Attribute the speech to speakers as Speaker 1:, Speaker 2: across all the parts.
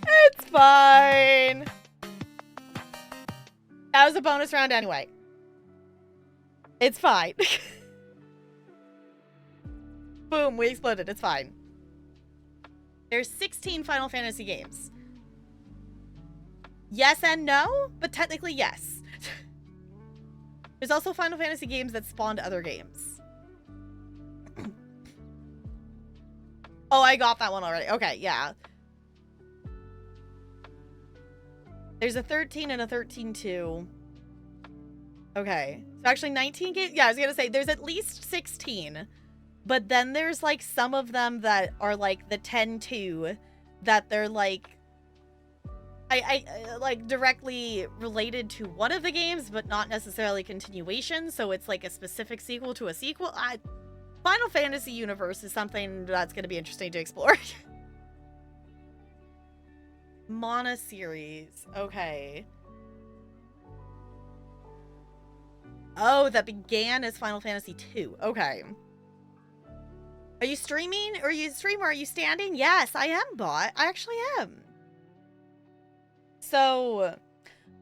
Speaker 1: It's fine. That was a bonus round anyway. It's fine. Boom, we exploded. It's fine. There's 16 Final Fantasy games. Yes and no, but technically yes. There's also Final Fantasy games that spawned other games. Oh, I got that one already. Okay, yeah. There's a 13 and a 13-2. Okay. So actually 19 games. Yeah, I was going to say there's at least 16. But then there's like some of them that are like the 10-2 that they're like I like directly related to one of the games, but not necessarily continuation. So it's like a specific sequel to a sequel. Final Fantasy universe is something that's going to be interesting to explore. Mana series. Okay. Oh, that began as Final Fantasy 2. Okay. Are you streaming? Are you a streamer? Are you standing? Yes, I am, bot. I actually am. So,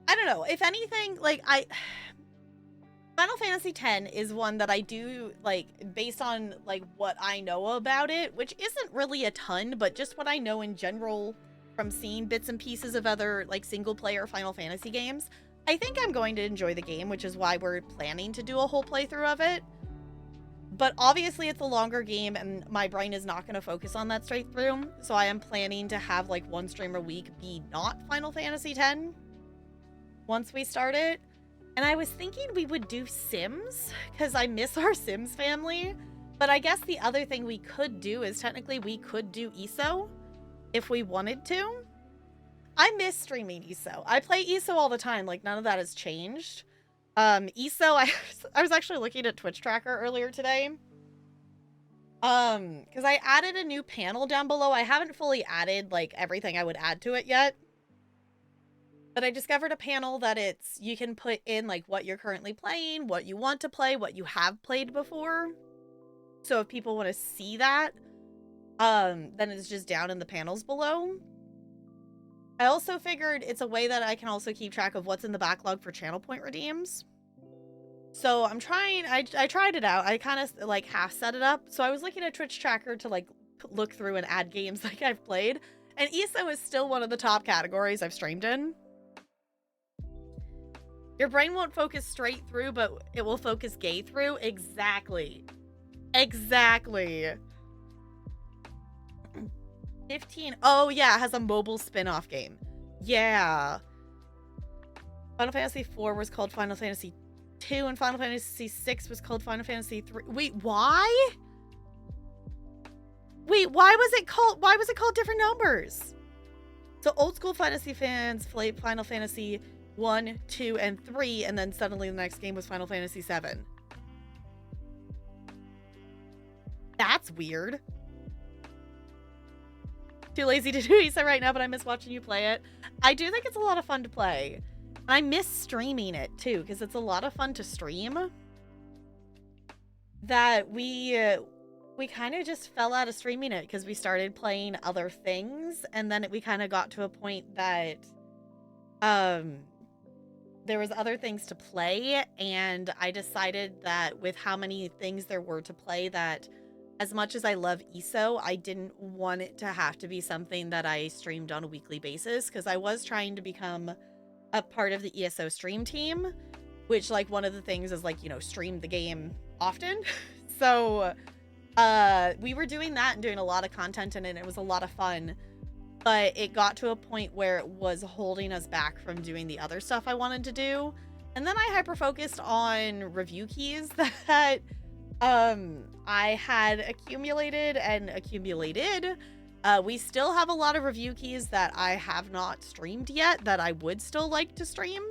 Speaker 1: I don't know. If anything, like, Final Fantasy X is one that I do, like, based on, like, what I know about it, which isn't really a ton, but just what I know in general from seeing bits and pieces of other, like, single-player Final Fantasy games, I think I'm going to enjoy the game, which is why we're planning to do a whole playthrough of it. But obviously it's a longer game and my brain is not going to focus on that straight through. So I am planning to have like one stream a week be not Final Fantasy X once we start it. And I was thinking we would do Sims because I miss our Sims family. But I guess the other thing we could do is technically we could do ESO if we wanted to. I miss streaming ESO. I play ESO all the time. Like none of that has changed. ESO, I was actually looking at Twitch Tracker earlier today. Because I added a new panel down below. I haven't fully added, like, everything I would add to it yet. But I discovered a panel that you can put in, like, what you're currently playing, what you want to play, what you have played before. So if people want to see that, then it's just down in the panels below. I also figured it's a way that I can also keep track of what's in the backlog for channel point redeems. So I'm trying, I tried it out. I kind of like half set it up. So I was looking at Twitch Tracker to like look through and add games like I've played. And ESO is still one of the top categories I've streamed in. Your brain won't focus straight through, but it will focus gay through. Exactly. Exactly. 15. Oh, yeah, it has a mobile spin-off game. Yeah. Final Fantasy IV was called Final Fantasy II, and Final Fantasy VI was called Final Fantasy III. Wait, why? Wait, why was it called different numbers? So old school fantasy fans played Final Fantasy 1, 2, and 3, and then suddenly the next game was Final Fantasy 7. That's weird. Too lazy to do ESA right now, but I miss watching you play it. I do think it's a lot of fun to play. And I miss streaming it too, because it's a lot of fun to stream. That we kind of just fell out of streaming it because we started playing other things, and then we kind of got to a point that there was other things to play, and I decided that with how many things there were to play, that as much as I love ESO, I didn't want it to have to be something that I streamed on a weekly basis, because I was trying to become a part of the ESO stream team, which, like, one of the things is, like, you know, stream the game often. So we were doing that and doing a lot of content in it, and it was a lot of fun, but it got to a point where it was holding us back from doing the other stuff I wanted to do. And then I hyper-focused on review keys that I had accumulated. We still have a lot of review keys that I have not streamed yet that I would still like to stream.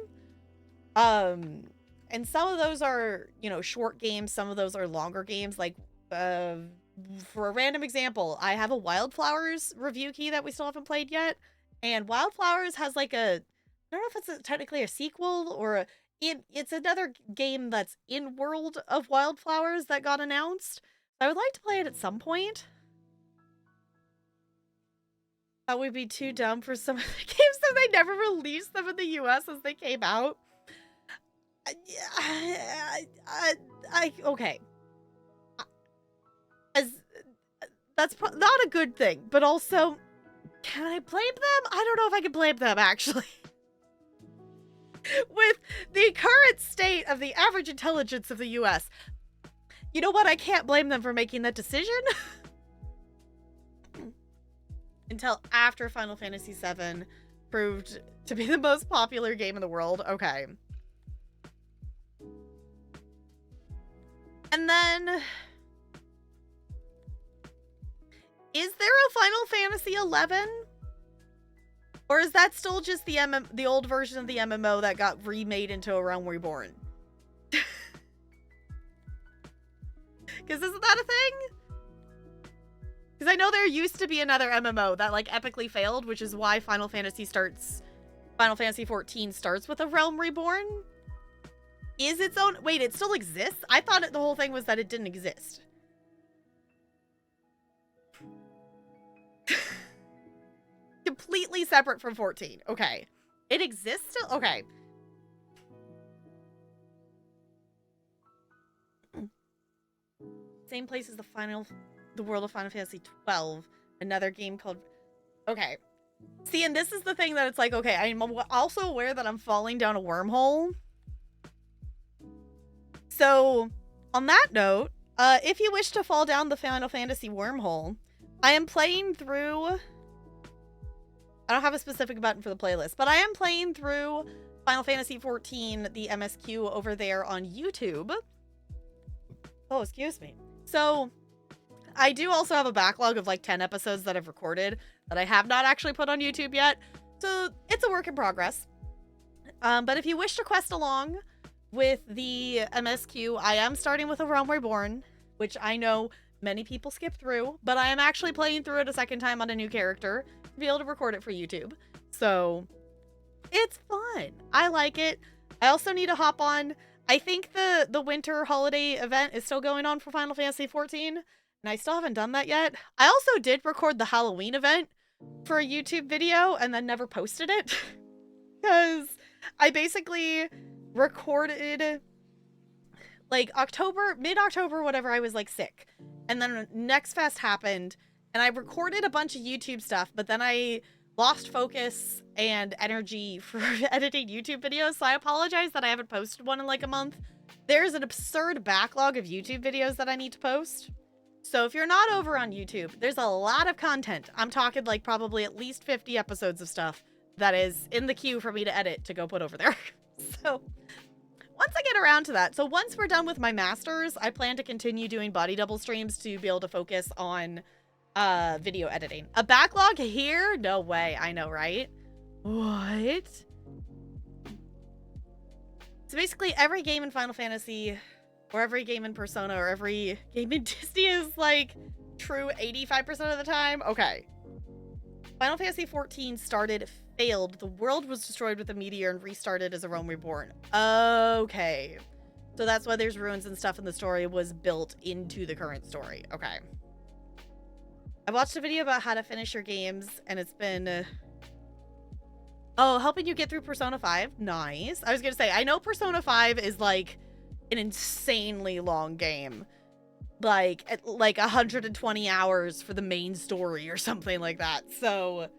Speaker 1: And some of those are, you know, short games. Some of those are longer games. Like, for a random example, I have a Wildflowers review key that we still haven't played yet. And Wildflowers has like I don't know if it's technically a sequel or it's another game that's in World of Wildflowers that got announced. I would like to play it at some point. That would be too dumb for some of the games that they never released them in the US as they came out. Okay. That's not a good thing, but also, can I blame them? I don't know if I can blame them, actually. With the current state of the average intelligence of the US, you know what? I can't blame them for making that decision. Until after Final Fantasy VII proved to be the most popular game in the world. Okay. And then, is there a Final Fantasy XI? Or is that still just the old version of the MMO that got remade into A Realm Reborn? Because isn't that a thing? Because I know there used to be another MMO that like epically failed, which is why Final Fantasy XIV starts with A Realm Reborn. Is its own... Wait, it still exists? I thought the whole thing was that it didn't exist. Completely separate from 14. Okay. It exists still? Okay. Same place as the world of Final Fantasy 12. Another game called... Okay. See, and this is the thing that it's like, okay, I'm also aware that I'm falling down a wormhole. So, on that note, if you wish to fall down the Final Fantasy wormhole, I am playing through... I don't have a specific button for the playlist, but I am playing through Final Fantasy 14, the MSQ, over there on YouTube. Oh, excuse me. So, I do also have a backlog of like 10 episodes that I've recorded that I have not actually put on YouTube yet. So, it's a work in progress. But if you wish to quest along with the MSQ, I am starting with A Realm Reborn, which I know many people skip through, but I am actually playing through it a second time on a new character to be able to record it for YouTube. So, it's fun. I like it. I also need to hop on... I think the winter holiday event is still going on for Final Fantasy XIV, and I still haven't done that yet. I also did record the Halloween event for a YouTube video and then never posted it. Because I basically recorded, like, mid-October, whatever, I was, like, sick. And then Next Fest happened, and I recorded a bunch of YouTube stuff, but then I lost focus and energy for editing YouTube videos, so I apologize that I haven't posted one in like a month. There's an absurd backlog of YouTube videos that I need to post. So if you're not over on YouTube, there's a lot of content. I'm talking like probably at least 50 episodes of stuff that is in the queue for me to edit to go put over there. So once I get around to that, so once we're done with my masters, I plan to continue doing body double streams to be able to focus on video editing. A backlog here? No way. I know, right? What? So basically every game in Final Fantasy, or every game in Persona, or every game in Disney is like true 85% of the time. Okay. Final Fantasy XIV started, failed. The world was destroyed with a meteor and restarted as A Realm Reborn. Okay. So that's why there's ruins and stuff in the story was built into the current story. Okay. I watched a video about how to finish your games, and it's been... Oh, helping you get through Persona 5? Nice. I was gonna say, I know Persona 5 is, like, an insanely long game. Like 120 hours for the main story or something like that. So...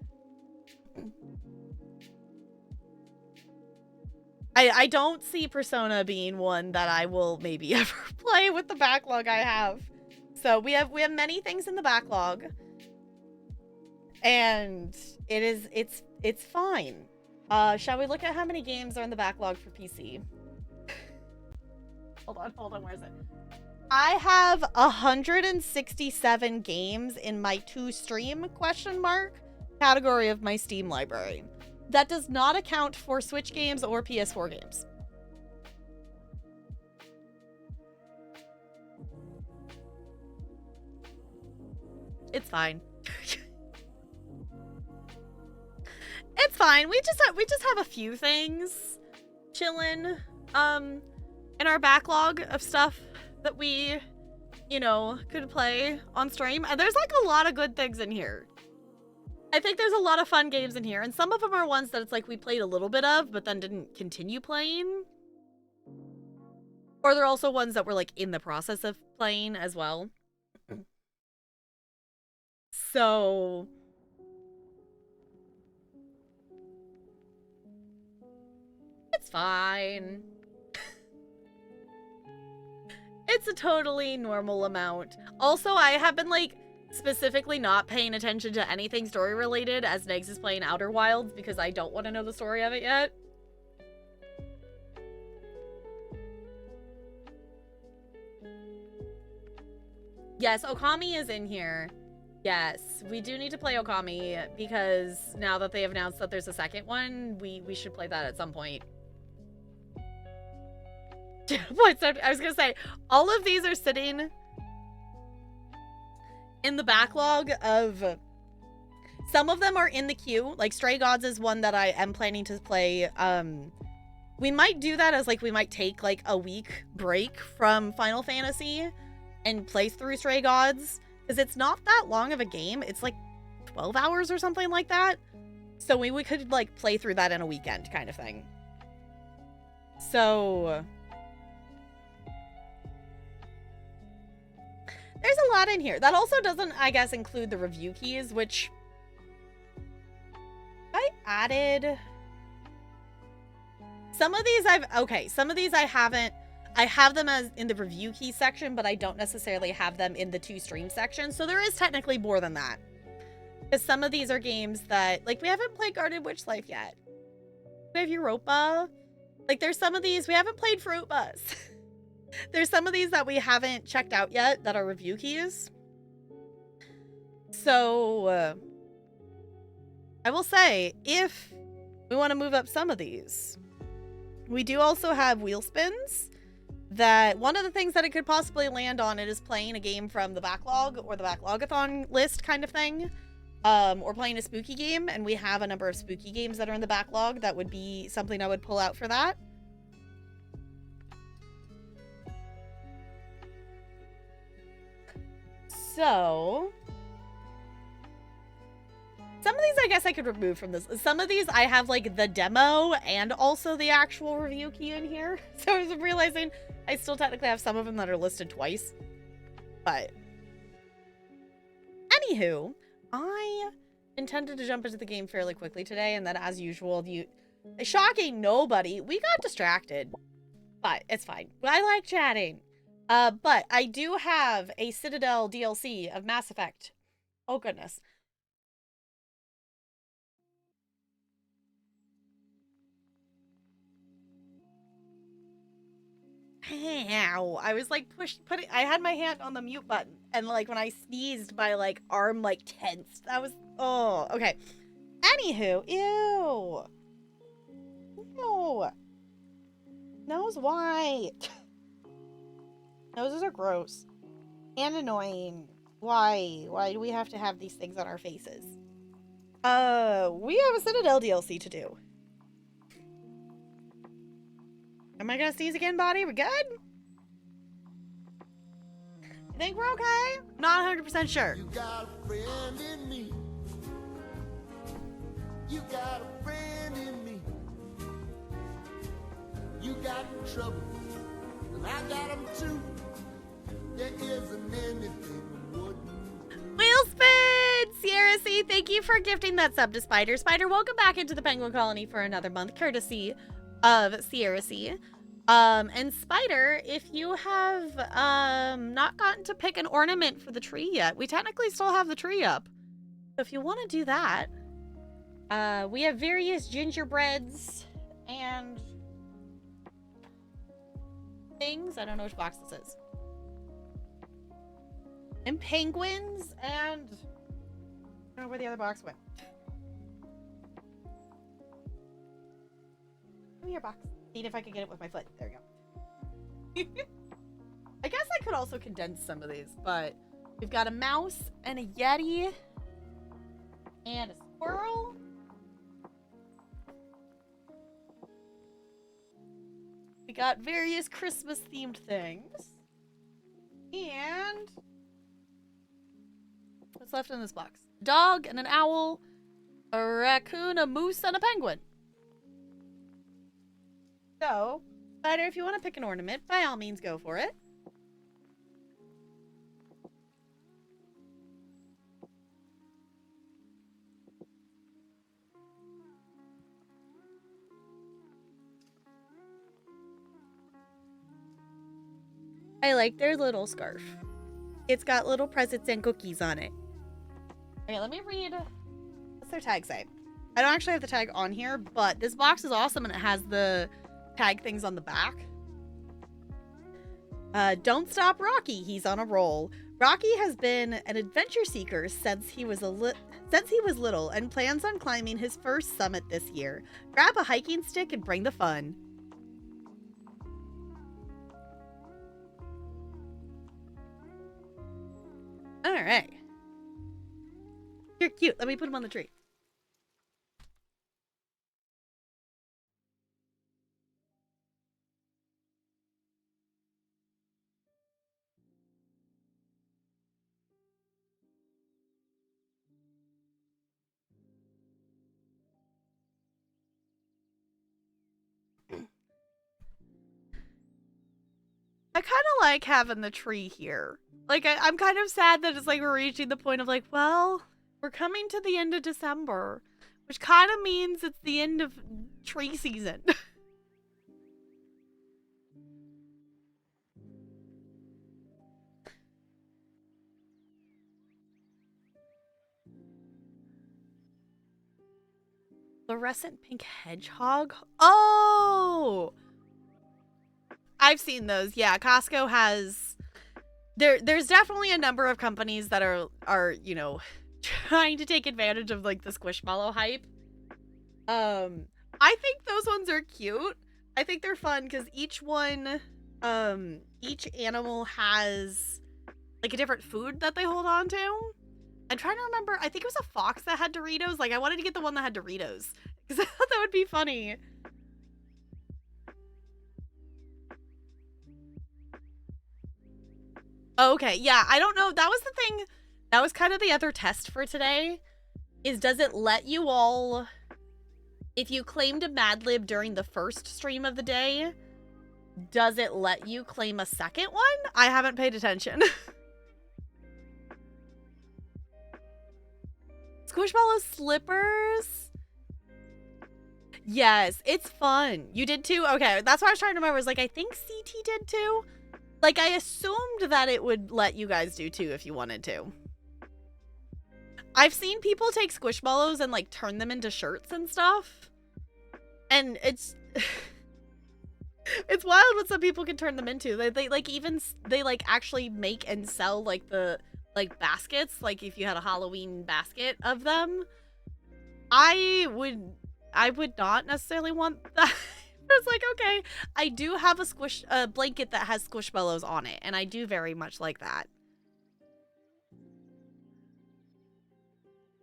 Speaker 1: I don't see Persona being one that I will maybe ever play with the backlog I have. So we have many things in the backlog, and it's fine. Shall we look at how many games are in the backlog for PC? Hold on, where is it? I have 167 games in my to stream ? Category of my Steam library. That does not account for Switch games or PS4 games. It's fine. It's fine. We just have a few things chilling in our backlog of stuff that we, you know, could play on stream. And there's like a lot of good things in here. I think there's a lot of fun games in here, and some of them are ones that it's like we played a little bit of, but then didn't continue playing. Or they're also ones that we're like in the process of playing as well. So it's fine. It's a totally normal amount. Also, I have been like specifically not paying attention to anything story related as Negs is playing Outer Wilds because I don't want to know the story of it yet. Yes, Okami is in here. Yes, we do need to play Okami because now that they have announced that there's a second one, we should play that at some point. I was gonna say, all of these are sitting in the backlog of... Some of them are in the queue. Like, Stray Gods is one that I am planning to play. We might do that as, like, we might take, like, a week break from Final Fantasy and play through Stray Gods. Because it's not that long of a game. It's, like, 12 hours or something like that. So we could, like, play through that in a weekend kind of thing. So... there's a lot in here. That also doesn't, I guess, include the review keys, which I added. Some of these some of these I haven't. I have them as in the review key section, but I don't necessarily have them in the to stream section. So there is technically more than that. Because some of these are games that, like, we haven't played Guarded Witch Life yet. We have Europa. Like, there's some of these, we haven't played Fruit Buzz. There's some of these that we haven't checked out yet that are review keys. So, I will say, if we want to move up some of these, we do also have wheelspins. That one of the things that it could possibly land on it is playing a game from the backlog or the backlogathon list kind of thing. Or playing a spooky game, and we have a number of spooky games that are in the backlog. That would be something I would pull out for that. So, some of these I guess I could remove from this. Some of these I have like the demo and also the actual review key in here. So I was realizing I still technically have some of them that are listed twice. But, anywho, I intended to jump into the game fairly quickly today, and then as usual, shocking nobody, we got distracted. But it's fine. I like chatting. But I do have a Citadel DLC of Mass Effect. Oh, goodness. Ow. I was like I had my hand on the mute button, and like when I sneezed, my like arm like tensed. That was, oh, okay. Anywho, ew. Ew. Nose white. Noses are gross. And annoying. Why? Why do we have to have these things on our faces? We have a Citadel DLC to do. Am I gonna sneeze again, buddy? We good? You think we're okay? Not 100% sure. You got a friend in me. You got a friend in me. You got trouble, and I got them too. There isn't anything Wheelspin! Sierra C, thank you for gifting that sub to Spider. Spider, welcome back into the Penguin Colony for another month, courtesy of Sierra C. And Spider, if you have not gotten to pick an ornament for the tree yet, we technically still have the tree up. So if you want to do that, we have various gingerbreads and things. I don't know which box this is. And penguins, and I don't know where the other box went. Give me your box. See if I can get it with my foot. There we go. I guess I could also condense some of these, but we've got a mouse and a yeti and a squirrel. We got various Christmas themed things. And what's left in this box? A dog and an owl A raccoon, a moose, and a penguin. So, Spider, if you want to pick an ornament, by all means go for it. I like their little scarf. It's got little presents and cookies on it. Okay, let me read. What's their tag say? I don't actually have the tag on here, but this box is awesome and it has the tag things on the back. Don't stop Rocky. He's on a roll. Rocky has been an adventure seeker since he was little and plans on climbing his first summit this year. Grab a hiking stick and bring the fun. All right. You're cute. Let me put him on the tree. I kind of like having the tree here. Like, I'm kind of sad that it's like we're reaching the point of like, well, we're coming to the end of December, which kind of means it's the end of tree season. Fluorescent pink hedgehog? Oh! I've seen those. Yeah, Costco has... There's definitely a number of companies that are, you know, trying to take advantage of, like, the Squishmallow hype. I think those ones are cute. I think they're fun because each one, each animal has, like, a different food that they hold on to. I'm trying to remember. I think it was a fox that had Doritos. Like, I wanted to get the one that had Doritos because I thought that would be funny. Okay, yeah, I don't know. That was the thing. That was kind of the other test for today. Is does it let you all... If you claimed a Mad Lib during the first stream of the day, does it let you claim a second one? I haven't paid attention. Squishmallow slippers? Yes, it's fun. You did too? Okay, that's what I was trying to remember. I was like, I think CT did too. Like, I assumed that it would let you guys do too if you wanted to. I've seen people take Squishmallows and, like, turn them into shirts and stuff. And it's... it's wild what some people can turn them into. They like, even... They, like, actually make and sell, like, the... Like, baskets. Like, if you had a Halloween basket of them. I would not necessarily want that. I was like, okay, I do have a blanket that has Squishmallows on it, and I do very much like that.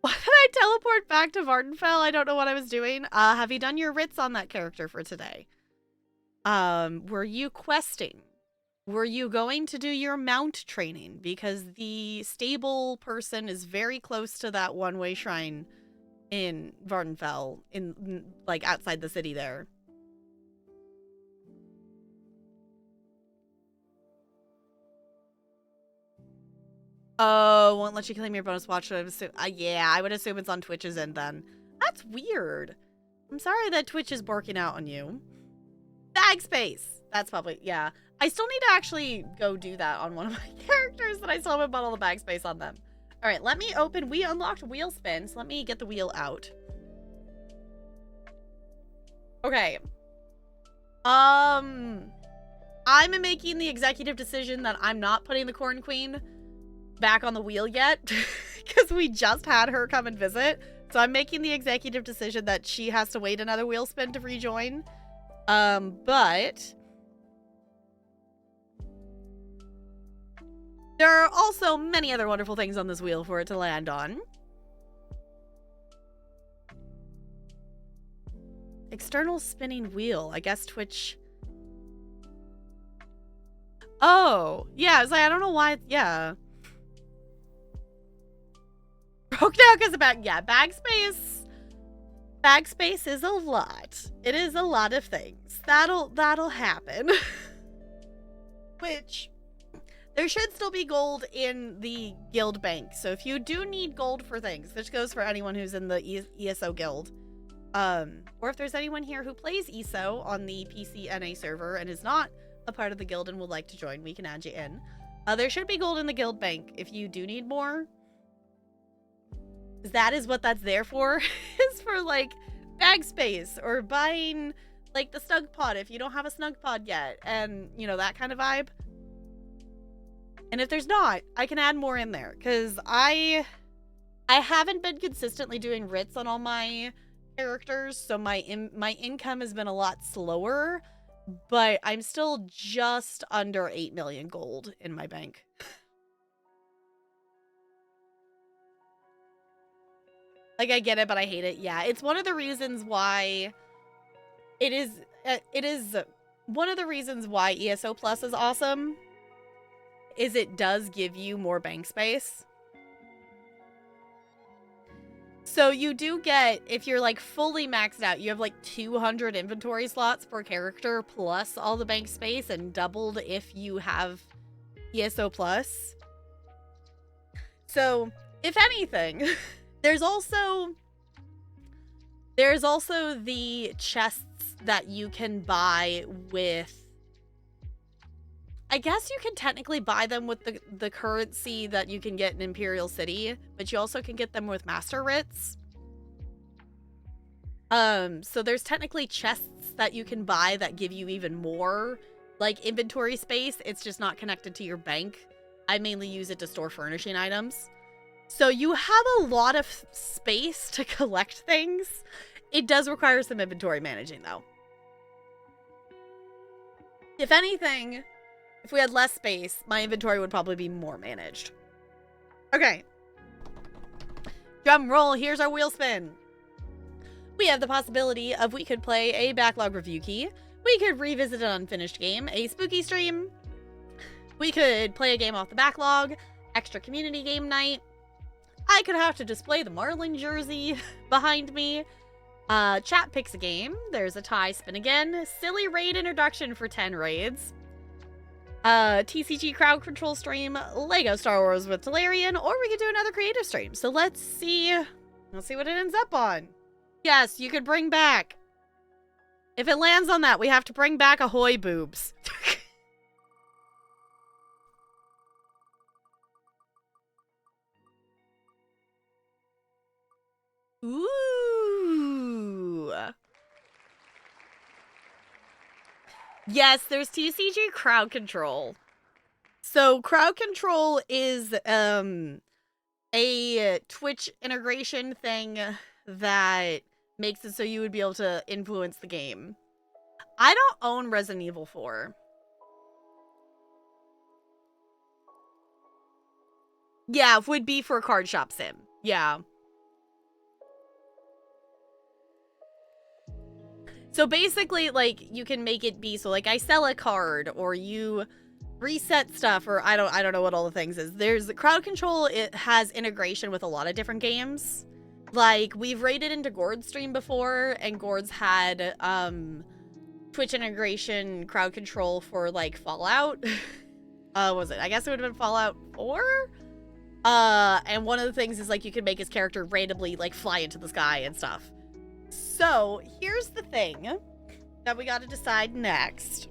Speaker 1: Why did I teleport back to Vardenfell? I don't know what I was doing. Have you done your writs on that character for today? Were you questing? Were you going to do your mount training? Because the stable person is very close to that one-way shrine in Vardenfell, in, like, outside the city there. Oh, won't let you claim your bonus watch. Yeah, I would assume it's on Twitch's end then. That's weird. I'm sorry that Twitch is barking out on you. Bag space. That's probably, yeah. I still need to actually go do that on one of my characters that I still haven't bought all the bag space on them. All right, let me open. We unlocked wheel spin, so let me get the wheel out. Okay. I'm making the executive decision that I'm not putting the Corn Queen back on the wheel yet because we just had her come and visit. So I'm making the executive decision that she has to wait another wheel spin to rejoin. But there are also many other wonderful things on this wheel for it to land on. External spinning wheel. I guess Twitch. Oh, yeah. I was like, I don't know why. Yeah. Broke down because of bag. Yeah, bag space. Bag space is a lot. It is a lot of things. That'll happen. Which, there should still be gold in the guild bank. So if you do need gold for things, this goes for anyone who's in the ESO guild. Or if there's anyone here who plays ESO on the PCNA server and is not a part of the guild and would like to join, we can add you in. There should be gold in the guild bank if you do need more. That is what that's there for, is for, like, bag space or buying, like, the snug pod if you don't have a snug pod yet, and, you know, that kind of vibe. And if there's not, I can add more in there, because I haven't been consistently doing writs on all my characters, so my income has been a lot slower, but I'm still just under 8 million gold in my bank. Like, I get it, but I hate it. Yeah, it's one of the reasons why it is one of the reasons why ESO Plus is awesome, is it does give you more bank space. So you do get, if you're, like, fully maxed out, you have, like, 200 inventory slots per character plus all the bank space, and doubled if you have ESO Plus. So, if anything... There's also the chests that you can buy with... I guess you can technically buy them with the currency that you can get in Imperial City, but you also can get them with Master Writs. So there's technically chests that you can buy that give you even more, like, inventory space. It's just not connected to your bank. I mainly use it to store furnishing items. So you have a lot of space to collect things. It does require some inventory managing, though. If anything, if we had less space, my inventory would probably be more managed. Okay. Drum roll, here's our wheel spin. We have the possibility of we could play a backlog review key. We could revisit an unfinished game, a spooky stream. We could play a game off the backlog, extra community game night. I could have to display the Marlin jersey behind me. Chat picks a game. There's a tie spin again. Silly raid introduction for 10 raids. TCG crowd control stream. Lego Star Wars with Talarian. Or we could do another creative stream. So let's see what it ends up on. Yes, you could bring back. If it lands on that, we have to bring back Ahoy Boobs. Ooh. Yes, there's TCG crowd control. So crowd control is a Twitch integration thing that makes it so you would be able to influence the game. I don't own Resident Evil 4. Yeah, it would be for a card shop sim. Yeah. So basically, like, you can make it be, so, like, I sell a card, or you reset stuff, or I don't know what all the things is. There's the crowd control, it has integration with a lot of different games. Like, we've raided into Gord's stream before, and Gord's had, Twitch integration crowd control for, like, Fallout. Was it? I guess it would have been Fallout 4? And one of the things is, like, you can make his character randomly, like, fly into the sky and stuff. So, here's the thing that we gotta decide next.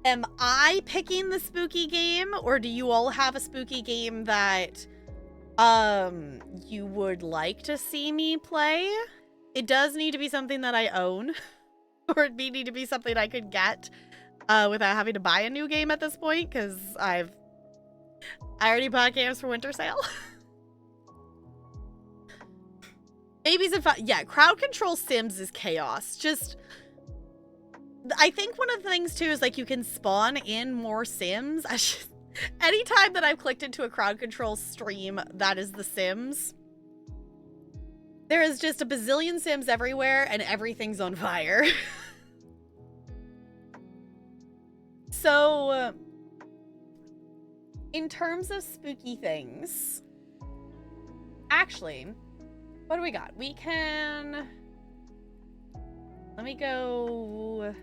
Speaker 1: Am I picking the spooky game, or do you all have a spooky game that, you would like to see me play? It does need to be something that I own, or it may need to be something I could get, without having to buy a new game at this point, because I already bought games for winter sale. Babies and yeah, crowd control Sims is chaos. Just, I think one of the things too is, like, you can spawn in more Sims. Anytime that I've clicked into a crowd control stream that is the Sims, there is just a bazillion Sims everywhere and everything's on fire. So, in terms of spooky things, actually, What do we got? We can... Let me go...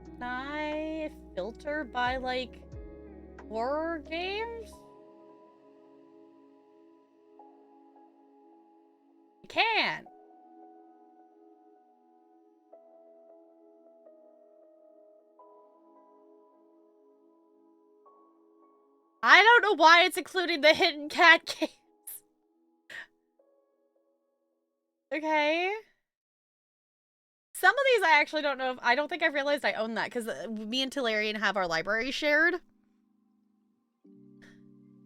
Speaker 1: Can I filter by, like, horror games? I can. I don't know why it's including the hidden cat games. Okay. Some of these I actually don't know if... I don't think I realized I own that, because me and Tillarian have our library shared.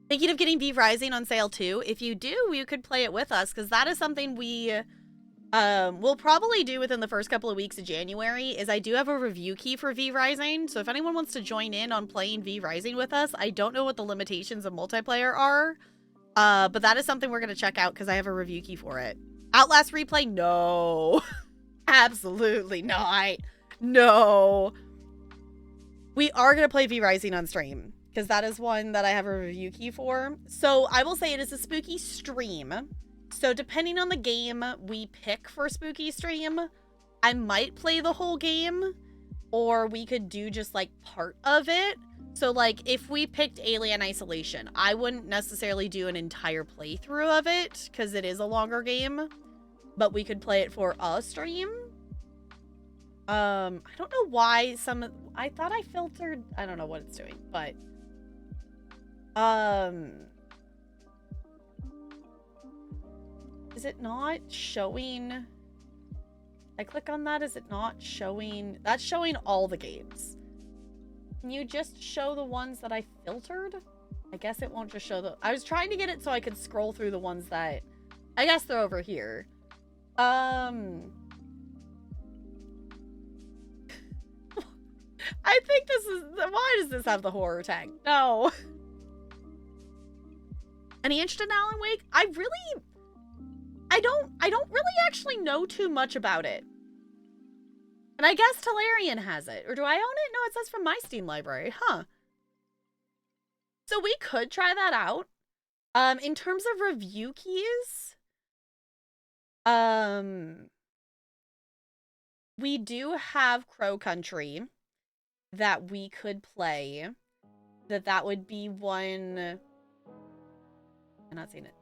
Speaker 1: Thinking of getting V Rising on sale too. If you do, you could play it with us, because that is something we will probably do within the first couple of weeks of January. Is I do have a review key for V Rising, so if anyone wants to join in on playing V Rising with us, I don't know what the limitations of multiplayer are, but that is something we're going to check out because I have a review key for it. Outlast replay? No. Absolutely not. No. We are going to play V Rising on stream, because that is one that I have a review key for. So I will say it is a spooky stream. So depending on the game we pick for spooky stream, I might play the whole game, or we could do just like part of it. So like if we picked Alien Isolation, I wouldn't necessarily do an entire playthrough of it because it is a longer game, but we could play it for a stream. I don't know why I thought I filtered, I don't know what it's doing, but is it not showing? I click on that, is it not showing? That's showing all the games. Can you just show the ones that I filtered? I guess it won't just show I was trying to get it so I could scroll through the ones that, I guess they're over here. I think this is, why does this have the horror tag? No. Any interest in Alan Wake? I don't really actually know too much about it. And I guess Tillarian has it. Or do I own it? No, it says from my Steam library. Huh. So we could try that out. In terms of review keys, we do have Crow Country that we could play. That would be one... I'm not seeing it.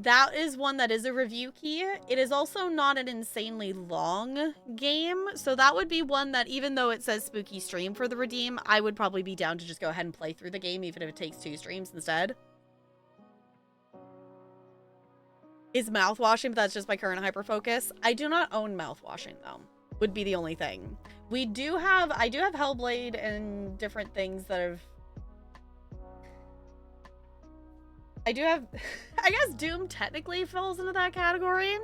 Speaker 1: That is one that is a review key. It is also not an insanely long game, so that would be one that, even though it says spooky stream for the redeem, I would probably be down to just go ahead and play through the game, even if it takes 2 streams instead. Is mouthwashing, but that's just my current hyperfocus. I do not own mouthwashing though. Would be the only thing. I do have Hellblade and different things that have... I do have, I guess Doom technically falls into that category.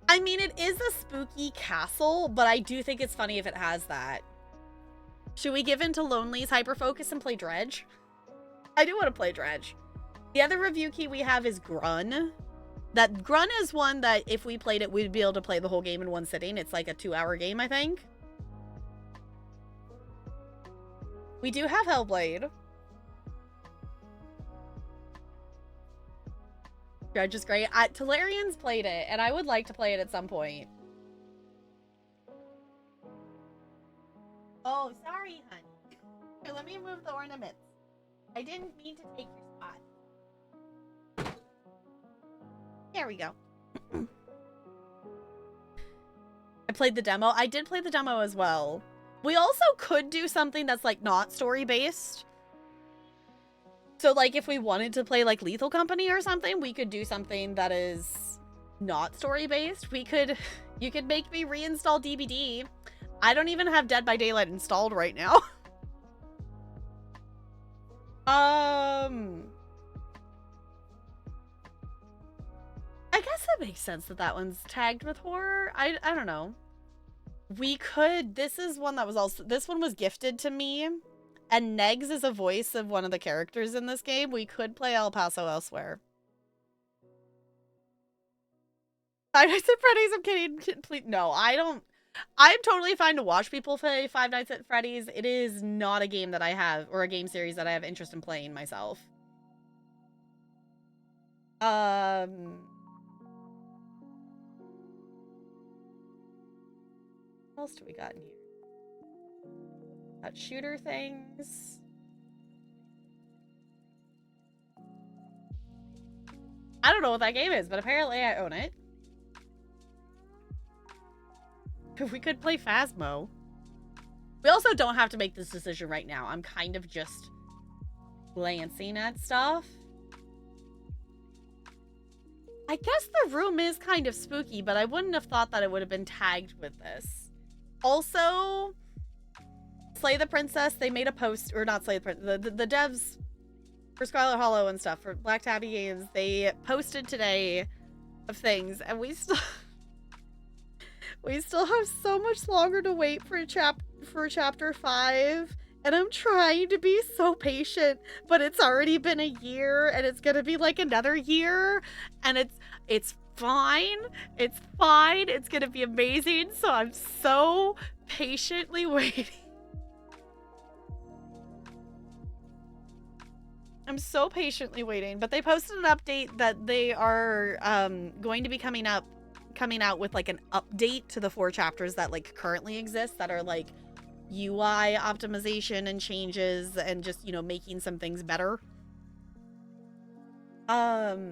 Speaker 1: I mean, it is a spooky castle, but I do think it's funny if it has that. Should we give in to Lonely's hyperfocus and play Dredge? I do want to play Dredge. The other review key we have is Grun. That Grun is one that if we played it, we'd be able to play the whole game in one sitting. It's like a 2-hour game, I think. We do have Hellblade. Dredge is great. Tillarian's played it, and I would like to play it at some point. Oh, sorry, honey. Here, let me move the ornaments. I didn't mean to take your spot. There we go. I played the demo. I did play the demo as well. We also could do something that's, like, not story-based. So, like, if we wanted to play, like, Lethal Company or something, we could do something that is not story-based. You could make me reinstall DBD. I don't even have Dead by Daylight installed right now. I guess that makes sense that one's tagged with horror. I don't know. We could, this is one that was also, this one was gifted to me. And Negs is a voice of one of the characters in this game. We could play El Paso Elsewhere. Five Nights at Freddy's, I'm kidding. Please, no, I don't. I'm totally fine to watch people play Five Nights at Freddy's. It is not a game that I have, or a game series that I have interest in playing myself. What else do we got in here? Got shooter things. I don't know what that game is, but apparently I own it. We could play Phasmo. We also don't have to make this decision right now. I'm kind of just glancing at stuff. I guess the room is kind of spooky, but I wouldn't have thought that it would have been tagged with this. Also, Slay the Princess, they made a post, or not Slay the Princess, the devs for Scarlet Hollow and stuff, for Black Tabby Games, they posted today of things, and we still have so much longer to wait for chapter 5, and I'm trying to be so patient, but it's already been a year, and it's gonna be like another year, and it's fine. It's fine. It's gonna be amazing. So I'm so patiently waiting. I'm so patiently waiting, but they posted an update that they are going to be coming out with like an update to the 4 chapters that like currently exist, that are like UI optimization and changes and just, you know, making some things better. Hold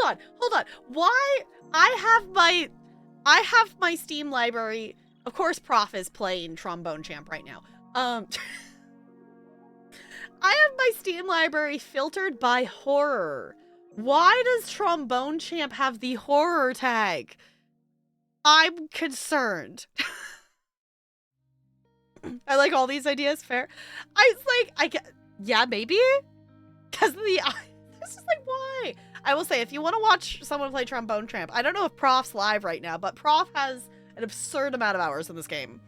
Speaker 1: on. Why? I have my Steam library. Of course, Prof is playing Trombone Champ right now. I have my Steam library filtered by horror. Why does Trombone Champ have the horror tag? I'm concerned. I like all these ideas. Fair. Yeah, maybe? Because the it's just like, why? I will say, if you want to watch someone play Trombone Champ, I don't know if Prof's live right now, but Prof has an absurd amount of hours in this game.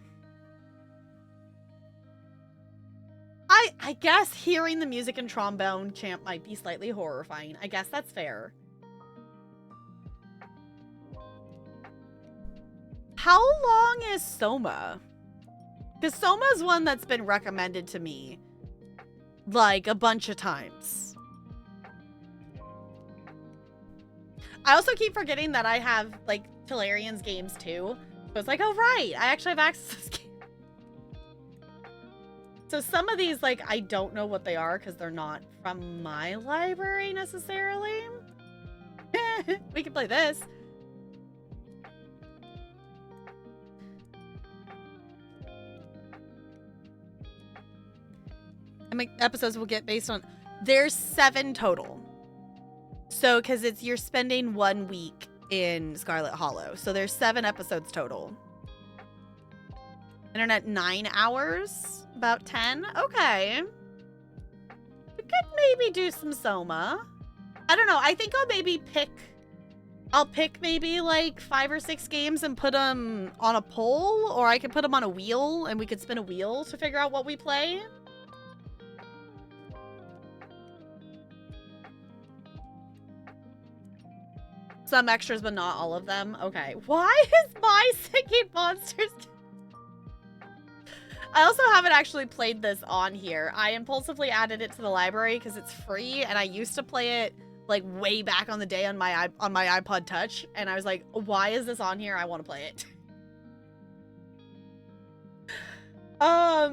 Speaker 1: I guess hearing the music in Trombone Champ might be slightly horrifying. I guess that's fair. How long is Soma? Because Soma's one that's been recommended to me like a bunch of times. I also keep forgetting that I have like Tellarian's games too. So it's like, oh right, I actually have access to this game. So some of these, like, I don't know what they are because they're not from my library necessarily. We can play this. How many episodes we'll get based on? There's 7 total. So, because you're spending 1 week in Scarlet Hollow. So there's 7 episodes total. Internet 9 hours. About 10? Okay. We could maybe do some Soma. I don't know. I think I'll pick maybe like 5 or 6 games and put them on a poll, or I could put them on a wheel and we could spin a wheel to figure out what we play. Some extras, but not all of them. Okay. Why is my Singing Monsters... I also haven't actually played this on here. I impulsively added it to the library because it's free, and I used to play it like way back on the day on my iPod Touch, and I was like, why is this on here? I want to play it.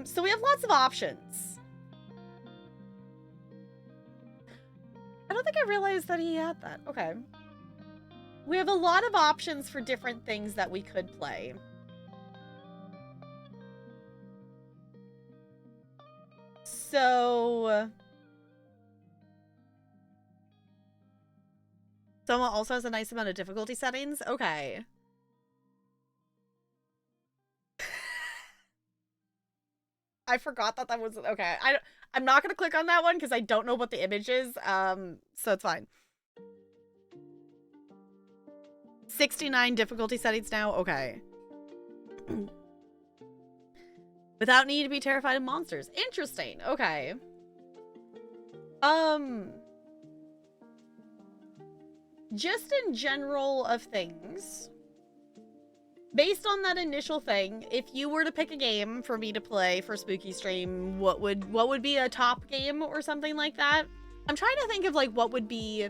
Speaker 1: So we have lots of options. I don't think I realized that he had that. Okay. We have a lot of options for different things that we could play. So, Soma also has a nice amount of difficulty settings. Okay. I forgot that was okay. I'm not gonna click on that one because I don't know what the image is. So it's fine. 69 difficulty settings now. Okay. Without needing to be terrified of monsters. Interesting. Okay. just in general of things, based on that initial thing, if you were to pick a game for me to play for Spooky Stream, what would be a top game or something like that? I'm trying to think of like what would be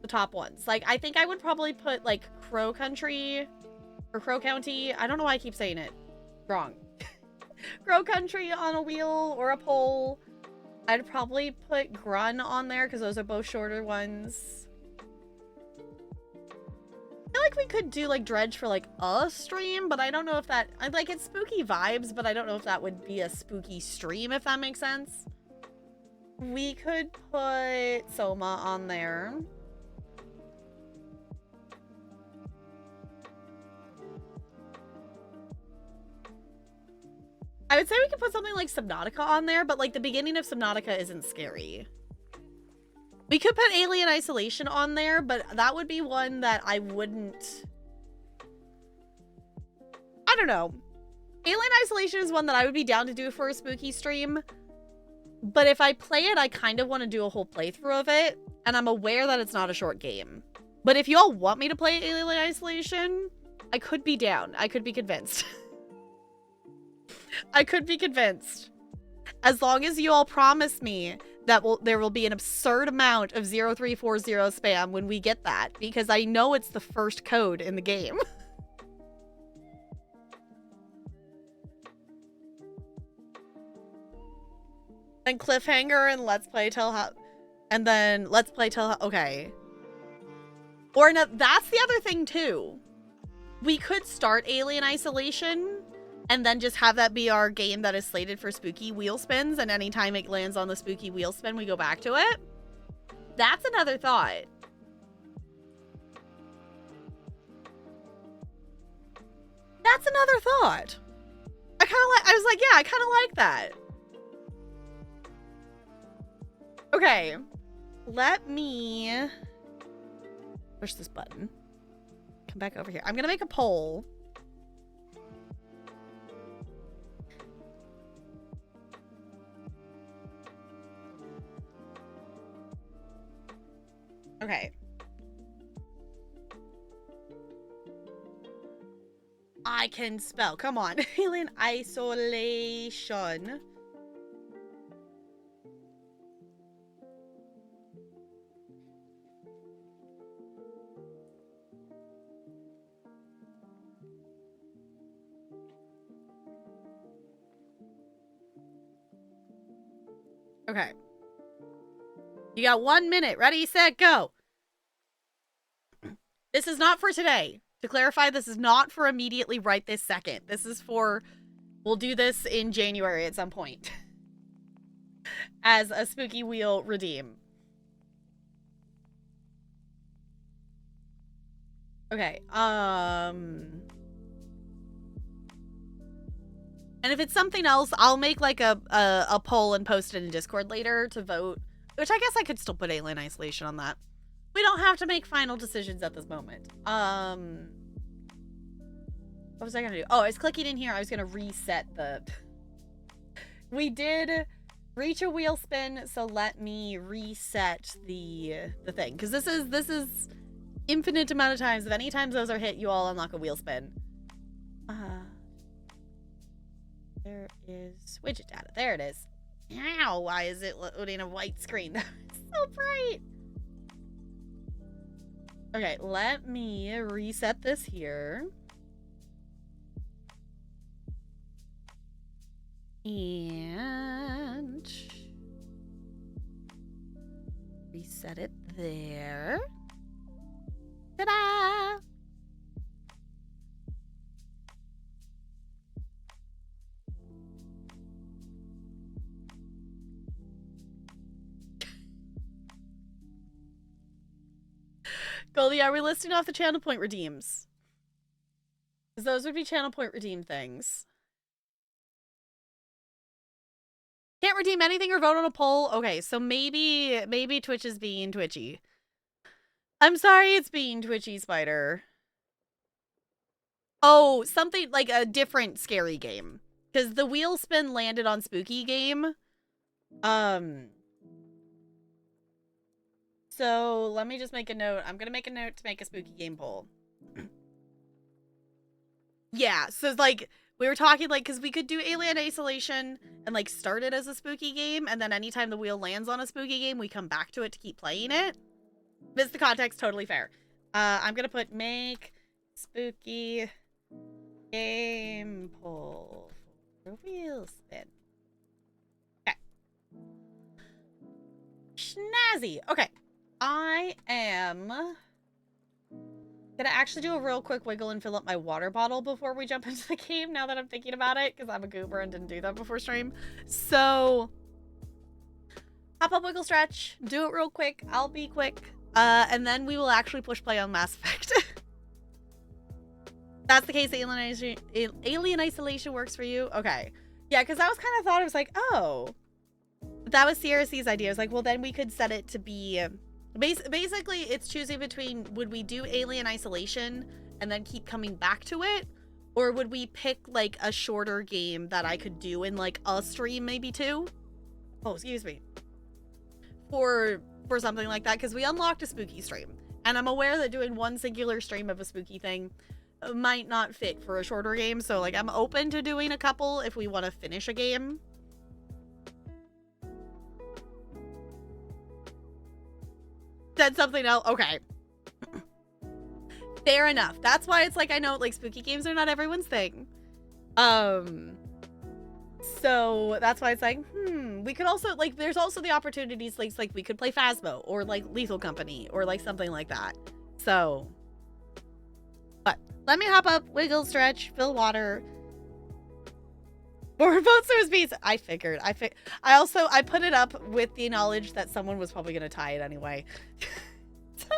Speaker 1: the top ones. Like I think I would probably put like Crow Country or Crow County. I don't know why I keep saying it wrong. Crow Country on a wheel or a pole. I'd probably put Grun on there because those are both shorter ones. I feel like we could do like Dredge for like a stream, but I don't know if that, like it's spooky vibes, but I don't know if that would be a spooky stream, if that makes sense. We could put Soma on there. I would say we could put something like Subnautica on there, but like the beginning of Subnautica isn't scary. We could put Alien Isolation on there, but that would be one that I wouldn't... I don't know. Alien Isolation is one that I would be down to do for a spooky stream. But if I play it, I kind of want to do a whole playthrough of it. And I'm aware that it's not a short game. But if y'all want me to play Alien Isolation, I could be down. I could be convinced. I could be convinced. As long as you all promise me that there will be an absurd amount of 0340 spam when we get that, because I know it's the first code in the game. And cliffhanger and let's play till how, and then let's play till okay. Or no, that's the other thing too. We could start Alien Isolation and then just have that be our game that is slated for spooky wheel spins, and anytime it lands on the spooky wheel spin, we go back to it. That's another thought. That's another thought. I was like, yeah, I kind of like that. Okay. Let me push this button. Come back over here. I'm going to make a poll. Okay. I can spell. Come on. Alien Isolation. Okay. You got 1 minute. Ready, set, go. This is not for today. To clarify, this is not for immediately right this second. This is for... We'll do this in January at some point. As a spooky wheel redeem. Okay, and if it's something else, I'll make like a poll and post it in Discord later to vote. Which I guess I could still put Alien Isolation on that. We don't have to make final decisions at this moment. What was I gonna do? Oh, I was clicking in here. I was gonna reset the... We did reach a wheel spin, so let me reset the thing. Because this is infinite amount of times. If any times those are hit, you all unlock a wheel spin. There is widget data. There it is. Ow, why is it loading a white screen? It's so bright. Okay, let me reset this here. And reset it there. Ta-da! Goldie, are we listing off the channel point redeems? Because those would be channel point redeem things. Can't redeem anything or vote on a poll? Okay, so maybe Twitch is being twitchy. I'm sorry it's being twitchy, Spider. Oh, something like a different scary game. Because the wheel spin landed on spooky game. So let me just make a note. I'm gonna make a note to make a spooky game poll. Yeah, so like we were talking like because we could do Alien Isolation and like start it as a spooky game, and then anytime the wheel lands on a spooky game, we come back to it to keep playing it. Miss the context, totally fair. I'm gonna put make spooky game poll for wheel spin. Okay. Snazzy. Okay. I am gonna actually do a real quick wiggle and fill up my water bottle before we jump into the game, now that I'm thinking about it, because I'm a goober and didn't do that before stream. So, hop up, wiggle, stretch, do it real quick, I'll be quick, and then we will actually push play on Mass Effect. That's the case, Alien Isolation works for you? Okay. Yeah, because I was kind of thought, I was like, oh, that was CRC's idea. I was like, well, then we could set it to be... Basically, it's choosing between would we do Alien Isolation and then keep coming back to it, or would we pick like a shorter game that I could do in like a stream, maybe two? Oh, excuse me. For something like that, because we unlocked a spooky stream, and I'm aware that doing one singular stream of a spooky thing might not fit for a shorter game. So like I'm open to doing a couple if we want to finish a game. Said something else. Okay. Fair enough. That's why it's like, I know like spooky games are not everyone's thing. So that's why it's like, we could also like, there's also the opportunities like we could play Phasmo or like Lethal Company or like something like that. So, but let me hop up, wiggle, stretch, fill water. More votes for speeds. I figured. I put it up with the knowledge that someone was probably going to tie it anyway. So,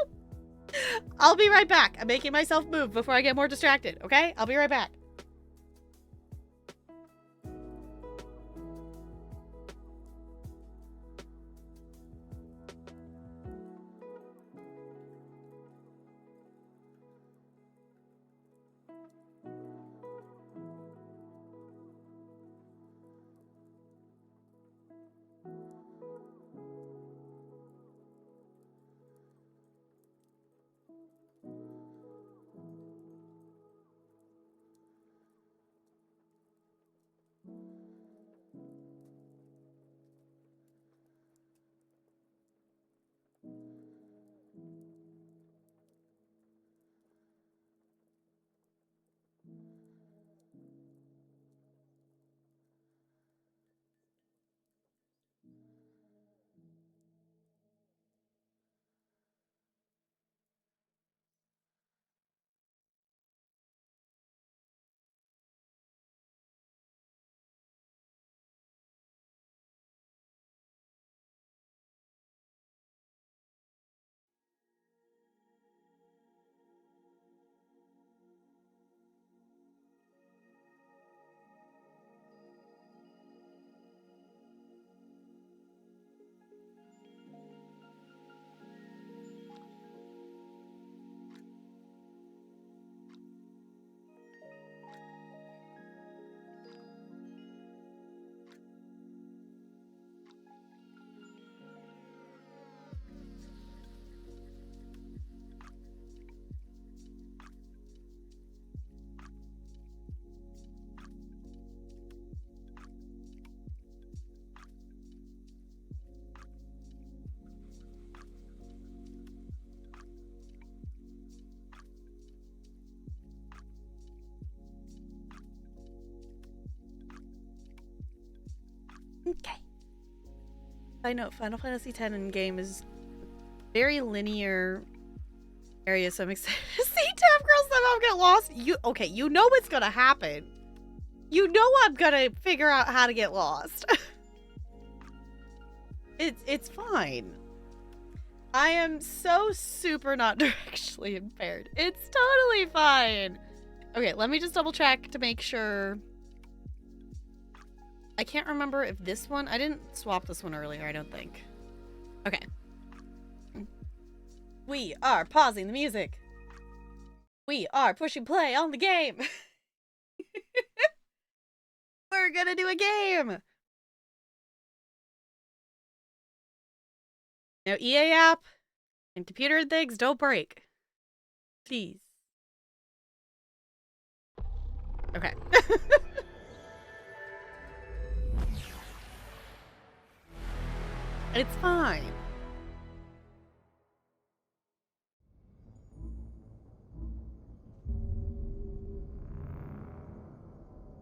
Speaker 1: I'll be right back. I'm making myself move before I get more distracted, okay? I'll be right back. Okay. I know Final Fantasy X in game is very linear area, so I'm excited to see Tap Girl somehow get lost. You know what's gonna happen. You know I'm gonna figure out how to get lost. It's fine. I am so super not directionally impaired. It's totally fine. Okay, let me just double check to make sure. I can't remember if this one... I didn't swap this one earlier, I don't think. Okay. We are pausing the music. We are pushing play on the game. We're gonna do a game. Now, EA app, And computer things don't break. Please. Okay. It's fine.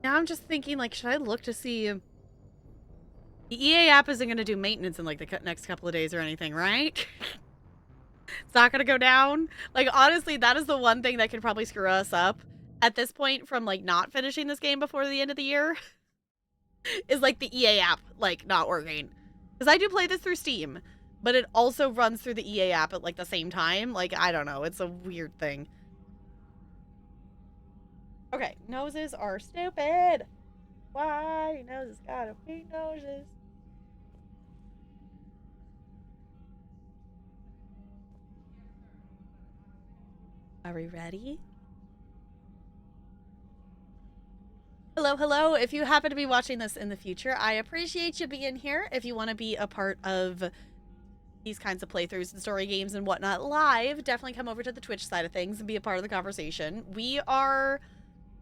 Speaker 1: Now I'm just thinking, like, should I look to see... The EA app isn't going to do maintenance in, like, the next couple of days or anything, right? It's not going to go down. Like, honestly, that is the one thing that could probably screw us up at this point from, like, not finishing this game before the end of the year. Is, like, the EA app, like, not working. Because I do play this through Steam, but it also runs through the EA app at, like, the same time. Like, I don't know. It's a weird thing. Okay, noses are stupid. Why? Noses gotta be noses. Are we ready? Hello, hello. If you happen to be watching this in the future, I appreciate you being here. If you want to be a part of these kinds of playthroughs and story games and whatnot live, definitely come over to the Twitch side of things and be a part of the conversation. We are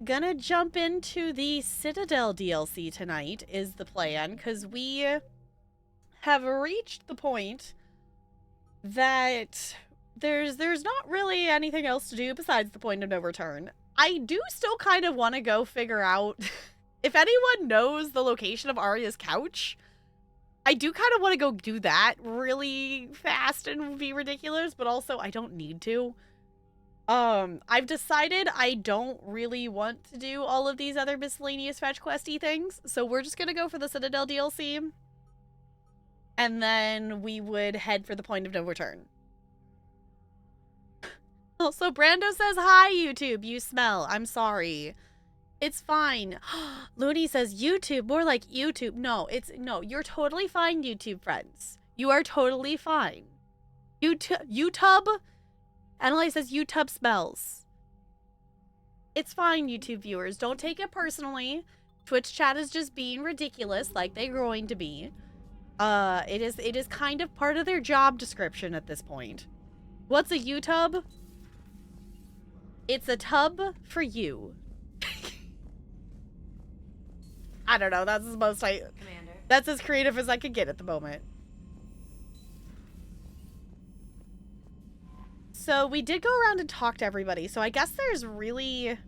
Speaker 1: gonna jump into the Citadel DLC tonight is the plan, because we have reached the point that there's not really anything else to do besides the point of no return. I do still kind of want to go figure out if anyone knows the location of Arya's couch. I do kind of want to go do that really fast and be ridiculous, but also I don't need to. I've decided I don't really want to do all of these other miscellaneous fetch questy things, so we're just gonna go for the Citadel DLC, and then we would head for the point of no return. Also, Brando says, hi, YouTube, you smell. I'm sorry. It's fine. Looney says, YouTube, more like YouTube. No, you're totally fine, YouTube friends. You are totally fine. YouTube? Annalise says, YouTube smells. It's fine, YouTube viewers. Don't take it personally. Twitch chat is just being ridiculous like they're going to be. It is kind of part of their job description at this point. What's a YouTube? It's a tub for you. I don't know. That's that's as creative as I could get at the moment. So we did go around and talk to everybody. So I guess there's really...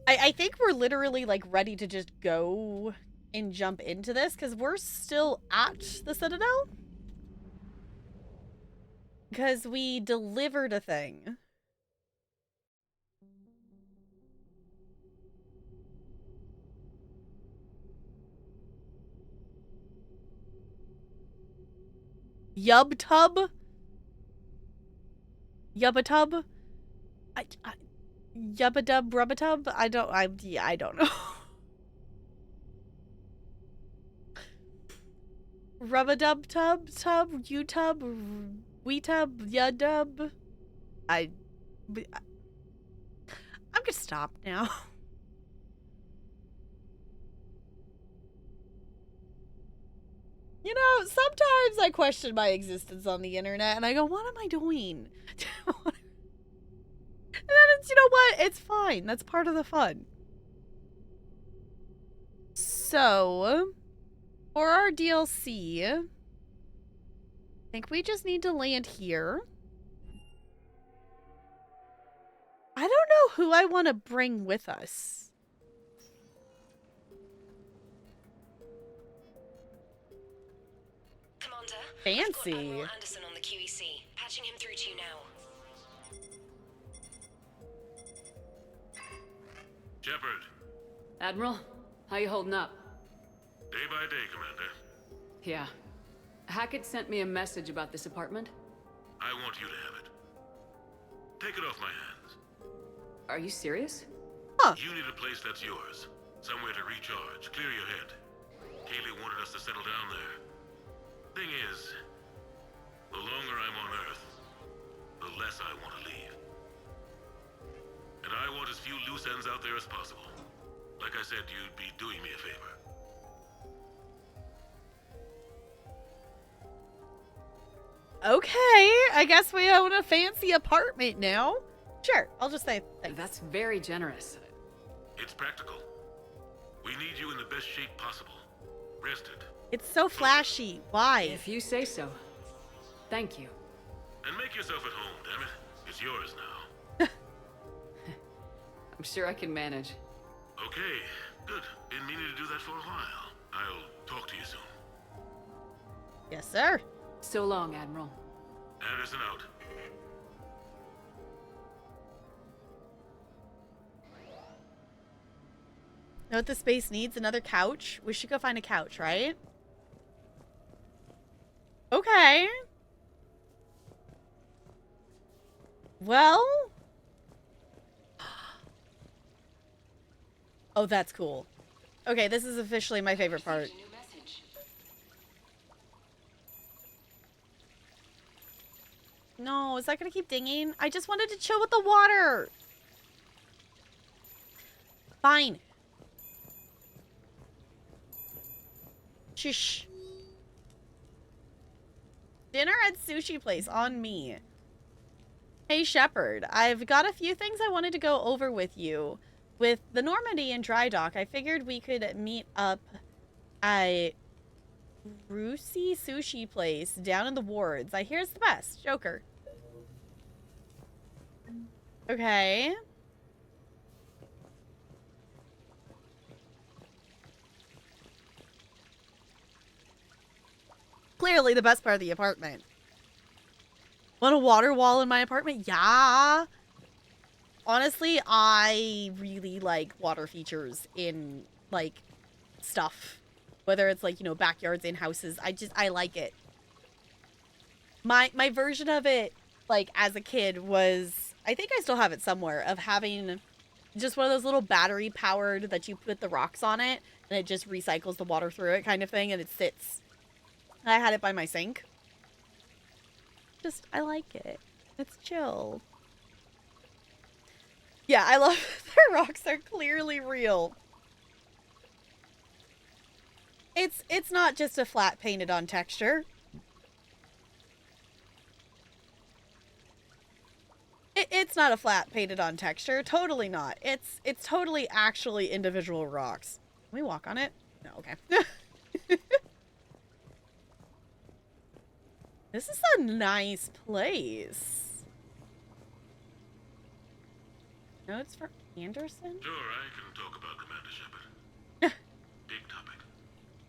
Speaker 1: I think we're literally, like, ready to just go and jump into this, because we're still at the Citadel. Because we delivered a thing. Yubtub? Yubbatub? Yubbadub rubbatub? I don't know. Rubbadub tub? YouTube? Weetub? Yudub? I'm gonna stop now. You know, sometimes I question my existence on the internet and I go, what am I doing? And then it's, you know what? It's fine. That's part of the fun. So, for our DLC, I think we just need to land here. I don't know who I want to bring with us.
Speaker 2: Commander,
Speaker 1: Fancy.
Speaker 2: I've got Admiral Anderson on the QEC. Patching him through to you now.
Speaker 3: Shepard.
Speaker 4: Admiral, how you holding up?
Speaker 3: Day by day, Commander.
Speaker 4: Yeah. Hackett sent me a message about this apartment.
Speaker 3: I want you to have it. Take it off my hands.
Speaker 4: Are you serious?
Speaker 1: Huh.
Speaker 3: You need a place that's yours. Somewhere to recharge, clear your head. Kaylee wanted us to settle down there. Thing is, the longer I'm on Earth, the less I want to leave. And I want as few loose ends out there as possible. Like I said, you'd be doing me a favor.
Speaker 1: Okay, I guess we own a fancy apartment now. Sure, I'll just say thanks.
Speaker 4: That's very generous.
Speaker 3: It's practical. We need you in the best shape possible. Rested.
Speaker 1: It's so flashy. Why?
Speaker 4: If you say so. Thank you.
Speaker 3: And make yourself at home, damn it. It's yours now.
Speaker 4: I'm sure I can manage.
Speaker 3: Okay, good. Been meaning to do that for a while. I'll talk to you soon.
Speaker 1: Yes, sir.
Speaker 4: So long, Admiral.
Speaker 3: Anderson out.
Speaker 1: Know what the space needs? Another couch? We should go find a couch, right? Okay. Well. Oh, that's cool. Okay, this is officially my favorite part. No, is that gonna keep dinging? I just wanted to chill with the water. Fine. Shush. Dinner at sushi place on me. Hey, Shepard. I've got a few things I wanted to go over with you. With the Normandy and dry dock, I figured we could meet up at Rusi Sushi Place down in the wards. I hear it's the best. Joker. Okay. Clearly the best part of the apartment. Want a water wall in my apartment? Yeah. Honestly, I really like water features in, like, stuff. Whether it's, like, you know, backyards, in houses. I like it. My version of it, like, as a kid was, I think I still have it somewhere, of having just one of those little battery-powered that you put the rocks on it, and it just recycles the water through it kind of thing, and it sits. I had it by my sink. Just, I like it. It's chill. Yeah, I love the rocks are clearly real. It's not just a flat painted on texture. It's not a flat painted on texture. Totally not. It's totally actually individual rocks. Can we walk on it? No, okay. This is a nice place. No, it's for Anderson?
Speaker 3: Sure, I can talk about Commander Shepard. Big topic.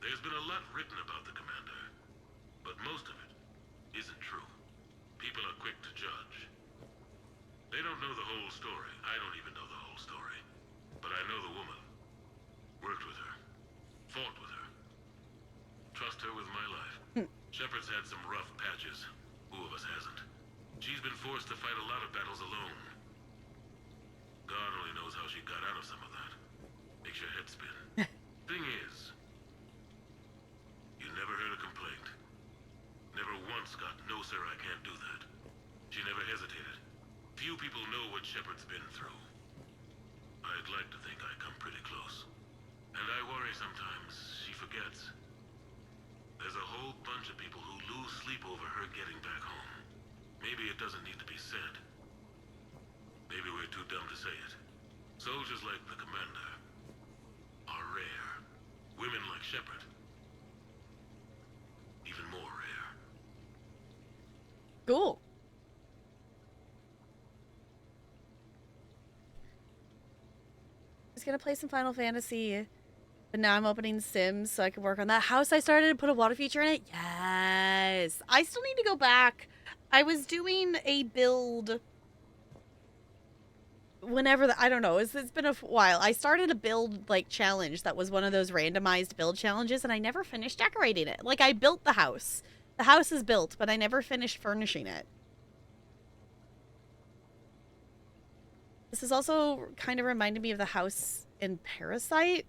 Speaker 3: There's been a lot written about the Commander, but most of it isn't true. People are quick to judge. They don't know the whole story. I don't even know the whole story. But I know the woman. Worked with her. Fought with her. Trust her with my life. Shepard's had some rough patches. Who of us hasn't? She's been forced to fight a lot of battles alone. God only knows how she got out of some of that. Makes your head spin. Thing is, you never heard a complaint. Never once got, no sir, I can't do that. She never hesitated. Few people know what Shepard's been through. I'd like to think I come pretty close. And I worry sometimes she forgets. There's a whole bunch of people who lose sleep over her getting back home. Maybe it doesn't need to be said. Maybe we're too dumb to say it. Soldiers like the Commander are rare. Women like Shepard, even more rare.
Speaker 1: Cool. I was gonna play some Final Fantasy, but now I'm opening Sims so I can work on that house I started and put a water feature in it. Yes. I still need to go back. I was doing a build whenever I don't know, it's been a while. I started a build like challenge that was one of those randomized build challenges, and I never finished decorating it. Like, I built the house. The house is built, but I never finished furnishing it. This is also kind of reminded me of the house in Parasite.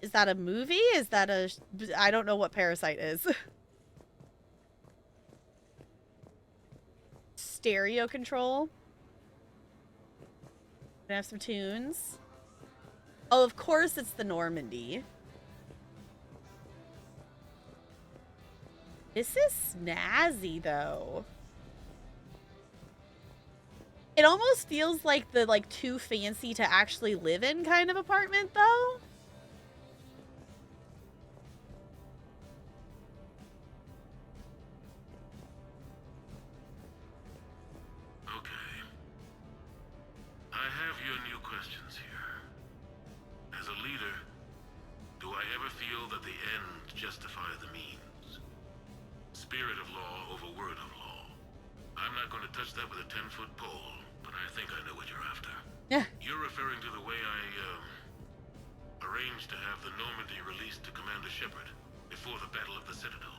Speaker 1: Is that a movie? Is that a... I don't know what Parasite is. Stereo control. Gonna have some tunes. Oh, of course it's the Normandy. This is snazzy, though. It almost feels like the, like, too fancy to actually live in kind of apartment, though.
Speaker 3: Okay. I have your new questions here. As a leader, do I ever feel that the ends justify the means? Spirit of law over word of law. I'm not going to touch that with a 10-foot pole, but I think I know what you're after.
Speaker 1: Yeah.
Speaker 3: You're referring to the way I, arranged to have the Normandy released to Commander Shepard before the Battle of the Citadel.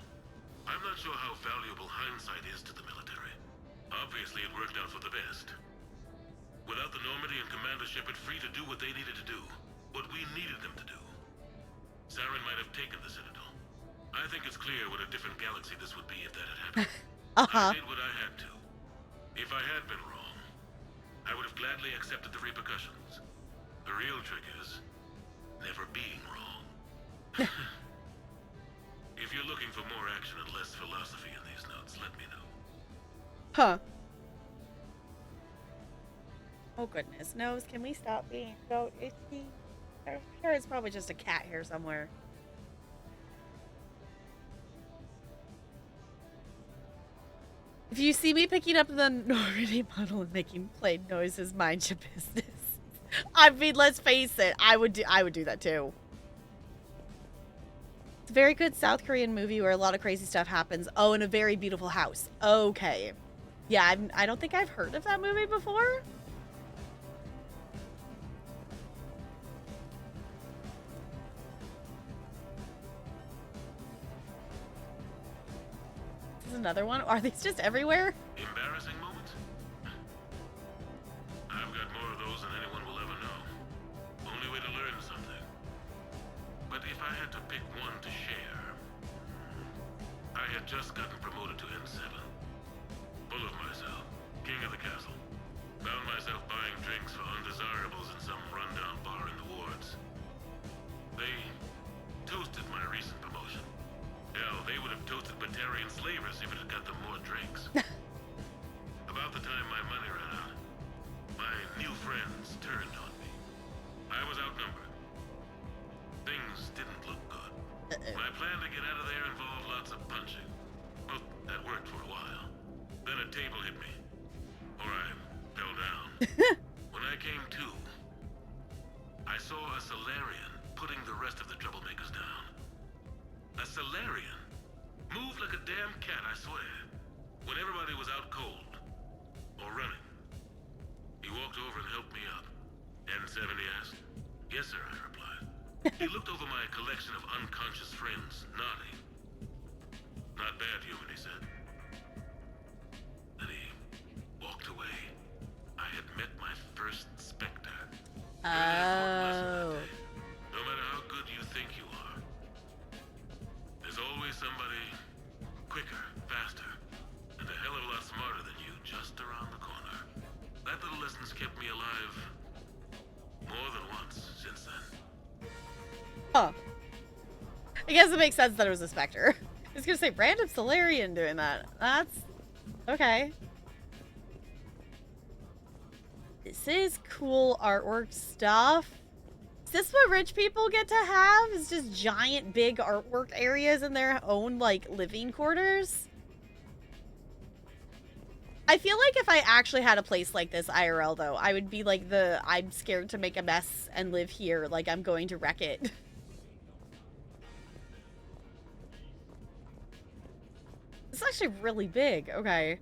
Speaker 3: I'm not sure how valuable hindsight is to the military. Obviously, it worked out for the best. Without the Normandy and Commander Shepard free to do what they needed to do, what we needed them to do, Saren might have taken the Citadel. I think it's clear what a different galaxy this would be if that had happened. I did what I had to. If I had been wrong, I would have gladly accepted the repercussions. The real trick is never being wrong. If you're looking for more action and less philosophy in these notes, let me know.
Speaker 1: Huh. Oh, goodness. Nose, can we stop being so itchy? I'm sure it's probably just a cat here somewhere. If you see me picking up the Normandy model and making plain noises, mind your business. I mean, let's face it, I would do that too. It's a very good South Korean movie where a lot of crazy stuff happens. Oh, in a very beautiful house. Okay. Yeah, I don't think I've heard of that movie before. This is another one. Are these just everywhere?
Speaker 3: Embarrassing moments? I've got more of those than anyone will ever know. Only way to learn something. But if I had to pick one to share, I had just gotten promoted to N7. Full of myself, king of the castle. Found myself buying drinks for undesirables in some rundown bar in the wards. They toasted my recent promotion. Hell, they would have toasted Batarian slavers if it had got them more drinks. About the time my money ran out, my new friends turned on me. I was outnumbered. Things didn't look good. My plan to get out of there involved lots of punching. Well, that worked for a while. Then a table hit me. Or I fell down. When I came to, I saw a Solarian putting the rest of the troublemakers down. A Solarian? Moved like a damn cat, I swear. When everybody was out cold. Or running. He walked over and helped me up. N7, he asked. Yes, sir, I replied. He looked over my collection of unconscious friends, nodding. Not bad, human, he said. Then he walked away. I had met my first Spectre.
Speaker 1: Oh.
Speaker 3: No matter how good you think you are, there's always somebody quicker, faster, and a hell of a lot smarter than you just around the corner. That little lesson's kept me alive more than once since then.
Speaker 1: Huh. I guess it makes sense that it was a Spectre. I was gonna say, random Solarian doing that. That's... okay. This is cool artwork stuff. Is this what rich people get to have? Is just giant, big artwork areas in their own, like, living quarters? I feel like if I actually had a place like this IRL, though, I would be like I'm scared to make a mess and live here, like I'm going to wreck it. It's actually really big. Okay.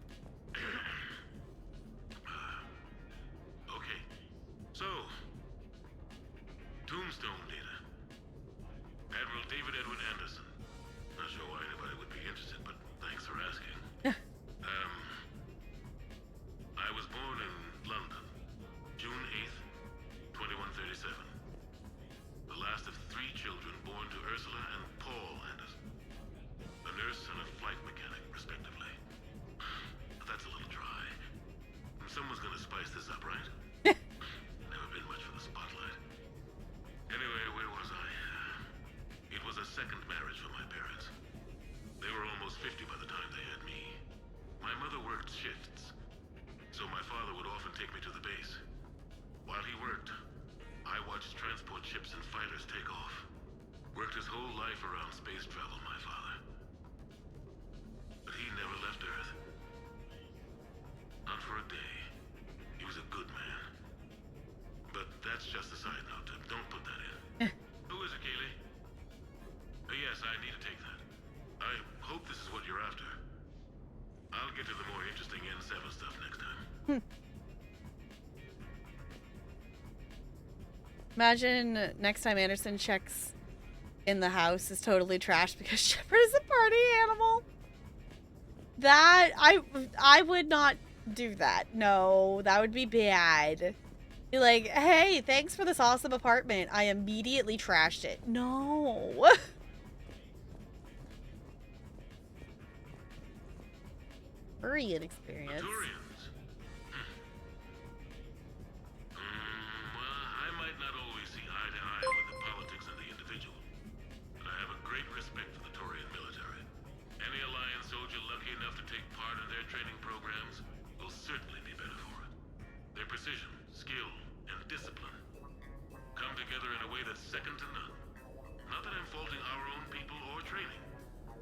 Speaker 3: Okay. So, Tombstone data. Admiral David Edward Anderson. Not sure why anybody would be interested, but thanks for asking. I was born in London, June 8th, 2137. The last of 3 children born to Ursula and Paul Anderson. A nurse and a flight mechanic, respectively. But that's a little dry. Someone's gonna spice this up, right? Never been much for the spotlight. Anyway, where was I? It was a second marriage for my parents. They were almost 50 by
Speaker 1: Imagine next time Anderson checks in the house is totally trashed because Shepard is a party animal. That, I would not do that. No, that would be bad. Be like, hey, thanks for this awesome apartment. I immediately trashed it. No. Korean experience.
Speaker 3: Turians. Well, I might not always see eye to eye with the politics of the individual, but I have a great respect for the Turian military. Any Alliance soldier lucky enough to take part in their training programs will certainly be better for it. Their precision, skill, and discipline come together in a way that's second to none. Not that I'm faulting our own people or training.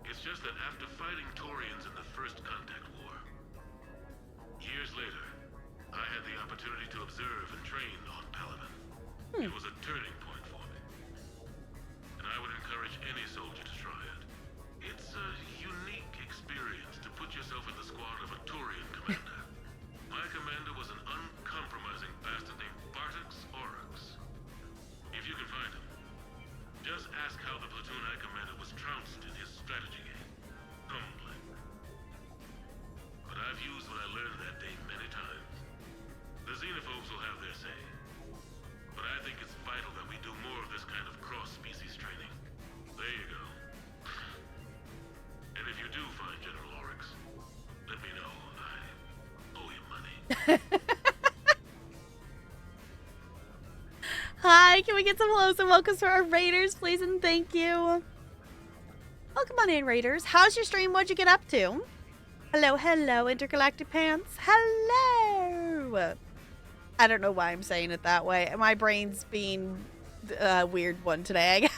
Speaker 3: It's just that after fighting Turians in the First Contact War, years later, I had the opportunity to observe and train on Paladin. It was a turning point for me. And I would encourage any soldier to try it. It's a unique experience to put yourself in the squad of a Turian commander. My commander was an uncompromising bastard named Bartix Oryx. If you can find him, just ask how the platoon I commanded was trounced in his strategy game. Humbling. But I've used what I learned that day many times. The xenophobes will have their say. But I think it's vital that we do more of this kind of cross-species training. There you go. And if you do find General Oryx, let me know. I owe you money.
Speaker 1: Hi, can we get some hellos and welcomes for our raiders, please, and thank you. Welcome on in, raiders. How's your stream? What'd you get up to? Hello, hello, intergalactic pants. Hello. I don't know why I'm saying it that way. My brain's being a weird one today, I guess.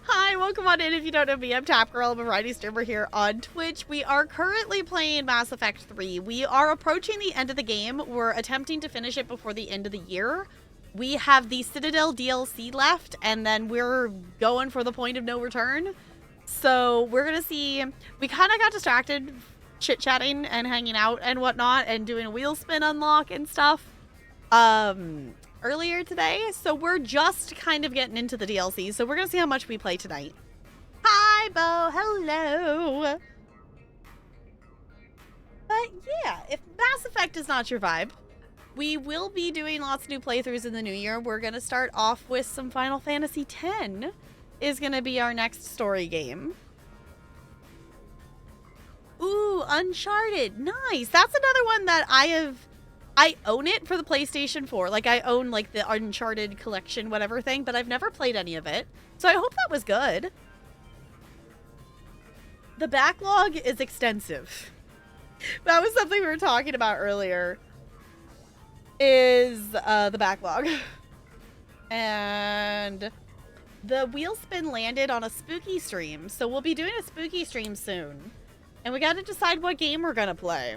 Speaker 1: Hi, welcome on in. If you don't know me, I'm Tap Girl. I'm a variety streamer here on Twitch. We are currently playing Mass Effect 3. We are approaching the end of the game. We're attempting to finish it before the end of the year. We have the Citadel DLC left, and then we're going for the point of no return. So we're going to see. We kind of got distracted chit-chatting and hanging out and whatnot and doing a wheelspin unlock and stuff earlier today. So we're just kind of getting into the DLC. So we're going to see how much we play tonight. Hi, Bo. Hello. But yeah, if Mass Effect is not your vibe, we will be doing lots of new playthroughs in the new year. We're going to start off with some Final Fantasy X is going to be our next story game. Ooh, Uncharted. Nice. That's another one that I own it for the PlayStation 4. Like, I own, like, the Uncharted collection, whatever thing, but I've never played any of it. So I hope that was good. The backlog is extensive. That was something we were talking about earlier. Is the backlog. And the wheelspin landed on a spooky stream. So we'll be doing a spooky stream soon. And we got to decide what game we're going to play.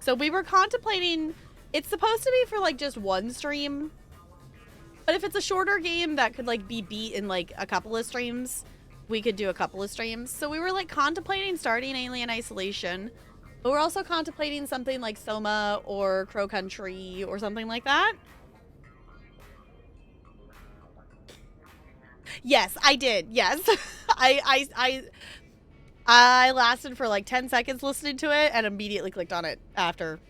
Speaker 1: So we were contemplating, it's supposed to be for like just one stream. But if it's a shorter game that could like be beat in like a couple of streams, we could do a couple of streams. So we were like contemplating starting Alien Isolation. But we're also contemplating something like Soma or Crow Country or something like that. Yes, I did. Yes. I lasted for like 10 seconds listening to it and immediately clicked on it after.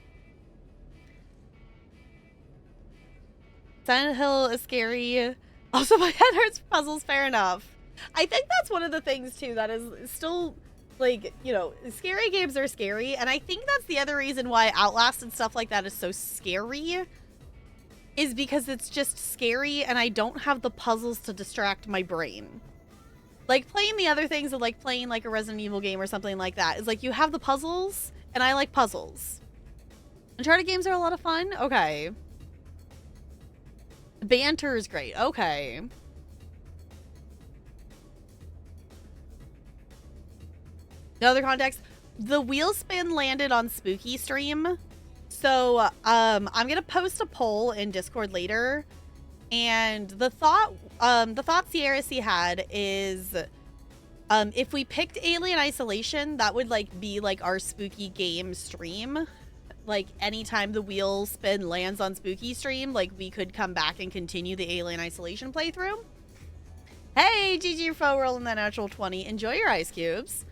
Speaker 1: Silent Hill is scary. Also, my head hurts for puzzles. Fair enough. I think that's one of the things, too, that is still, like, you know, scary games are scary. And I think that's the other reason why Outlast and stuff like that is so scary. Is because it's just scary and I don't have the puzzles to distract my brain. Like, playing the other things of, like, playing, like, a Resident Evil game or something like that is, like, you have the puzzles, and I like puzzles. Uncharted games are a lot of fun? Okay. The banter is great. Okay. No other context. The wheelspin landed on Spooky Stream. So, I'm going to post a poll in Discord later. And the thought Sierra C had is, if we picked Alien Isolation, that would, like, be, like, our spooky game stream. like, anytime the wheel spin lands on Spooky Stream, like, we could come back and continue the Alien Isolation playthrough. Hey, GG Fo rolling that natural 20. Enjoy your ice cubes.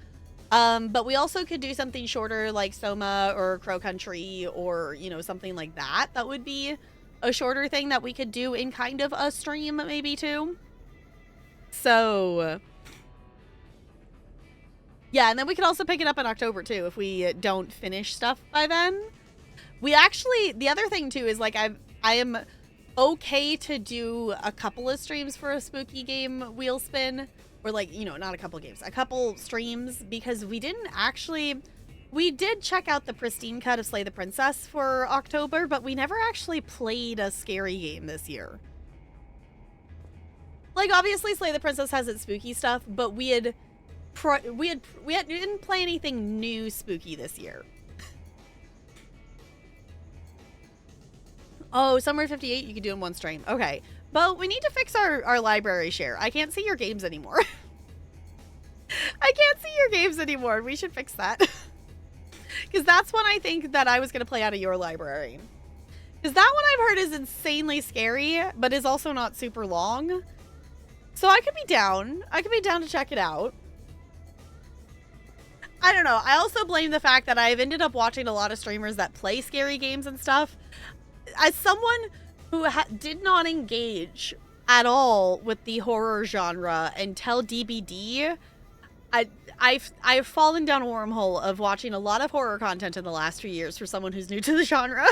Speaker 1: But we also could do something shorter like Soma or Crow Country or, you know, something like that. That would be a shorter thing that we could do in kind of a stream maybe too. So, yeah, and then we could also pick it up in October too if we don't finish stuff by then. We actually, the other thing too is like I am okay to do a couple of streams for a spooky game wheel spin. Or like, you know, not a couple games, a couple streams, because we did check out the pristine cut of Slay the Princess for October, but we never actually played a scary game this year. Like, obviously Slay the Princess has its spooky stuff, but we didn't play anything new spooky this year. Oh, Summer 58 you could do in one stream. Okay. But we need to fix our library share. I can't see your games anymore. I can't see your games anymore. We should fix that. Because that's one I think that I was going to play out of your library. Because that one I've heard is insanely scary, but is also not super long. So I could be down. I could be down to check it out. I don't know. I also blame the fact that I've ended up watching a lot of streamers that play scary games and stuff. As someone who did not engage at all with the horror genre until DBD, I've fallen down a wormhole of watching a lot of horror content in the last few years for someone who's new to the genre.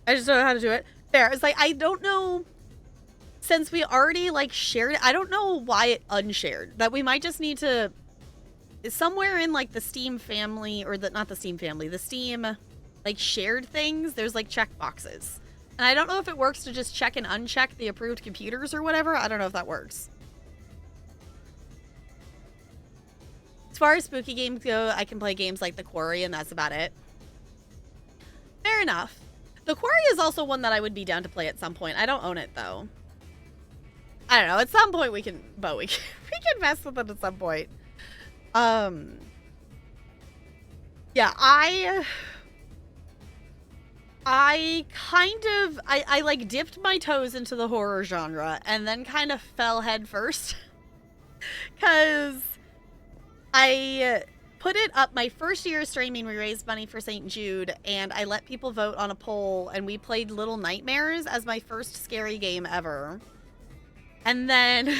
Speaker 1: I just don't know how to do it. Fair. It's like, I don't know, since we already like shared it, I don't know why it unshared. That we might just need to, somewhere in like the Steam family, or not the Steam family, the Steam like shared things, there's like check boxes. And I don't know if it works to just check and uncheck the approved computers or whatever. I don't know if that works. As far as spooky games go, I can play games like The Quarry and that's about it. Fair enough. The Quarry is also one that I would be down to play at some point. I don't own it though. I don't know. At some point we can mess with it at some point. Yeah, I like dipped my toes into the horror genre and then kind of fell head first. Cause I put it up my first year of streaming. We raised money for St. Jude and I let people vote on a poll and we played Little Nightmares as my first scary game ever. And then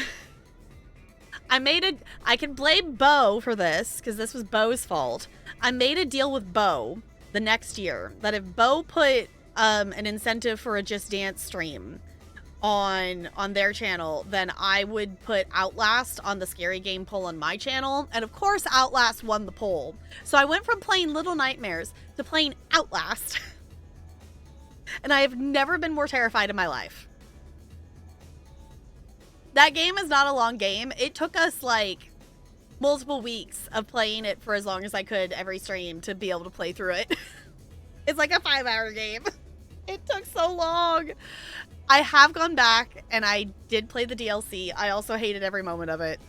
Speaker 1: I can blame Bo for this because this was Bo's fault. I made a deal with Bo the next year that if Bo put an incentive for a Just Dance stream on their channel, then I would put Outlast on the scary game poll on my channel. And of course Outlast won the poll. So I went from playing Little Nightmares to playing Outlast. And I have never been more terrified in my life. That game is not a long game. It took us like multiple weeks of playing it for as long as I could every stream to be able to play through it. It's like a 5-hour game. It took so long. I have gone back and I did play the DLC. I also hated every moment of it.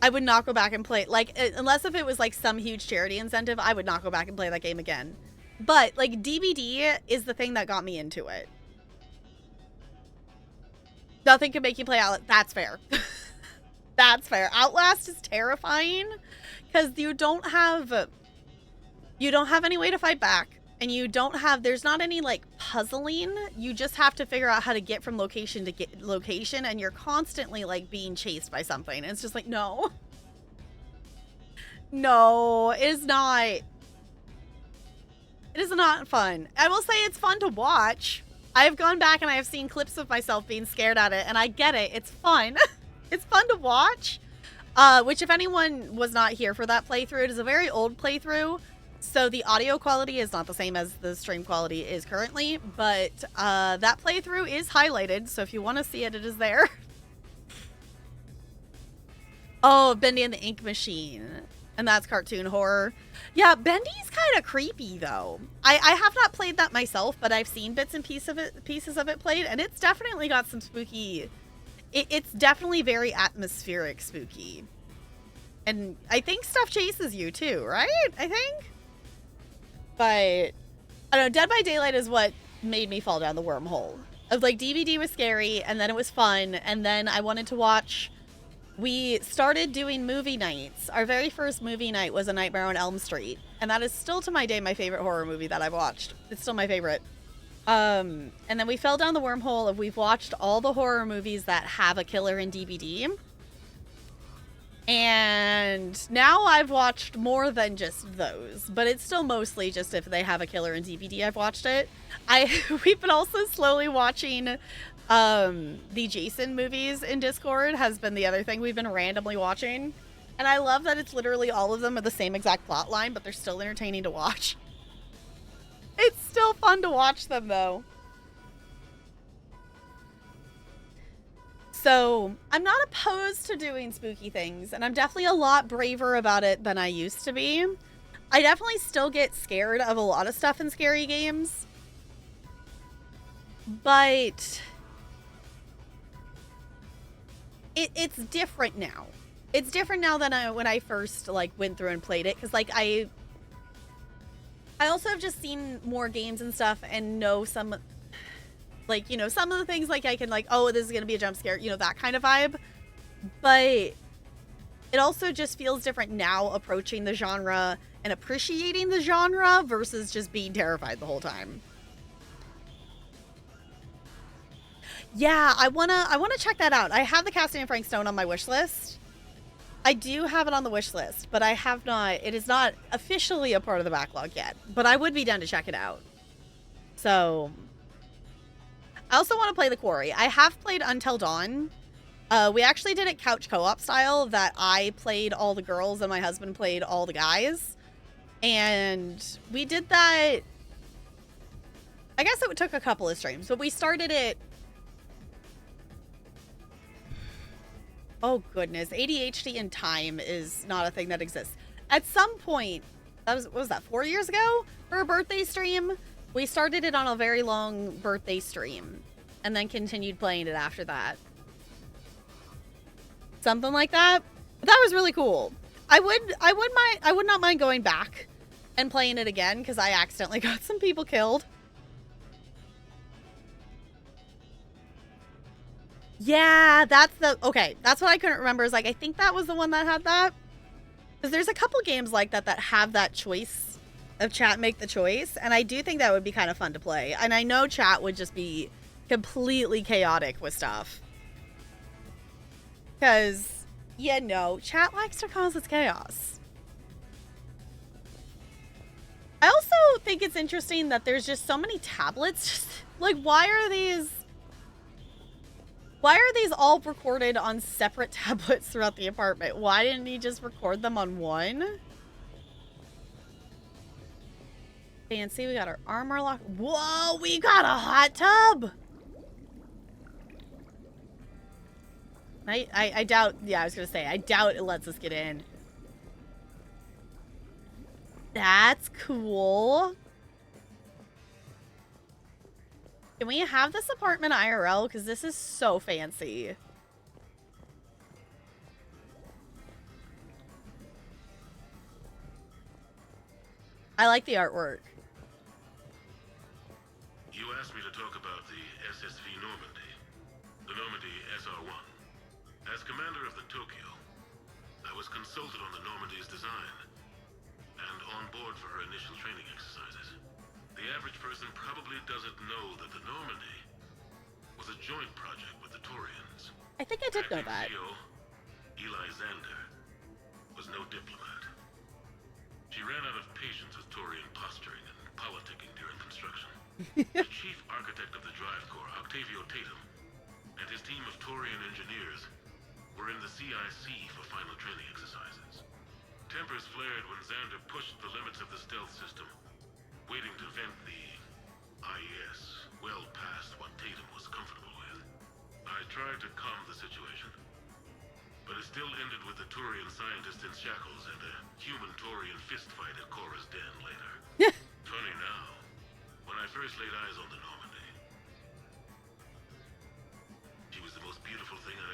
Speaker 1: I would not go back and play, like, unless if it was like some huge charity incentive, I would not go back and play that game again. But like DBD is the thing that got me into it. Nothing can make you play Outlast. That's fair. That's fair. Outlast is terrifying because you don't have any way to fight back, and there's not any like puzzling. You just have to figure out how to get from location to location, and you're constantly like being chased by something. And it's just like, no, it is not. It is not fun. I will say it's fun to watch. I have gone back and I have seen clips of myself being scared at it, and I get it. It's fun. It's fun to watch. Which, if anyone was not here for that playthrough, it is a very old playthrough, so the audio quality is not the same as the stream quality is currently, but that playthrough is highlighted, so if you want to see it, it is there. Oh, Bendy and the Ink Machine. And that's cartoon horror. Yeah, Bendy's kind of creepy, though. I have not played that myself, but I've seen bits and pieces of it played, and it's definitely got some spooky it's definitely very atmospheric spooky. And I think stuff chases you too, right? I think. But I don't know, Dead by Daylight is what made me fall down the wormhole. Of like DVD was scary, and then it was fun, and then I wanted to watch. We started doing movie nights. Our very first movie night was A Nightmare on Elm Street, and that is still to my day my favorite horror movie that I've watched. It's still my favorite. And then we fell down the wormhole of we've watched all the horror movies that have a killer in DVD. And now I've watched more than just those, but it's still mostly just if they have a killer in DVD, I've watched it. We've been also slowly watching the Jason movies in Discord has been the other thing we've been randomly watching. And I love that it's literally all of them are the same exact plot line, but they're still entertaining to watch. It's still fun to watch them though. So I'm not opposed to doing spooky things, and I'm definitely a lot braver about it than I used to be. I definitely still get scared of a lot of stuff in scary games, but it's different now. It's different now than when I first like went through and played it, because like I also have just seen more games and stuff and know some. Like, you know, some of the things, like, I can, like, oh, this is going to be a jump scare, you know, that kind of vibe. But it also just feels different now approaching the genre and appreciating the genre versus just being terrified the whole time. Yeah, I wanna check that out. I have the Casting and Frank Stone on my wish list. I do have it on the wish list, but I have not, it is not officially a part of the backlog yet. But I would be down to check it out. So I also want to play The Quarry. I have played Until Dawn. We actually did it couch co-op style, that I played all the girls and my husband played all the guys. And we did that, I guess it took a couple of streams, but we started it. Oh goodness, ADHD and time is not a thing that exists. At some point, what was that, 4 years ago? For a birthday stream? We started it on a very long birthday stream and then continued playing it after that. Something like that. But that was really cool. I would not mind going back and playing it again because I accidentally got some people killed. Yeah, that's what I couldn't remember, is like, I think that was the one that had that. Because there's a couple games like that that have that choice of chat make the choice, and I do think that would be kind of fun to play. And I know chat would just be completely chaotic with stuff. Because, yeah, no, chat likes to cause its chaos. I also think it's interesting that there's just so many tablets. Just, like, why are these all recorded on separate tablets throughout the apartment? Why didn't he just record them on one? Fancy, we got our armor lock. Whoa, we got a hot tub! I doubt, yeah, I was gonna say, I doubt it lets us get in. That's cool. Can we have this apartment IRL? Because this is so fancy. I like the artwork.
Speaker 3: You asked me to talk about the SSV Normandy, the Normandy SR-1. As commander of the Tokyo, I was consulted on the Normandy's design and on board for her initial training exercises. The average person probably doesn't know that the Normandy was a joint project with the Taurians.
Speaker 1: I think I did know that.
Speaker 3: CEO, Eli Xander, was no diplomat. She ran out of patience with Taurian posturing and politicking during construction. The chief architect of the Drive Corps, Octavio Tatum, and his team of Taurian engineers were in the CIC for final training exercises. Tempers flared when Xander pushed the limits of the stealth system, waiting to vent the IES well past what Tatum was comfortable with. I tried to calm the situation, but it still ended with the Taurian scientist in shackles and a human Taurian fistfight at Korra's den later. Funny now, when I first laid eyes on the Normandy, she was the most beautiful thing I'd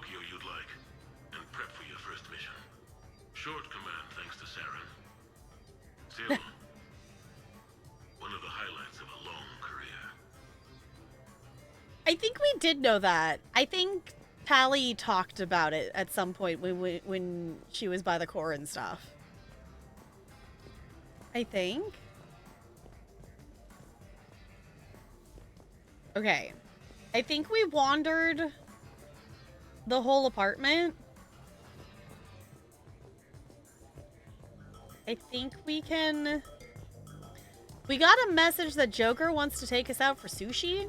Speaker 3: Tokyo you'd like, and prep for your first mission. Short command thanks to Saren. Still, one of the highlights of a long career.
Speaker 1: I think we did know that. I think Tally talked about it at some point when she was by the core and stuff. I think. Okay. I think we wandered the whole apartment. I think we can... We got a message that Joker wants to take us out for sushi.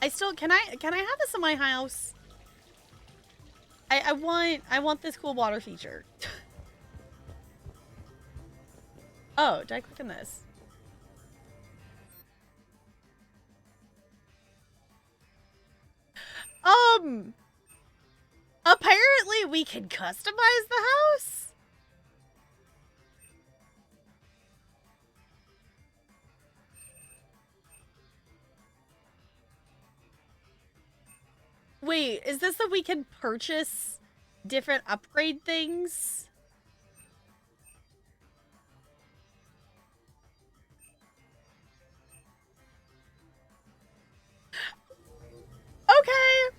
Speaker 1: I still... Can I have this in my house? I want this cool water feature. Oh, did I click on this? Apparently we can customize the house? Wait, is this that we can purchase different upgrade things? Okay.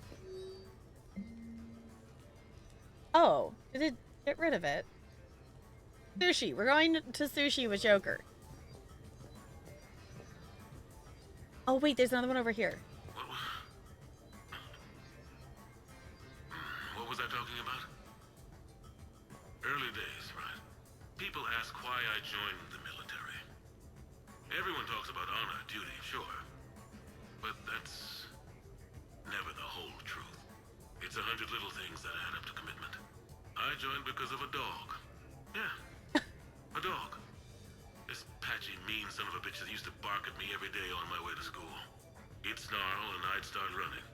Speaker 1: Oh, did it get rid of it? Sushi. We're going to sushi with Joker. Oh, wait, there's another one over here.
Speaker 3: What was I talking about? Early days, right? People ask why I joined the military. Everyone talks about honor, duty, sure. But that's never the whole truth. It's 100 little things that add up to commitment. I joined because of a dog. Yeah, a dog. This patchy, mean son of a bitch that used to bark at me every day on my way to school. He'd snarl and I'd start running.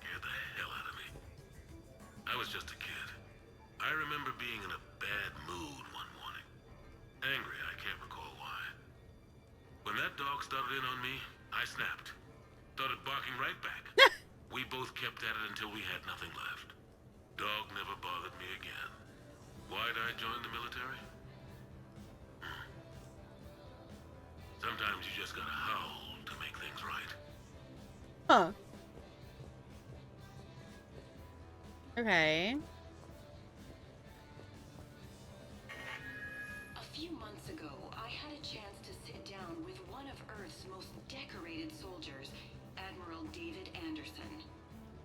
Speaker 3: Scared the hell out of me. I was just a kid. I remember being in a bad mood one morning. Angry, I can't recall why. When that dog started in on me, I snapped. Started barking right back. We both kept at it until we had nothing left. Dog never bothered me again. Why'd I join the military? Sometimes you just gotta howl to make things right.
Speaker 1: Huh. Okay.
Speaker 5: A few months ago, I had a chance to sit down with one of Earth's most decorated soldiers, Admiral David Anderson.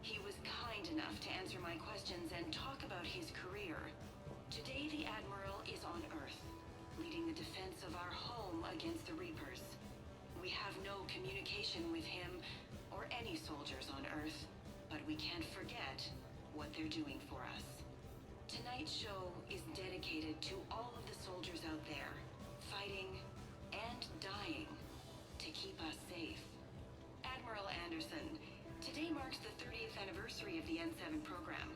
Speaker 5: He was kind enough to answer my questions and talk about his career. Today, the Admiral is on Earth, leading the defense of our home against the Reapers. We have no communication with him or any soldiers on Earth, but we can't forget what they're doing for us. Tonight's show is dedicated to all of the soldiers out there, fighting and dying to keep us safe. Admiral Anderson, today marks the 30th anniversary of the N7 program.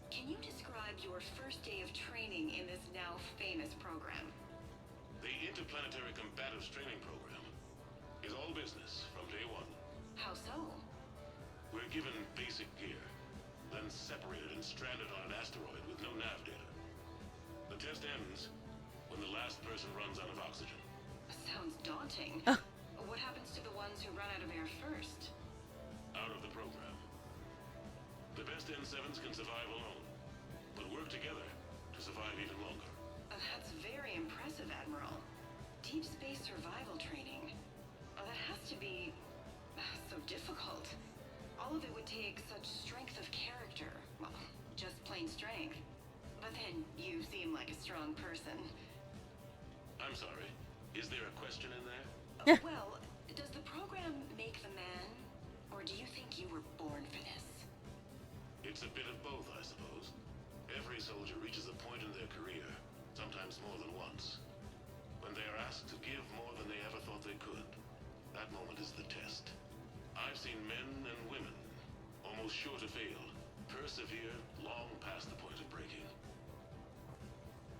Speaker 5: Can you describe your first day of training in this now famous program?
Speaker 3: The Interplanetary Combatives Training Program is all business from day one.
Speaker 5: How so?
Speaker 3: We're given basic gear, then separated and stranded on an asteroid with no nav data. The test ends when the last person runs out of oxygen.
Speaker 5: Sounds daunting. What happens to the ones who run out of air first?
Speaker 3: Out of the program. The best N7s can survive alone, but work together to survive even longer.
Speaker 5: That's very impressive, Admiral. Deep space survival training. That has to be so difficult. All of it would take such strength of character. Well, just plain strength. But then you seem like a strong person.
Speaker 3: I'm sorry. Is there a question in there?
Speaker 5: Well, does the program make the man? Or do you think you were born for this?
Speaker 3: It's a bit of both, I suppose. Every soldier reaches a point in their career, sometimes more than once, when they are asked to give more than they ever thought they could. That moment is the test. I've seen men and women, almost sure to fail, persevere long past the point of breaking.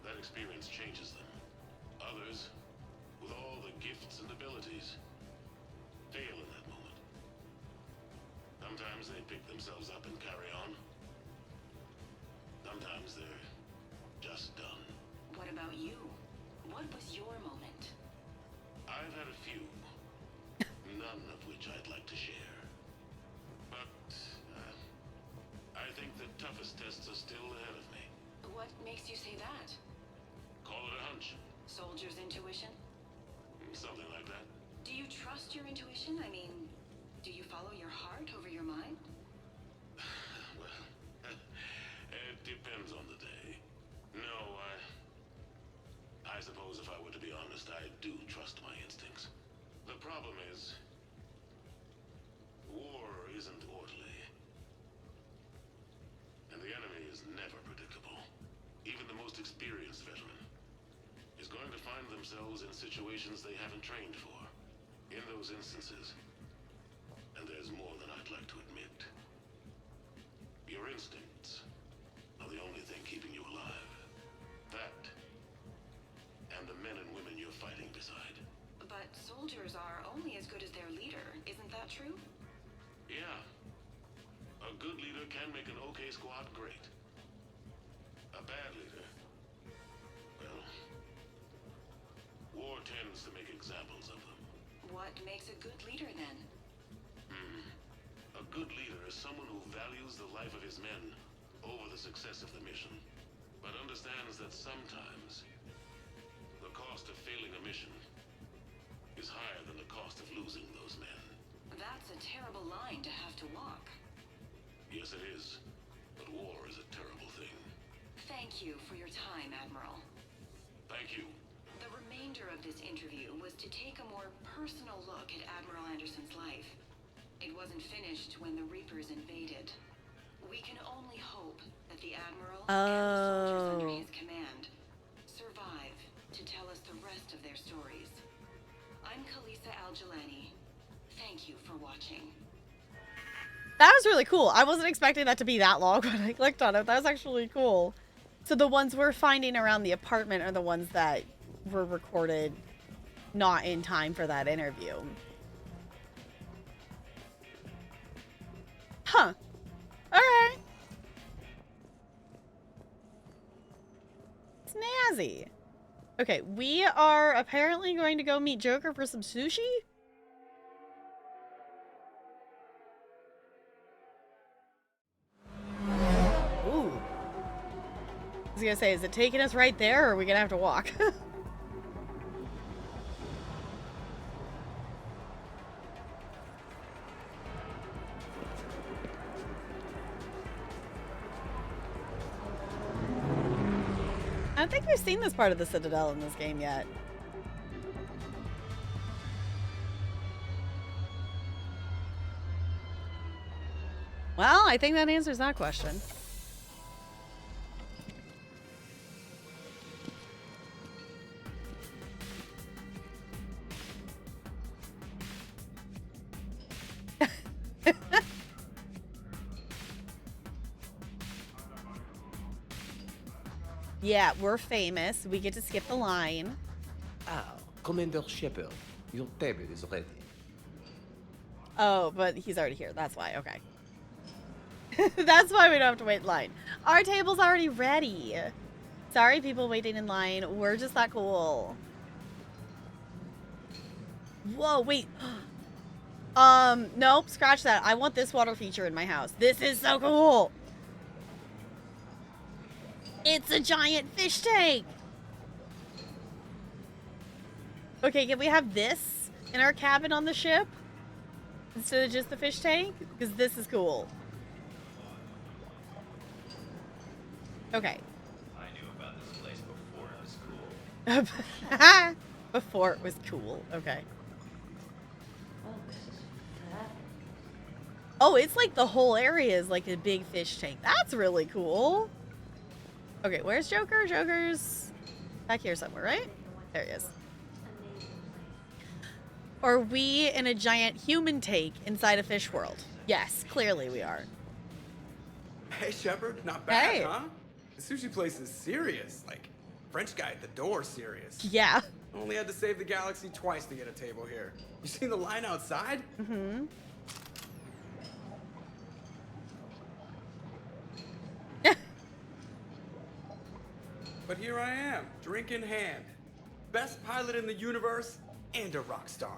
Speaker 3: That experience changes them. Others, with all the gifts and abilities, fail in that moment. Sometimes they pick themselves up and carry on. sometimes they're just done.
Speaker 5: What about you? What was your moment?
Speaker 3: I've had a few, none of which I'd like to share. But I think the toughest tests are still ahead of me.
Speaker 5: What makes you say that?
Speaker 3: Call it a hunch.
Speaker 5: Soldier's intuition?
Speaker 3: Something like that.
Speaker 5: Do you trust your intuition? I mean, do you follow your heart over your mind?
Speaker 3: Well, it depends on the day. No, I suppose if I were to be honest, I do trust my instincts. The problem is, war isn't orderly. And the enemy is never predictable. Even the most experienced veteran is going to find themselves in situations they haven't trained for. In those instances, and there's more than I'd like to admit, your instincts are the only thing keeping you alive. That, and the men and women you're fighting beside.
Speaker 5: But soldiers are only as good as their leader. Isn't that true?
Speaker 3: Yeah. A good leader can make an okay squad great. A bad leader, well, war tends to make examples of them.
Speaker 5: What makes a good leader then?
Speaker 3: A good leader is someone who values the life of his men over the success of the mission, but understands that sometimes the cost of failing a mission is higher than the cost of losing those men.
Speaker 5: That's a terrible line to have to walk.
Speaker 3: Yes, it is, but war is a terrible thing.
Speaker 5: Thank you for your time, Admiral.
Speaker 3: Thank you.
Speaker 5: The remainder of this interview was to take a more personal look at Admiral Anderson's life. It wasn't finished when the Reapers invaded. We can only hope that the Admiral and the soldiers under his command survive to tell us the rest of their stories. I'm Kalisa Al-Jalani. Thank you for watching.
Speaker 1: That was really cool. I wasn't expecting that to be that long when I clicked on it. That was actually cool. So the ones we're finding around the apartment are the ones that were recorded not in time for that interview. Huh. Alright. Snazzy. Okay, we are apparently going to go meet Joker for some sushi? Ooh. I was gonna say, is it taking us right there, or are we gonna have to walk? I don't think we've seen this part of the Citadel in this game yet. Well, I think that answers that question. Yeah, we're famous. We get to skip the line.
Speaker 6: Ah, Commander Shepard, your table is ready.
Speaker 1: Oh, but he's already here. That's why. Okay. That's why we don't have to wait in line. Our table's already ready. Sorry, people waiting in line. We're just that cool. Whoa, wait. Nope, scratch that. I want this water feature in my house. This is so cool. It's a giant fish tank. Okay, can we have this in our cabin on the ship instead of just the fish tank? Because this is cool. Okay.
Speaker 7: I knew about this place before it was cool.
Speaker 1: Before it was cool. Okay. Oh, it's like the whole area is like a big fish tank. That's really cool. Okay, where's Joker? Joker's back here somewhere, right? There he is. Are we in a giant human tank inside a fish world? Yes, clearly we are.
Speaker 8: Hey, Shepard, not bad,
Speaker 1: Hey.
Speaker 8: huh? The sushi place is serious. Like, French guy at the door serious.
Speaker 1: Yeah.
Speaker 8: Only had to save the galaxy twice to get a table here. You seen the line outside?
Speaker 1: Mm-hmm.
Speaker 8: but here I am, drink in hand. Best pilot in the universe and a rock star.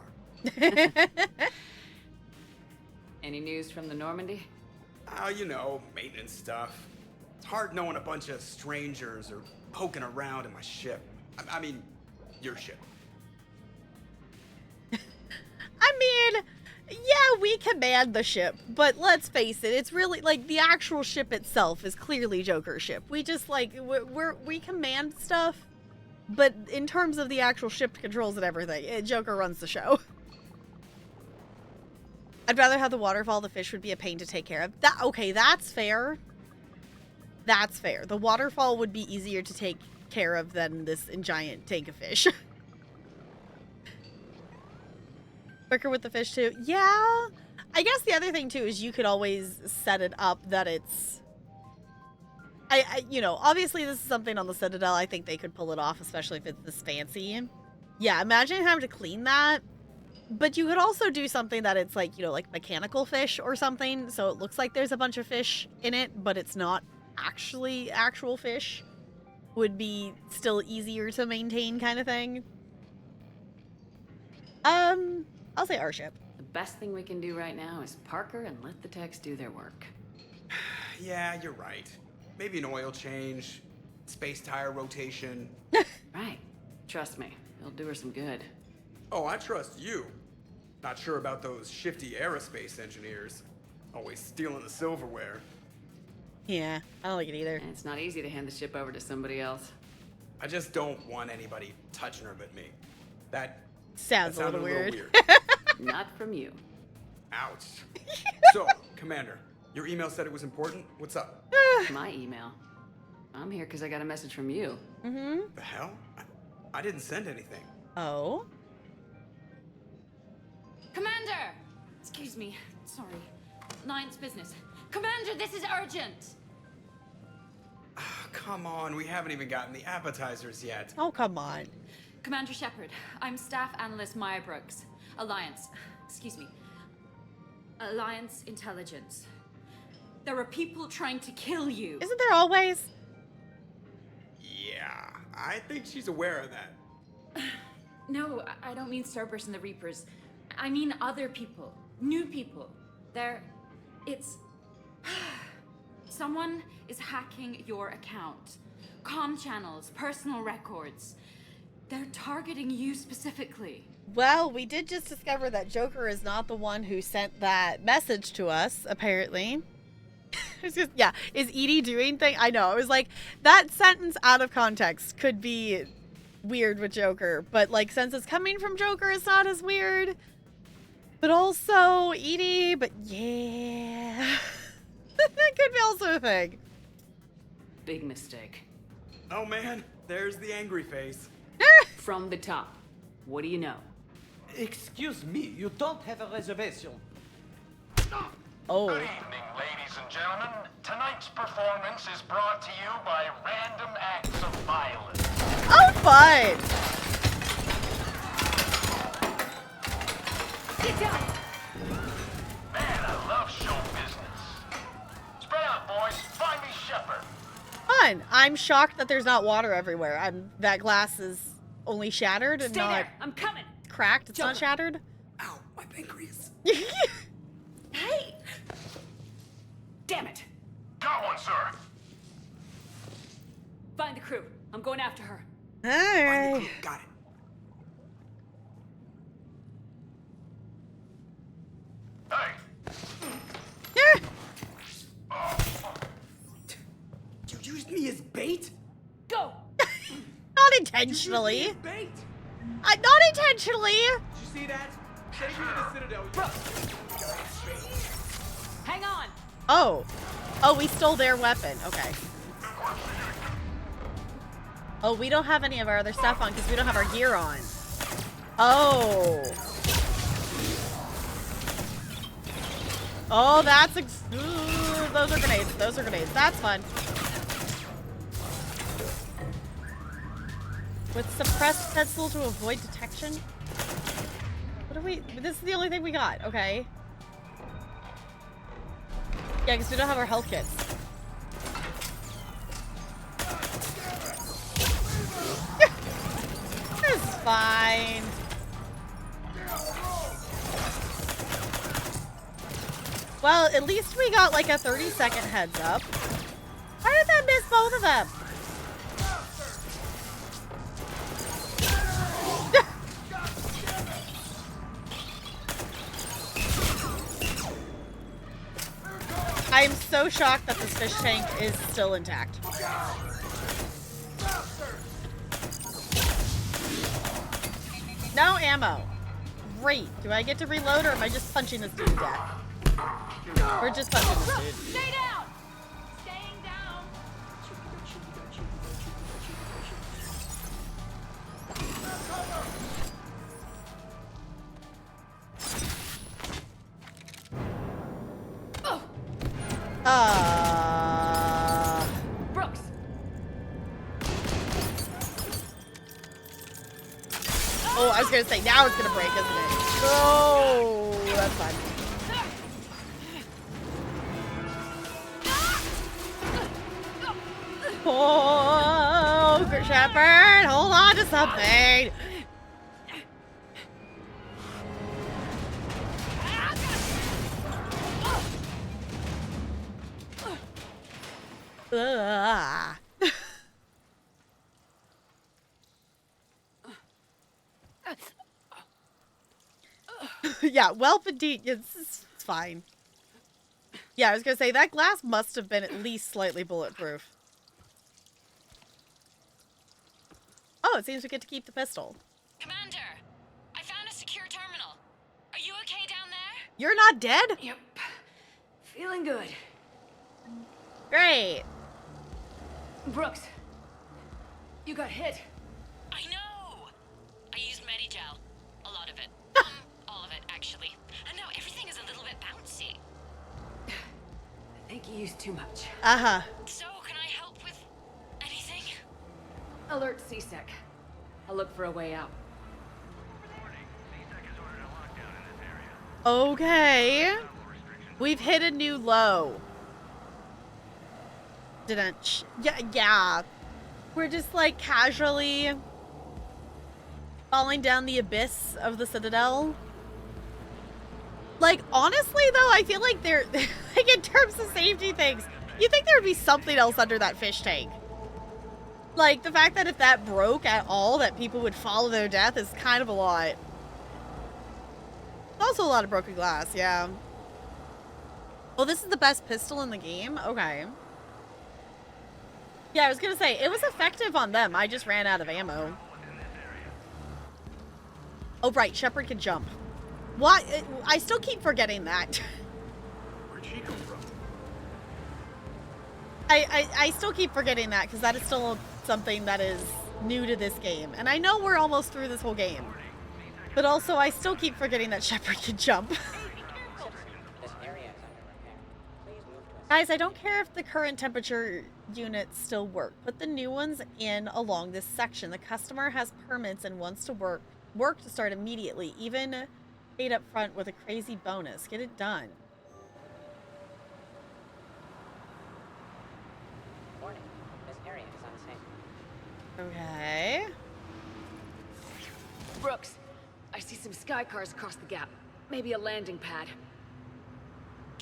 Speaker 4: Any news from the Normandy?
Speaker 8: You know, maintenance stuff. It's hard knowing a bunch of strangers or poking around in my ship. I mean, your ship.
Speaker 1: I mean, yeah, we command the ship, but let's face it, it's really, like, the actual ship itself is clearly Joker's ship. We just, like, we command stuff, but in terms of the actual ship controls and everything, Joker runs the show. I'd rather have the waterfall. The fish would be a pain to take care of. Okay, that's fair. That's fair. The waterfall would be easier to take care of than this giant tank of fish. Quicker with the fish too. Yeah. I guess the other thing too is you could always set it up that it's... you know, obviously this is something on the Citadel. I think they could pull it off, especially if it's this fancy. Yeah, imagine having to clean that. But you could also do something that it's like, you know, like mechanical fish or something. So it looks like there's a bunch of fish in it, but it's not actually actual fish. Would be still easier to maintain kind of thing. I'll say our ship.
Speaker 4: The best thing we can do right now is Parker and let the techs do their work.
Speaker 8: Yeah, you're right. Maybe an oil change, space tire rotation.
Speaker 4: Right. Trust me, it'll do her some good.
Speaker 8: Oh, I trust you. Not sure about those shifty aerospace engineers. Always stealing the silverware.
Speaker 1: Yeah, I don't like it either.
Speaker 4: And it's not easy to hand the ship over to somebody else.
Speaker 8: I just don't want anybody touching her but me. That
Speaker 1: Sounds a
Speaker 8: sounded
Speaker 1: little weird.
Speaker 4: Not from you.
Speaker 8: Ouch. So, Commander, your email said it was important. What's up?
Speaker 4: My email. I'm here because I got a message from you.
Speaker 1: Mm-hmm.
Speaker 8: The hell? I didn't send anything.
Speaker 1: Oh?
Speaker 9: Commander! Excuse me. Sorry. Alliance business. Commander, this is urgent!
Speaker 8: Come on, we haven't even gotten the appetizers yet.
Speaker 1: Oh, come on.
Speaker 9: Commander Shepard, I'm Staff Analyst Maya Brooks. Alliance. Excuse me. Alliance Intelligence. There are people trying to kill you.
Speaker 1: Isn't there always?
Speaker 8: Yeah, I think she's aware of that.
Speaker 9: No, I don't mean Cerberus and the Reapers. I mean other people. New people. It's... Someone is hacking your account. Comm channels, personal records. They're targeting you specifically.
Speaker 1: Well, we did just discover that Joker is not the one who sent that message to us, apparently. It's just, yeah, is Edie doing thing? I know, it was like, that sentence out of context could be weird with Joker, but like, since it's coming from Joker, it's not as weird. But also, Edie, but yeah. That could be also a thing.
Speaker 4: Big mistake.
Speaker 8: Oh man, there's the angry face.
Speaker 4: From the top. What do you know?
Speaker 6: Excuse me, you don't have a reservation.
Speaker 1: Oh.
Speaker 10: Good evening, ladies and gentlemen. Tonight's performance is brought to you by random acts of violence.
Speaker 1: Oh, fun.
Speaker 9: Get down!
Speaker 10: Man, I love show business. Spread out, boys. Find me Shepard.
Speaker 1: Fun. I'm shocked that there's not water everywhere. That glass is only shattered and
Speaker 9: Stay
Speaker 1: not
Speaker 9: there! I'm coming!
Speaker 1: cracked. It's not
Speaker 9: Joker.
Speaker 1: shattered.
Speaker 8: Ow, my pancreas.
Speaker 9: Hey!
Speaker 4: Damn it!
Speaker 10: Got one, sir.
Speaker 9: Find the crew. I'm going after her.
Speaker 1: All
Speaker 8: Find the
Speaker 1: right.
Speaker 8: crew. Got it.
Speaker 10: Hey.
Speaker 1: Yeah.
Speaker 8: You used me as bait?
Speaker 9: Go!
Speaker 1: Not
Speaker 8: You
Speaker 1: intentionally.
Speaker 8: used me as bait?
Speaker 1: Not intentionally.
Speaker 8: Did you see that? Take me to the Citadel.
Speaker 9: Hang on!
Speaker 1: Oh. Oh, we stole their weapon. Okay. Oh, we don't have any of our other stuff on because we don't have our gear on. Oh. Oh, that's... Ooh, those are grenades. Those are grenades. That's fun. With suppressed pencil to avoid detection? What are we... This is the only thing we got. Okay. Yeah, because we don't have our health kits. fine. Well, at least we got like a 30-second heads up. Why did that miss both of them? I'm so shocked that this fish tank is still intact. No ammo. Great. Do I get to reload or am I just punching this dude to death? We're just punching this dude.
Speaker 9: Stay down! Staying down! Brooks!
Speaker 1: Oh, I was gonna say, now it's gonna break, isn't it? Oh, that's fine. Oh, Shepherd, hold on to something. Ugh. Yeah, well, indeed, it's fine. Yeah, I was gonna say, that glass must have been at least slightly bulletproof. Oh, it seems we get to keep the pistol.
Speaker 2: Commander, I found a secure terminal. Are you okay down there?
Speaker 1: You're not dead?
Speaker 9: Yep. Feeling good.
Speaker 1: Great.
Speaker 9: Brooks, you got hit.
Speaker 2: I know. I used Medigel. A lot of it. All of it, actually. And now everything is a little bit bouncy.
Speaker 9: I think you used too much.
Speaker 1: Uh-huh.
Speaker 2: So, can I help with anything?
Speaker 9: Alert CSEC. I'll look for a way out.
Speaker 1: Okay. We've hit a new low. Didn't. Yeah. We're just like casually falling down the abyss of the Citadel. Like, honestly, though, I feel like they're, like, in terms of safety things, you think there would be something else under that fish tank. Like, the fact that if that broke at all, that people would follow their death is kind of a lot. Also a lot of broken glass, yeah. Oh, this is the best pistol in the game? Okay. Yeah, I was gonna say, it was effective on them. I just ran out of ammo. Oh, right, Shepard can jump. What? I still keep forgetting that.
Speaker 3: Where'd she come from?
Speaker 1: I still keep forgetting that, because that is still something that is new to this game. And I know we're almost through this whole game. But also, I still keep forgetting that Shepard can jump. Guys, I don't care if the current temperature units still work. Put the new ones in along this section. The customer has permits and wants to work to start immediately. Even paid up front with a crazy bonus. Get it done.
Speaker 11: Warning. This area is unsafe.
Speaker 1: Okay.
Speaker 9: Brooks, I see some sky cars across the gap. Maybe a landing pad.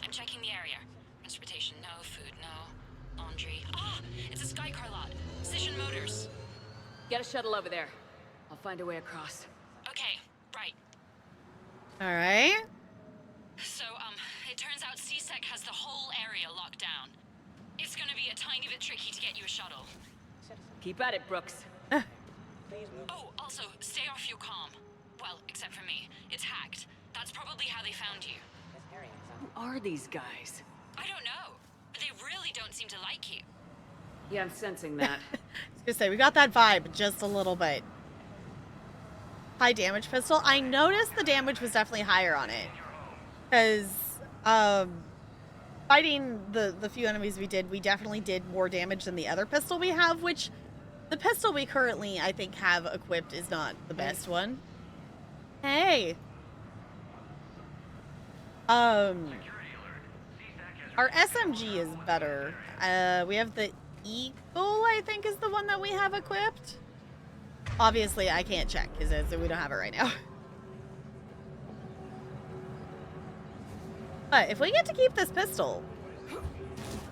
Speaker 2: I'm checking the area. Transportation, no. Food, no. Laundry. Ah! It's a Skycar lot. Precision Motors.
Speaker 9: Get a shuttle over there. I'll find a way across.
Speaker 2: Okay, right.
Speaker 1: Alright.
Speaker 2: So, it turns out CSEC has the whole area locked down. It's gonna be a tiny bit tricky to get you a shuttle.
Speaker 9: Keep at it, Brooks.
Speaker 2: Oh, also, stay off your comm. Well, except for me. It's hacked. That's probably how they found you.
Speaker 9: Who are these guys?
Speaker 2: I don't know. But they really don't seem to like you.
Speaker 9: Yeah, I'm sensing that.
Speaker 1: I was gonna say, we got that vibe just a little bit. High damage pistol. I noticed the damage was definitely higher on it. Because, fighting the few enemies we definitely did more damage than the other pistol we have, which the pistol we currently, I think, have equipped is not the best one. Hey! Our SMG is better. We have the Eagle, I think, is the one that we have equipped. Obviously, I can't check because we don't have it right now. But if we get to keep this pistol,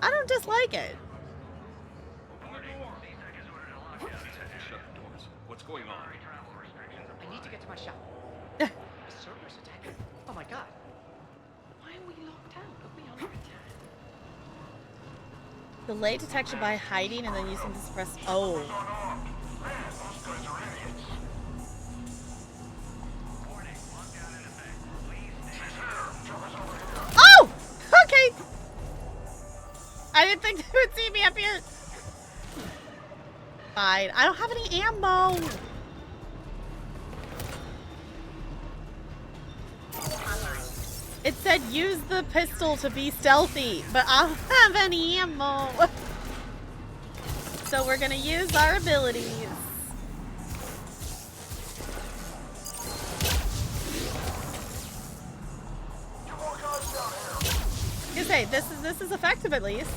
Speaker 1: I don't dislike it.
Speaker 7: Shut the doors. What's going on?
Speaker 11: I need to get to my shop. The server's attacking. Oh my god. Why are we locked out? Are we under attack?
Speaker 1: Delay detection by hiding and then using the suppress. Oh. Oh! Okay. I didn't think they would see me up here. Fine. I don't have any ammo. It said use the pistol to be stealthy, but I don't have any ammo. So we're gonna use our abilities. You say this is effective at least.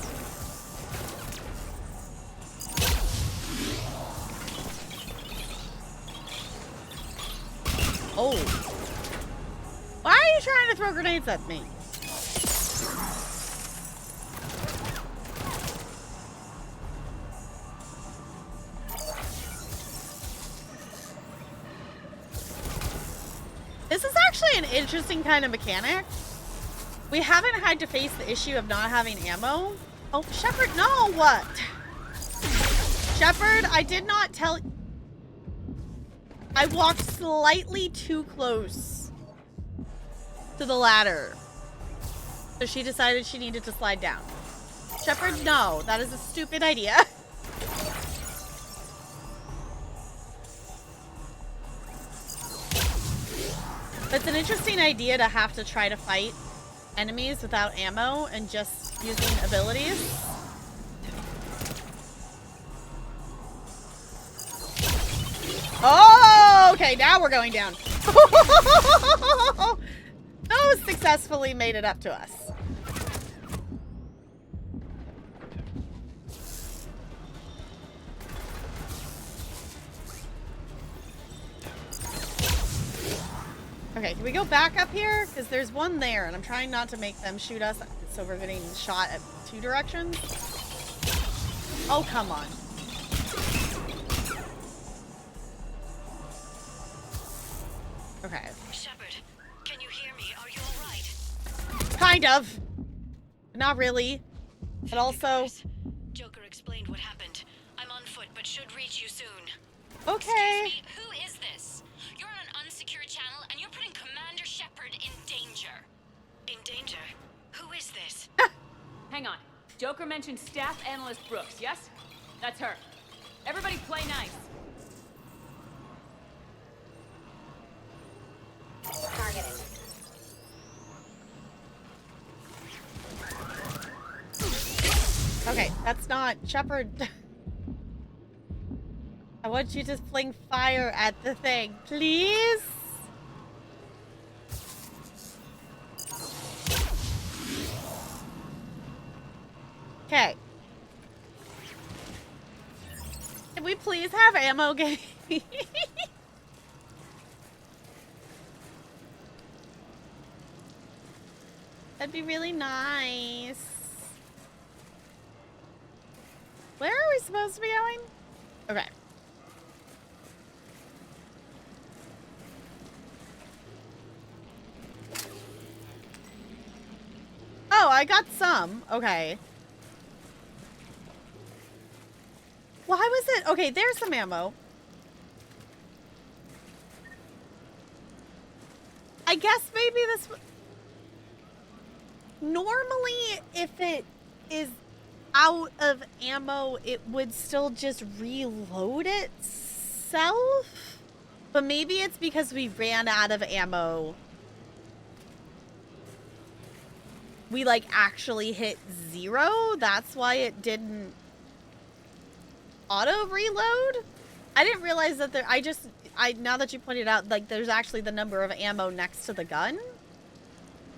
Speaker 1: Oh. Why are you trying to throw grenades at me? This is actually an interesting kind of mechanic. We haven't had to face the issue of not having ammo. Oh, Shepard, no! What? Shepard, I did not tell... I walked slightly too close to the ladder. So she decided she needed to slide down. Shepard, no. That is a stupid idea. It's an interesting idea to have to try to fight enemies without ammo and just using abilities. Oh, okay, now we're going down. Those successfully made it up to us. Okay, can we go back up here? Because there's one there, and I'm trying not to make them shoot us, so we're getting shot at two directions. Oh, come on. Okay.
Speaker 2: Shepard, can you hear me? Are you all right?
Speaker 1: Kind of. Not really. But also...
Speaker 2: Joker explained what happened. I'm on foot, but should reach you soon.
Speaker 1: Okay.
Speaker 2: Excuse me, who is this? You're on an unsecured channel, and you're putting Commander Shepard in danger. In danger? Who is this?
Speaker 4: Hang on. Joker mentioned Staff Analyst Brooks, yes? That's her. Everybody play nice.
Speaker 11: Targeting.
Speaker 1: Okay, that's not... Shepard... I want you to fling fire at the thing, please? Okay. Can we please have ammo, game? That'd be really nice. Where are we supposed to be going? Okay. Oh, I got some. Okay. Why was it? Okay, there's some ammo. I guess maybe this... Normally, if it is out of ammo, it would still just reload itself. But maybe it's because we ran out of ammo. We, like, actually hit 0. That's why it didn't auto-reload. I didn't realize that there... now that you pointed out, like, there's actually the number of ammo next to the gun.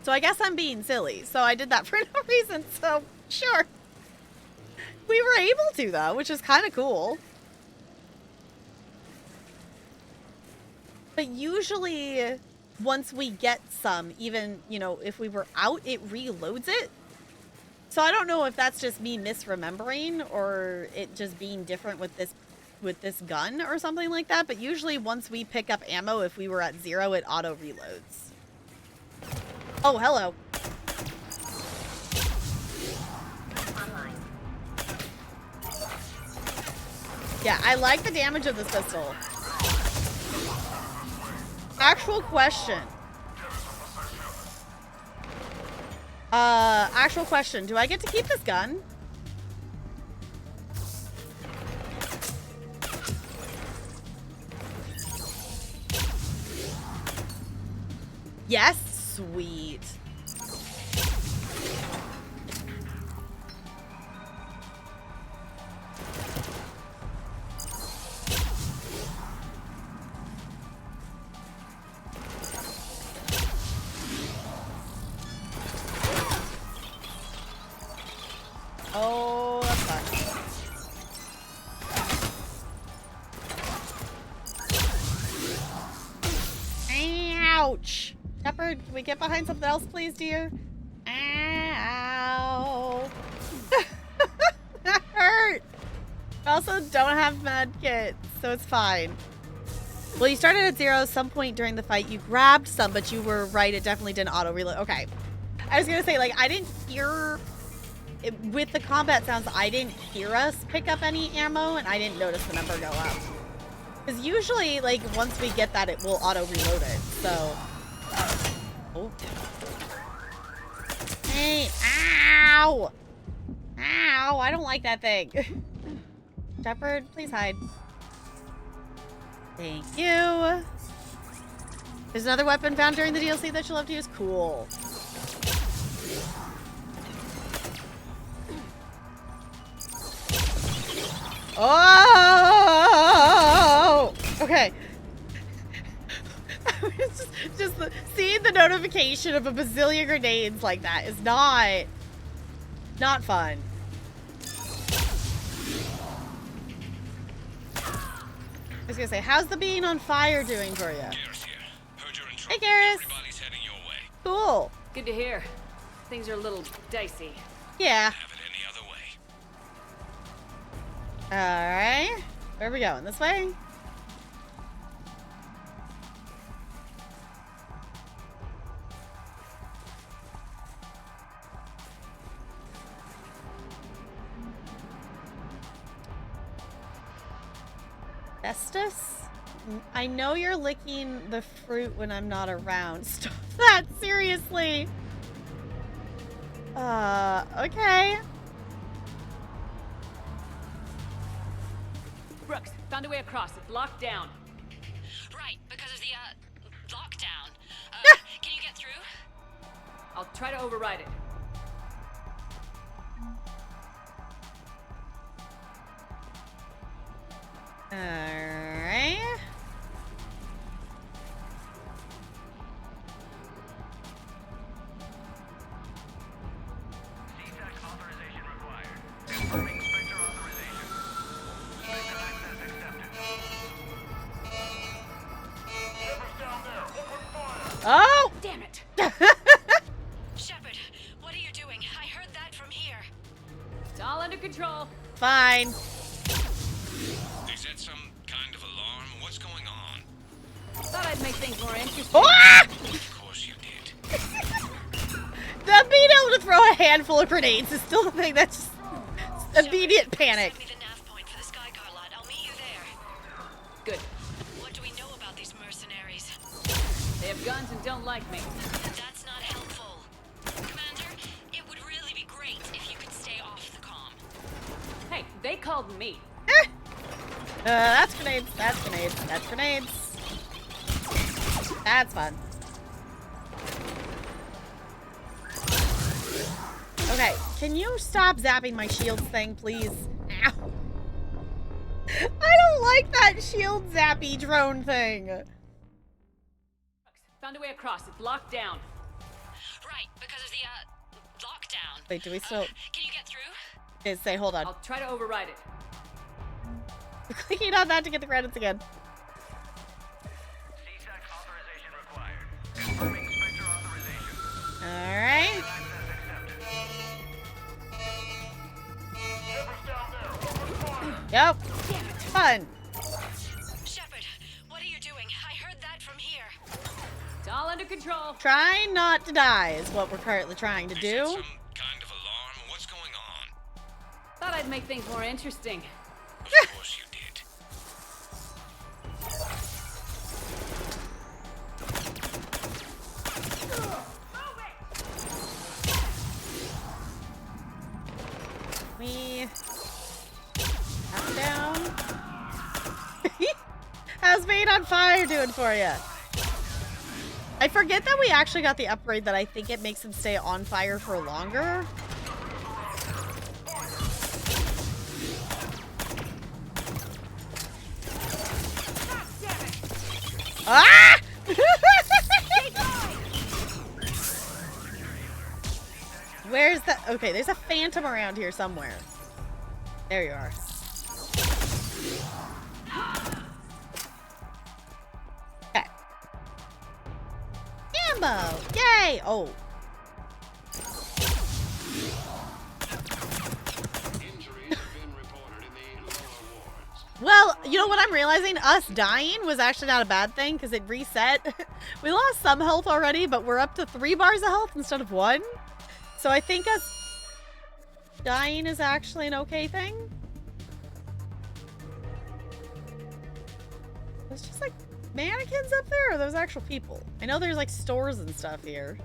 Speaker 1: So I guess I'm being silly. So I did that for no reason. So, sure. We were able to, though, which is kind of cool. But usually, once we get some, even, you know, if we were out, it reloads it. So I don't know if that's just me misremembering or it just being different with this gun or something like that. But usually once we pick up ammo, if we were at 0, it auto reloads. Oh, hello. Yeah, I like the damage of this pistol. Actual question. Actual question. Do I get to keep this gun? Yes, sweet. Oh, that sucks. Ouch. Shepard, can we get behind something else, please, dear? Ow. That hurt. I also don't have med kits, so it's fine. Well, you started at 0 some point during the fight. You grabbed some, but you were right. It definitely didn't auto-reload. Okay. I was going to say, like, I didn't hear... with the combat sounds, I didn't hear us pick up any ammo, and I didn't notice the number go up. Because usually, like, once we get that, it will auto-reload it, so... Oh. Hey, ow! Ow, I don't like that thing. Shepard, please hide. Thank you. There's another weapon found during the DLC that you'll love to use? Cool. Oh! Okay. just seeing the notification of a bazillion grenades like that is not fun. I was gonna say, how's the being on fire doing for you? Hey, Garrus.
Speaker 7: Everybody's heading your way.
Speaker 1: Cool.
Speaker 4: Good to hear. Things are a little dicey.
Speaker 1: Yeah.
Speaker 7: Have it any other way.
Speaker 1: Alright. Where are we going? This way? Festus? I know you're licking the fruit when I'm not around. Stop that, seriously. Okay.
Speaker 4: Brooks, found a way across. It's locked down.
Speaker 2: Right, because of the, lockdown. Can you get through?
Speaker 4: I'll try to override it.
Speaker 1: Alright.
Speaker 10: Authorization required. Confirming Spectre authorization. Spectre access accepted. Shepard's down there. Open fire.
Speaker 1: Oh!
Speaker 4: Damn it!
Speaker 2: Shepard, what are you doing? I heard that from here.
Speaker 4: It's all under control.
Speaker 1: Fine.
Speaker 7: Is that some kind of alarm? What's going on?
Speaker 4: Thought I'd make things more interesting.
Speaker 1: Ah!
Speaker 7: Of course you did.
Speaker 1: The being able to throw a handful of grenades is still the thing that's just immediate panic.
Speaker 2: Send me the nav point for the Skycar lot. I'll meet you there.
Speaker 4: Good.
Speaker 2: What do we know about these mercenaries?
Speaker 4: They have guns and don't like me.
Speaker 2: That's not helpful. Commander, it would really be great if you could stay off the comm.
Speaker 4: Hey, they called me.
Speaker 1: That's grenades. That's grenades. That's grenades. That's fun. Okay, can you stop zapping my shields thing, please? Ow. I don't like that shield zappy drone thing.
Speaker 4: Brooks, found a way across. It's locked down.
Speaker 2: Right, because of the, lockdown.
Speaker 1: Wait, do we still...
Speaker 2: Can you get through?
Speaker 1: Okay, say, hold on.
Speaker 4: I'll try to override it.
Speaker 1: Clicking on that to get the credits again.
Speaker 10: CSAC
Speaker 1: Go. Fun.
Speaker 2: Shepard, what are you doing? I heard that from here.
Speaker 4: It's all under control.
Speaker 1: Trying not to die is what we're currently trying to
Speaker 12: Is it
Speaker 1: do.
Speaker 12: some kind of alarm? What's going on?
Speaker 4: Thought I'd make things more interesting.
Speaker 12: Of course you did.
Speaker 1: We up down. How's being on fire doing for you? I forget that we actually got the upgrade that I think it makes him stay on fire for longer. Ah! Where's that? Okay, there's a phantom around here somewhere. There you are. Okay. Ammo! Yay! Oh. Well, you know what I'm realizing? Us dying was actually not a bad thing because it reset. We lost some health already, but we're up to 3 bars of health instead of 1. So I think us dying is actually an okay thing. There's just like mannequins up there, or are those actual people? I know there's like stores and stuff here.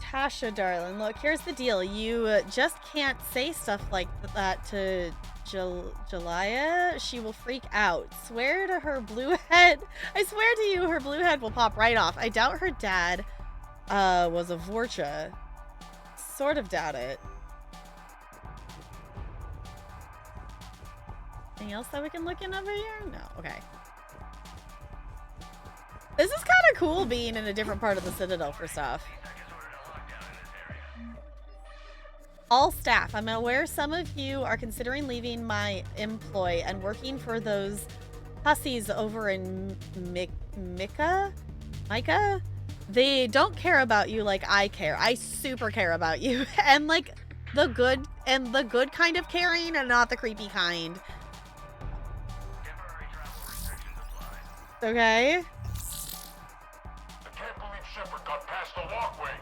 Speaker 1: Tasha, darling, look, here's the deal. You just can't say stuff like that to Jalaya. She will freak out. Swear to her blue head. I swear to you, her blue head will pop right off. I doubt her dad was a Vorcha. Sort of doubt it. Anything else that we can look in over here? No. Okay. This is kind of cool being in a different part of the Citadel for stuff. All staff, I'm aware some of you are considering leaving my employ and working for those hussies over in Micah? They don't care about you like I care. I super care about you. And like the good kind of caring and not the creepy kind. Okay.
Speaker 10: I can't believe Shepard got past the walkway.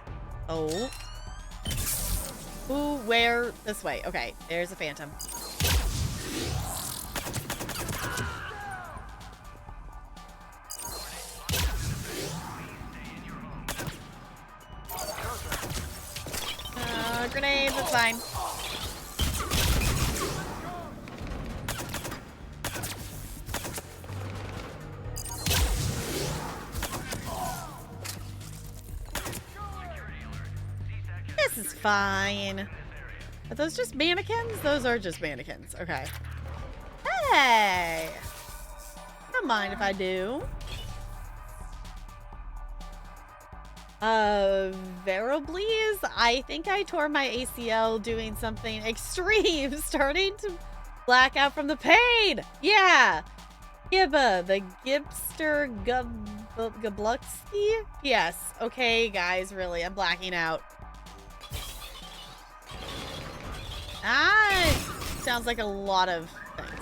Speaker 1: Oh. Ooh, where? This way. Okay, there's a phantom. Grenades, it's fine. This is fine. Are those just mannequins? Those are just mannequins. Okay. Hey! Don't mind if I do. Veroblees? I think I tore my ACL doing something extreme. Starting to black out from the pain. Yeah! Gibba, the Gibster Gabluxky? Yes. Okay, guys, really, I'm blacking out. Ah, sounds like a lot of things.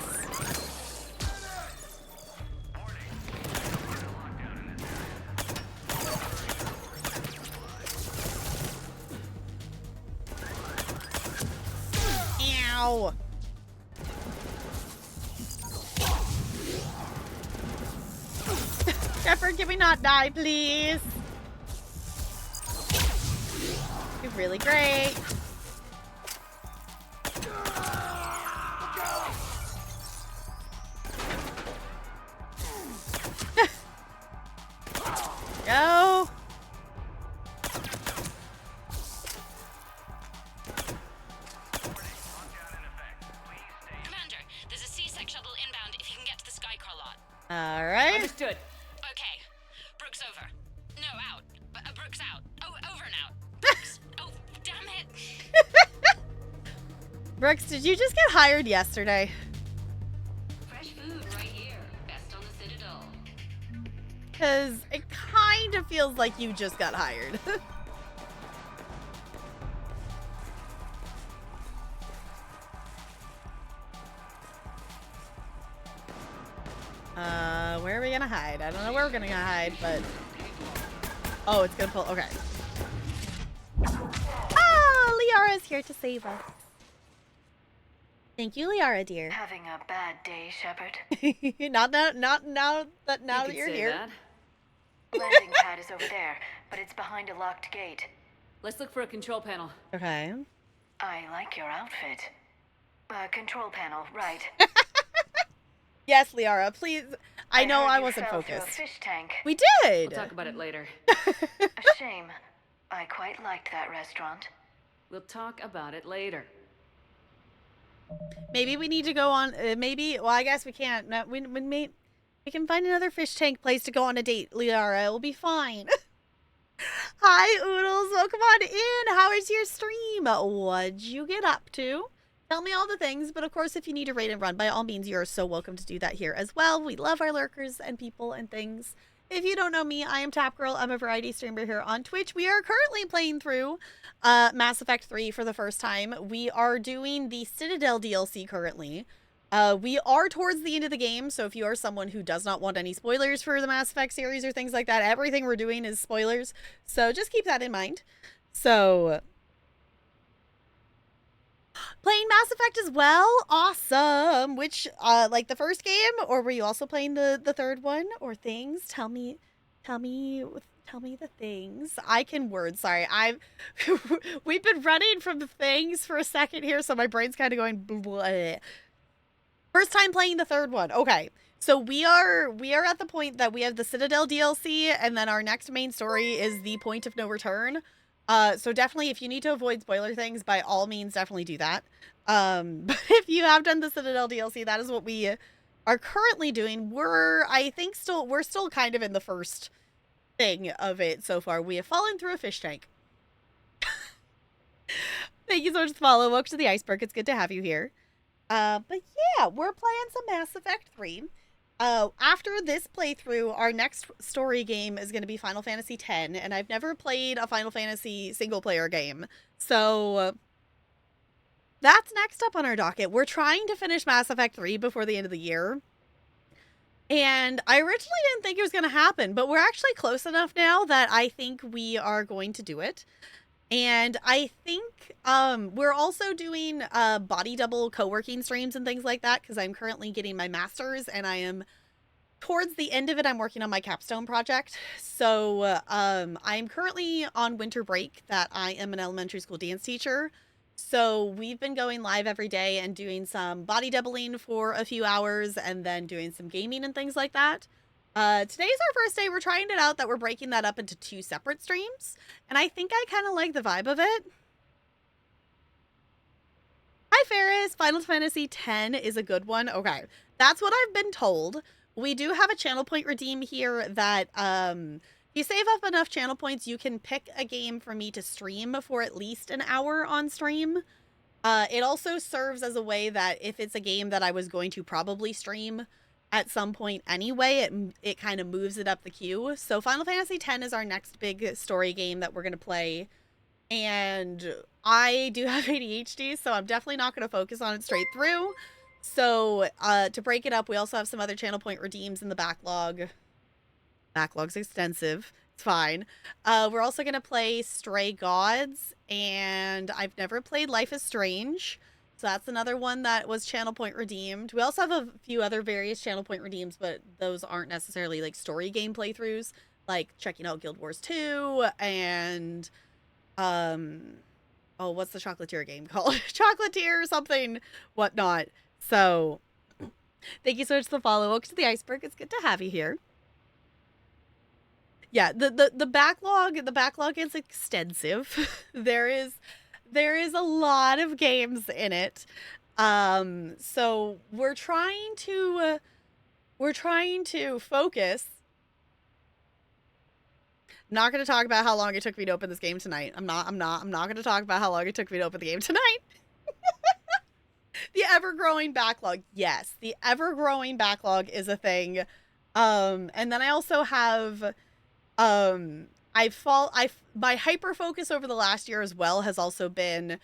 Speaker 1: Ow. Shepard, can we not die, please? You're really great. Go.
Speaker 2: Commander, there's a C-Sec shuttle inbound if you can get to the Skycar lot.
Speaker 1: All right.
Speaker 4: Understood.
Speaker 2: Okay. Brooks over. No, out. Brooks out. Oh, over and out. Brooks. Oh, damn it.
Speaker 1: Brooks, did you just get hired yesterday?
Speaker 5: Fresh food right here. Best on the Citadel.
Speaker 1: Because it kind of feels like you just got hired. Where are we gonna hide? I don't know where we're gonna hide, but... Oh, it's gonna pull... Okay. Ah! Liara's here to save us. Thank you, Liara, dear.
Speaker 5: Having a bad day, Shepard?
Speaker 1: Not now that you're here.
Speaker 9: That.
Speaker 5: Landing pad is over there, but it's behind a locked gate.
Speaker 4: Let's look for a control panel.
Speaker 1: Okay.
Speaker 5: I like your outfit. Control panel, right.
Speaker 1: Yes, Liara, please. I know
Speaker 5: heard
Speaker 1: I
Speaker 5: you
Speaker 1: wasn't
Speaker 5: fell through a
Speaker 1: focused.
Speaker 5: fish tank.
Speaker 1: We did.
Speaker 4: We'll talk about it later.
Speaker 5: A shame. I quite liked that restaurant.
Speaker 4: We'll talk about it later.
Speaker 1: Maybe we need to go on. Maybe. Well, I guess we can't. No, we can find another fish tank place to go on a date, Liara. It will be fine. Hi, Oodles. Welcome on in. How is your stream? What'd you get up to? Tell me all the things, but of course, if you need to raid and run, by all means, you're so welcome to do that here as well. We love our lurkers and people and things. If you don't know me, I am Tap Girl. I'm a variety streamer here on Twitch. We are currently playing through Mass Effect 3 for the first time. We are doing the Citadel DLC currently. We are towards the end of the game, so if you are someone who does not want any spoilers for the Mass Effect series or things like that, everything we're doing is spoilers. So just keep that in mind. So... Playing Mass Effect as well? Awesome! Which, like the first game? Or were you also playing the third one? Or things? Tell me the things. I can word, sorry. We've been running from the things for a second here, so my brain's kind of going bleh. First time playing the third one. Okay. So we are at the point that we have the Citadel DLC, and then our next main story is the Point of No Return. So definitely, if you need to avoid spoiler things, by all means, definitely do that. But if you have done the Citadel DLC, that is what we are currently doing. We're still kind of in the first thing of it so far. We have fallen through a fish tank. Thank you so much for the follow. Welcome to the Iceberg. It's good to have you here. But yeah, we're playing some Mass Effect 3. After this playthrough, our next story game is going to be Final Fantasy X, and I've never played a Final Fantasy single-player game, so that's next up on our docket. We're trying to finish Mass Effect 3 before the end of the year, and I originally didn't think it was going to happen, but we're actually close enough now that I think we are going to do it. And I think we're also doing body double co-working streams and things like that, because I'm currently getting my master's, and I am towards the end of it. I'm working on my capstone project. So I'm currently on winter break that I am an elementary school dance teacher. So we've been going live every day and doing some body doubling for a few hours and then doing some gaming and things like that. Today's our first day. We're trying it out that we're breaking that up into 2 separate streams. And I think I kind of like the vibe of it. Hi, Ferris. Final Fantasy X is a good one. Okay. That's what I've been told. We do have a channel point redeem here that, if you save up enough channel points, you can pick a game for me to stream for at least an hour on stream. It also serves as a way that if it's a game that I was going to probably stream at some point anyway, it kind of moves it up the queue. So Final Fantasy X is our next big story game that we're going to play. And I do have ADHD, so I'm definitely not going to focus on it straight through. So to break it up, we also have some other channel point redeems in the backlog. Backlog's extensive. It's fine. We're also going to play Stray Gods, and I've never played Life is Strange. So that's another one that was channel point redeemed. We also have a few other various channel point redeems, but those aren't necessarily like story game playthroughs, like checking out Guild Wars 2 and oh, what's the Chocolatier game called? Chocolatier or something, whatnot. So thank you so much for the follow. Welcome to the Iceberg. It's good to have you here. Yeah, the backlog is extensive. There is a lot of games in it. So we're trying to focus. I'm not going to talk about how long it took me to open this game tonight. I'm not going to talk about how long it took me to open the game tonight. The ever-growing backlog. Yes, the ever-growing backlog is a thing. And then I also have my hyper focus over the last year as well has also been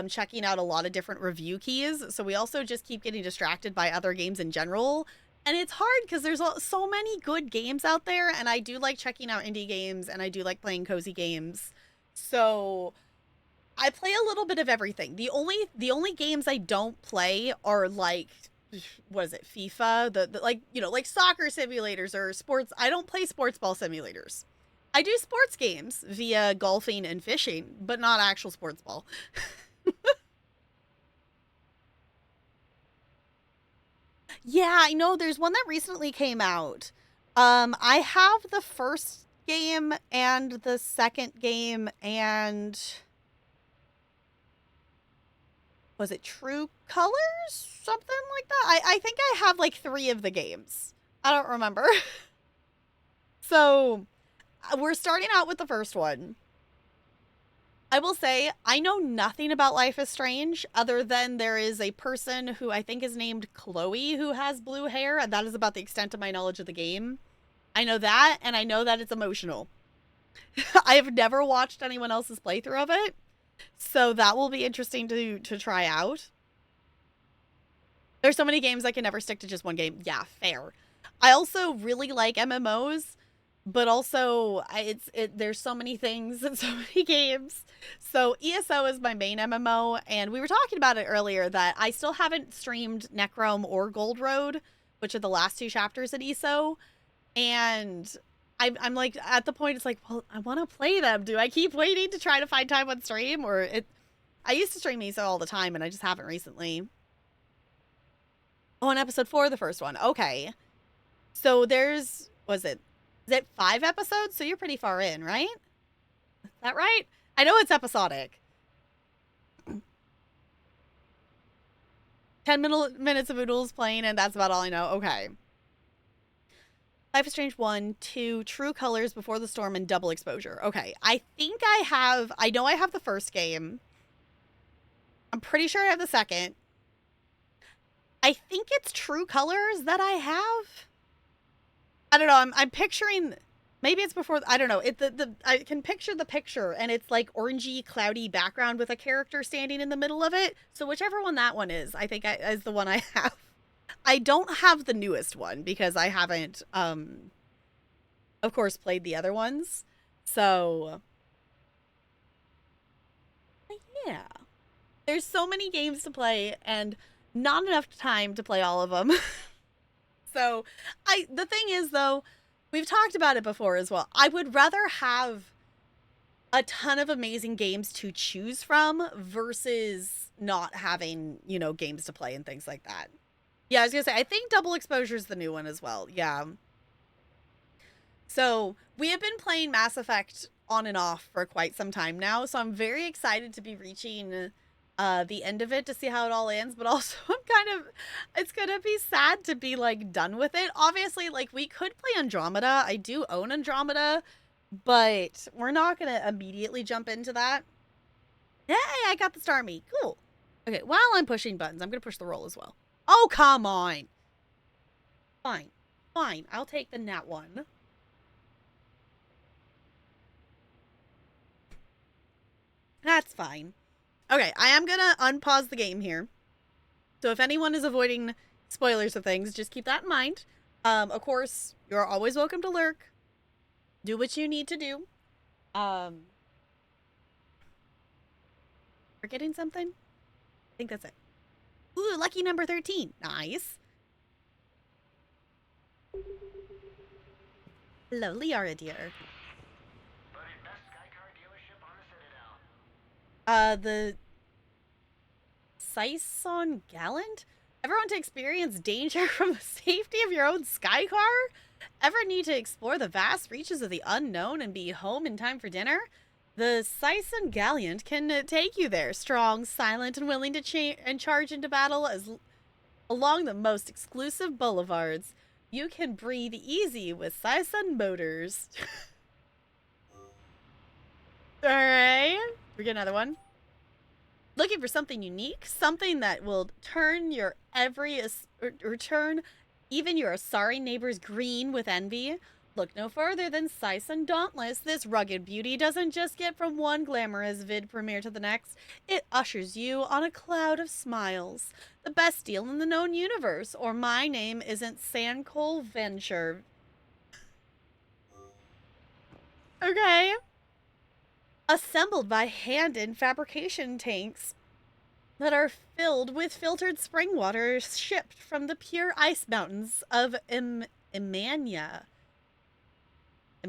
Speaker 1: checking out a lot of different review keys. So we also just keep getting distracted by other games in general. And it's hard because there's so many good games out there, and I do like checking out indie games, and I do like playing cozy games. So I play a little bit of everything. The only games I don't play are like, what is it, FIFA, the like, you know, like soccer simulators or sports. I don't play sports ball simulators. I do sports games via golfing and fishing, but not actual sports ball. Yeah, I know there's one that recently came out. I have the first game and the second game, and was it True Colors? Something like that. I think I have like 3 of the games. I don't remember. So we're starting out with the first one. I will say, I know nothing about Life is Strange other than there is a person who I think is named Chloe who has blue hair, and that is about the extent of my knowledge of the game. I know that, and I know that it's emotional. I have never watched anyone else's playthrough of it, so that will be interesting to try out. There's so many games I can never stick to just one game. Yeah, fair. I also really like MMOs, but also there's so many things and so many games. So ESO is my main MMO, and we were talking about it earlier that I still haven't streamed Necrome or Gold Road, which are the last 2 chapters in ESO, and I'm like at the point it's like, well, I want to play them. Do I keep waiting to try to find time on stream, or it? I used to stream ESO all the time, and I just haven't recently. Oh, on episode 4 of the first one. Okay, so is it 5 episodes? So you're pretty far in, right? Is that right? I know it's episodic. 10 minutes of Oodles playing, and that's about all I know. Okay. Life is Strange 1, 2, True Colors, Before the Storm, and Double Exposure. Okay. I know I have the first game. I'm pretty sure I have the second. I think it's True Colors that I have. I don't know. I'm picturing, maybe it's before. I don't know. I can picture the picture, and it's like orangey, cloudy background with a character standing in the middle of it. So whichever one that one is, I think is the one I have. I don't have the newest one because I haven't, of course, played the other ones. So yeah, there's so many games to play, and not enough time to play all of them. So, the thing is, though, we've talked about it before as well. I would rather have a ton of amazing games to choose from versus not having, you know, games to play and things like that. Yeah, I was going to say, I think Double Exposure is the new one as well. Yeah. So, we have been playing Mass Effect on and off for quite some time now, so I'm very excited to be reaching the end of it to see how it all ends, but also it's gonna be sad to be like done with it. Obviously, like, we could play Andromeda. I do own Andromeda, but we're not gonna immediately jump into that. Hey, I got the star meat. Cool. Okay, while I'm pushing buttons, I'm gonna push the roll as well. Oh, come on. Fine. I'll take the nat 1. That's fine. Okay, I am gonna unpause the game here. So if anyone is avoiding spoilers of things, just keep that in mind. Of course, you're always welcome to lurk. Do what you need to do. Forgetting something? I think that's it. Ooh, lucky number 13. Nice. Hello, Liara, dear. The Saison Gallant? Ever want to experience danger from the safety of your own sky car? Ever need to explore the vast reaches of the unknown and be home in time for dinner? The Saison Gallant can take you there, strong, silent, and willing to charge into battle along the most exclusive boulevards. You can breathe easy with Saison Motors. Alright. We get another one. Looking for something unique? Something that will turn even your sorry neighbors green with envy? Look no further than Sison Dauntless. This rugged beauty doesn't just get from one glamorous vid premiere to the next. It ushers you on a cloud of smiles. The best deal in the known universe, or My Name Isn't Sandcole Venture. Okay. Assembled by hand in fabrication tanks that are filled with filtered spring water shipped from the pure ice mountains of Imania.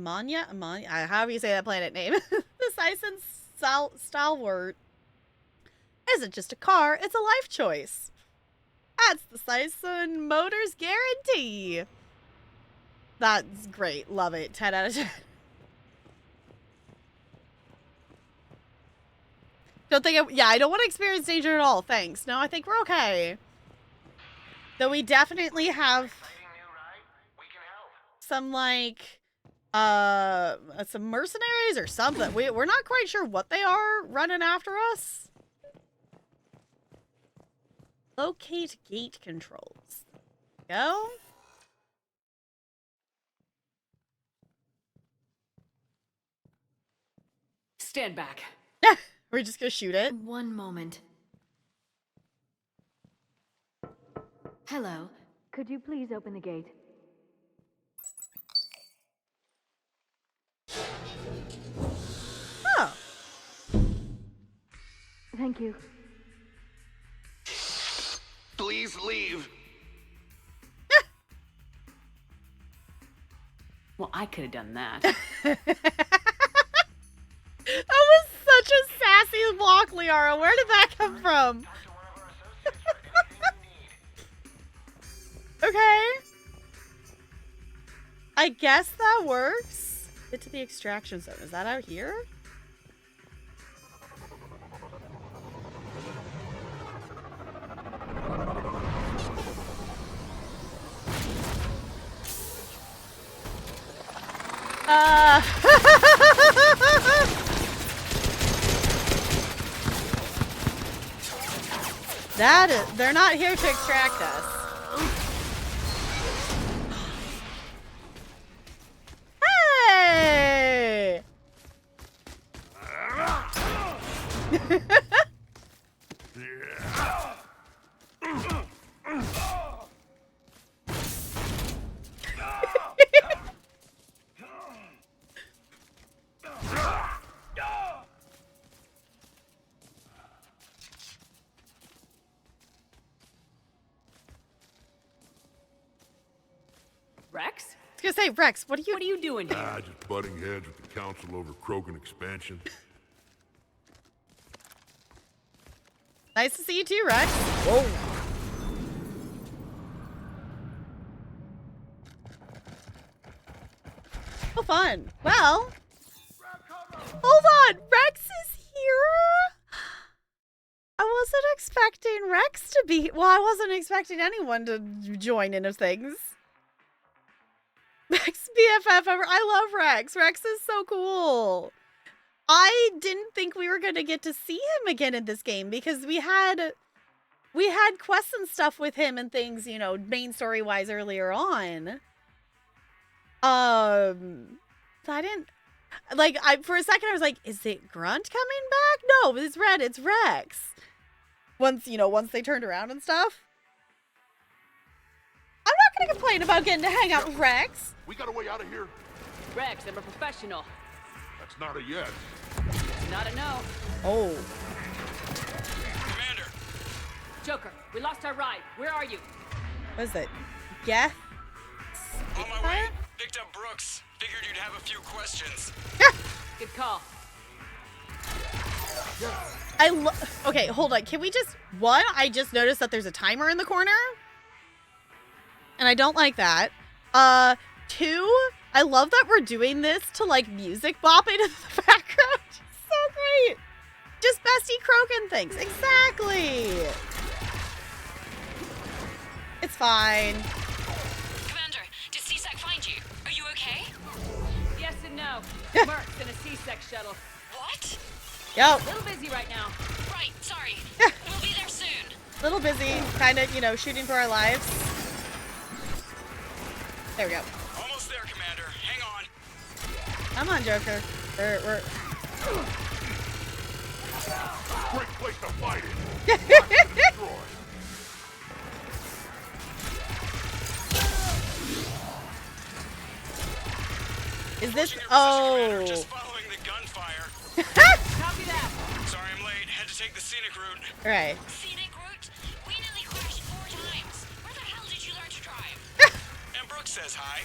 Speaker 1: However you say that planet name. The Sison Stalwart isn't just a car, it's a life choice. That's the Sison Motors guarantee. That's great. Love it. 10 out of 10. I don't want to experience danger at all. Thanks. No, I think we're okay. Though we definitely have some, like, some mercenaries or something. We're not quite sure what they are running after us. Locate gate controls. Go.
Speaker 4: Stand back.
Speaker 1: We're just gonna shoot it.
Speaker 9: One moment. Hello. Could you please open the gate?
Speaker 1: Oh.
Speaker 9: Thank you.
Speaker 12: Please leave.
Speaker 4: Well, I could have done that.
Speaker 1: That was such a sassy walk, Liara. Where did that come from? Okay. I guess that works. Get to the extraction zone. Is that out here? They're not here to extract us. Hey!
Speaker 4: Rex?
Speaker 1: I was gonna say, Rex, what are you
Speaker 4: doing here?
Speaker 13: Just butting heads with the council over Krogan expansion.
Speaker 1: Nice to see you too, Rex. Whoa. Oh, fun. Well, hold on. Rex is here? I wasn't expecting Rex to be... Well, I wasn't expecting anyone to join into things. Rex BFF ever. I love Rex. Rex is so cool. I didn't think we were going to get to see him again in this game because we had quests and stuff with him and things, you know, main story wise earlier on. I didn't like, for a second I was like, is it Grunt coming back? No, it's Red, it's Rex. Once they turned around and stuff. I'm not going to complain about getting to hang out with Rex.
Speaker 13: We got a way out of here?
Speaker 4: Rex, I'm a professional.
Speaker 13: That's not a yes.
Speaker 4: Not a no.
Speaker 1: Oh.
Speaker 12: Commander.
Speaker 4: Joker, we lost our ride. Where are you?
Speaker 1: What is it? Geth?
Speaker 12: On my way. Picked up Brooks. Figured you'd have a few questions.
Speaker 4: Good call.
Speaker 1: Okay, hold on. Can we just... One, I just noticed that there's a timer in the corner. And I don't like that. Two, I love that we're doing this to, like, music bopping in the background. So great. Just bestie Krogan things. Exactly. It's fine.
Speaker 2: Commander, did C-Sec find you? Are you okay?
Speaker 4: Yes and no. Merc's in a C-Sec shuttle.
Speaker 2: What?
Speaker 1: Yo.
Speaker 4: A little busy right now.
Speaker 2: Right, sorry. We'll be there soon.
Speaker 1: Little busy, kind of, shooting for our lives. There we go.
Speaker 12: Almost there, Commander. Hang
Speaker 1: Come on, Joker. We're...
Speaker 13: Great place to fight it. Not to destroy.
Speaker 1: Is this... Oh.
Speaker 12: Just following the gunfire.
Speaker 4: Copy that.
Speaker 12: Sorry I'm late. Had to take the scenic route.
Speaker 1: Right.
Speaker 2: Scenic route? We nearly crashed 4 times. Where the hell did you learn to drive?
Speaker 12: And Brooks says hi.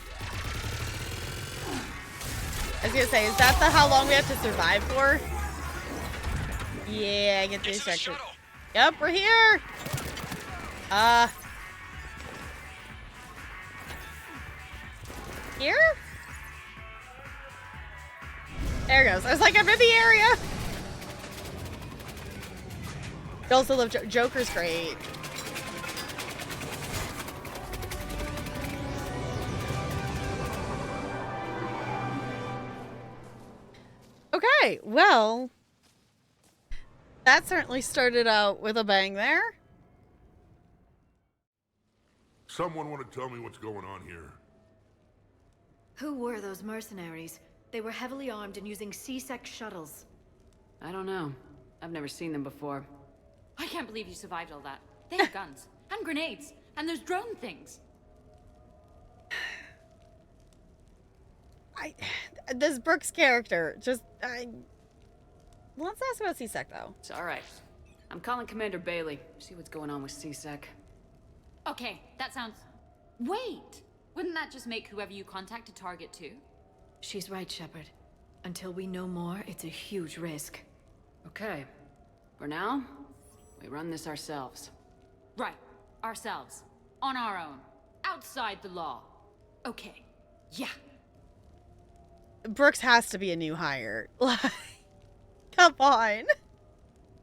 Speaker 1: I was gonna say, is that the how long we have to survive for? Yeah, I get these sections. Yep, we're here. Here? There it goes. I was like, I'm in the area. You also love Joker's great. Okay, well, that certainly started out with a bang there.
Speaker 13: Someone want to tell me what's going on here?
Speaker 14: Who were those mercenaries? They were heavily armed and using C-Sec shuttles.
Speaker 4: I don't know. I've never seen them before. I can't believe you survived all that. They have guns and grenades and there's drone things.
Speaker 1: This Brooks character just let's ask about C-Sec though.
Speaker 4: It's all right. I'm calling Commander Bailey. See what's going on with C-Sec. Okay, that sounds... Wait! Wouldn't that just make whoever you contact a target too?
Speaker 14: She's right, Shepard. Until we know more, it's a huge risk.
Speaker 4: Okay. For now, we run this ourselves. Right. Ourselves. On our own. Outside the law. Okay. Yeah.
Speaker 1: Brooks has to be a new hire. Come on.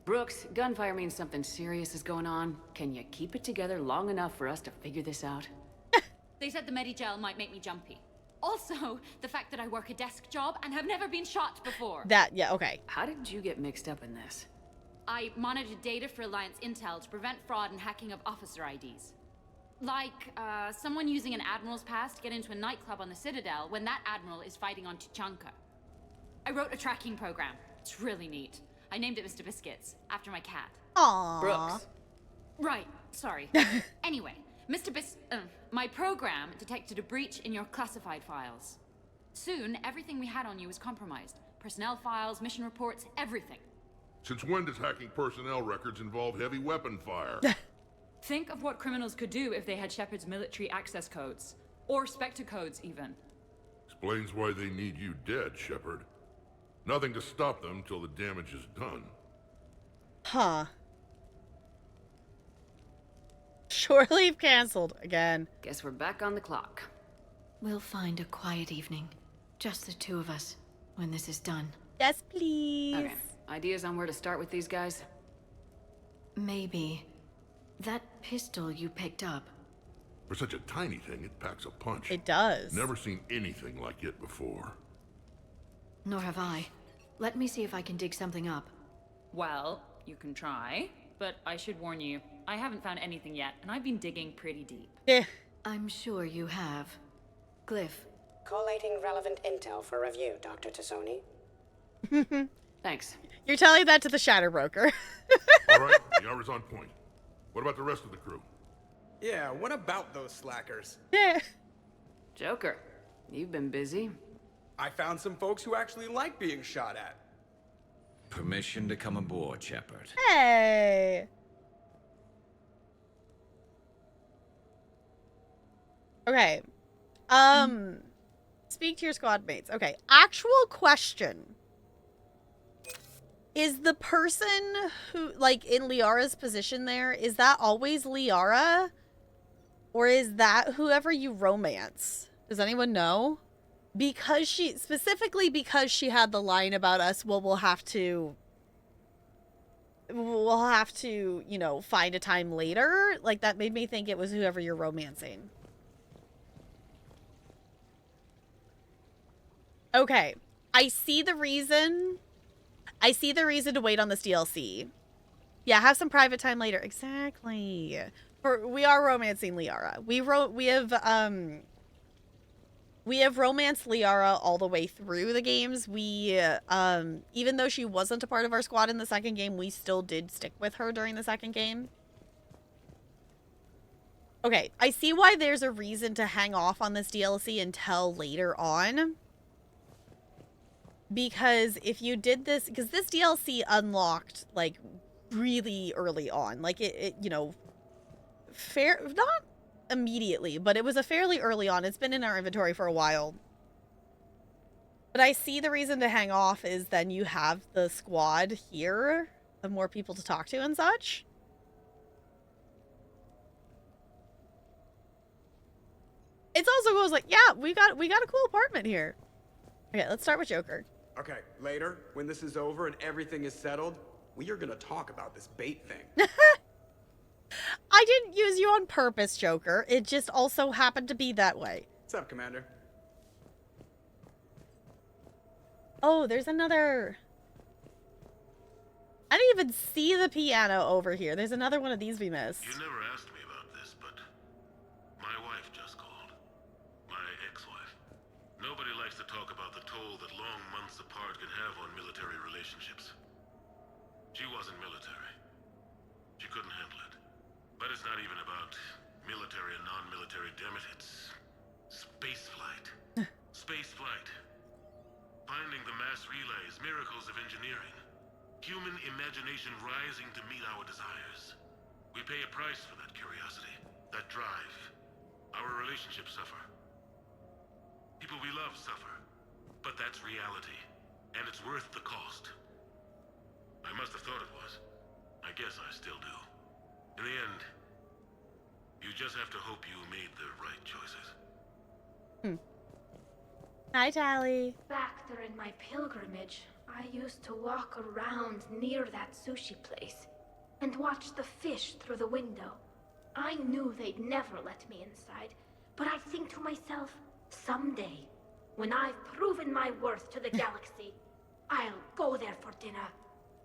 Speaker 4: Brooks, gunfire means something serious is going on. Can you keep it together long enough for us to figure this out? They said the Medigel might make me jumpy. Also, the fact that I work a desk job and have never been shot before.
Speaker 1: Yeah, okay.
Speaker 4: How did you get mixed up in this? I monitored data for Alliance intel to prevent fraud and hacking of officer IDs. Like, someone using an Admiral's pass to get into a nightclub on the Citadel when that Admiral is fighting on Tuchanka. I wrote a tracking program. It's really neat. I named it Mr. Biscuits, after my cat.
Speaker 1: Aww.
Speaker 4: Brooks. Right, sorry. Anyway, my program detected a breach in your classified files. Soon, everything we had on you was compromised. Personnel files, mission reports, everything.
Speaker 13: Since when does hacking personnel records involve heavy weapon fire?
Speaker 4: Think of what criminals could do if they had Shepard's military access codes. Or Spectre codes, even.
Speaker 13: Explains why they need you dead, Shepard. Nothing to stop them till the damage is done.
Speaker 1: Huh. Shore leave canceled again.
Speaker 4: Guess we're back on the clock.
Speaker 14: We'll find a quiet evening. Just the two of us, when this is done.
Speaker 1: Yes, please.
Speaker 4: Okay. Ideas on where to start with these guys?
Speaker 14: Maybe. That pistol you picked up.
Speaker 13: For such a tiny thing, it packs a punch.
Speaker 1: It does.
Speaker 13: Never seen anything like it before.
Speaker 14: Nor have I. Let me see if I can dig something up.
Speaker 4: Well, you can try, but I should warn you, I haven't found anything yet, and I've been digging pretty deep.
Speaker 1: Yeah.
Speaker 14: I'm sure you have. Glyph.
Speaker 15: Collating relevant intel for review, Dr. Tassoni.
Speaker 4: Thanks.
Speaker 1: You're telling that to the Shatter Broker.
Speaker 13: All right, the hour's on point. What about the rest of the crew?
Speaker 8: Yeah, what about those slackers?
Speaker 1: Yeah.
Speaker 4: Joker, you've been busy.
Speaker 8: I found some folks who actually like being shot at.
Speaker 16: Permission to come aboard, Shepard.
Speaker 1: Hey. Okay. Speak to your squad mates. Okay. Actual question. Is the person who, like, in Liara's position there, is that always Liara? Or is that whoever you romance? Does anyone know? Because specifically because she had the line about us, well, we'll have to, you know, find a time later. Like, that made me think it was whoever you're romancing. Okay. I see the reason to wait on this DLC. Yeah, have some private time later. Exactly. We are romancing Liara. We have We have romanced Liara all the way through the games. We, even though she wasn't a part of our squad in the second game, we still did stick with her during the second game. Okay, I see why there's a reason to hang off on this DLC until later on. Because if you did this, because this DLC unlocked, like, really early on. Like, it you know, not immediately, but it was a fairly early on. It's been in our inventory for a while. But I see the reason to hang off is then you have the squad here, the more people to talk to and such. It's also goes like, yeah, we got a cool apartment here. Okay, let's start with Joker.
Speaker 8: Okay, later, when this is over and everything is settled, we are gonna talk about this bait thing.
Speaker 1: I didn't use you on purpose, Joker. It just also happened to be that way.
Speaker 8: What's up, Commander?
Speaker 1: Oh, there's another... I didn't even see the piano over here. There's another one of these we missed.
Speaker 3: You never asked me about this, but my wife just called. My ex-wife. Nobody likes to talk about the toll that long months apart can have on military relationships. She wasn't military. She couldn't handle it. But it's not even about military and non-military, damn it. It's space flight. Space flight. Finding the mass relays, miracles of engineering. Human imagination rising to meet our desires. We pay a price for that curiosity, that drive. Our relationships suffer. People we love suffer. But that's reality, and it's worth the cost. I must have thought it was. I guess I still do. In the end, you just have to hope you made the right choices.
Speaker 1: Hi, Tally.
Speaker 17: Back during my pilgrimage, I used to walk around near that sushi place and watch the fish through the window. I knew they'd never let me inside, but I'd think to myself, someday, when I've proven my worth to the galaxy, I'll go there for dinner.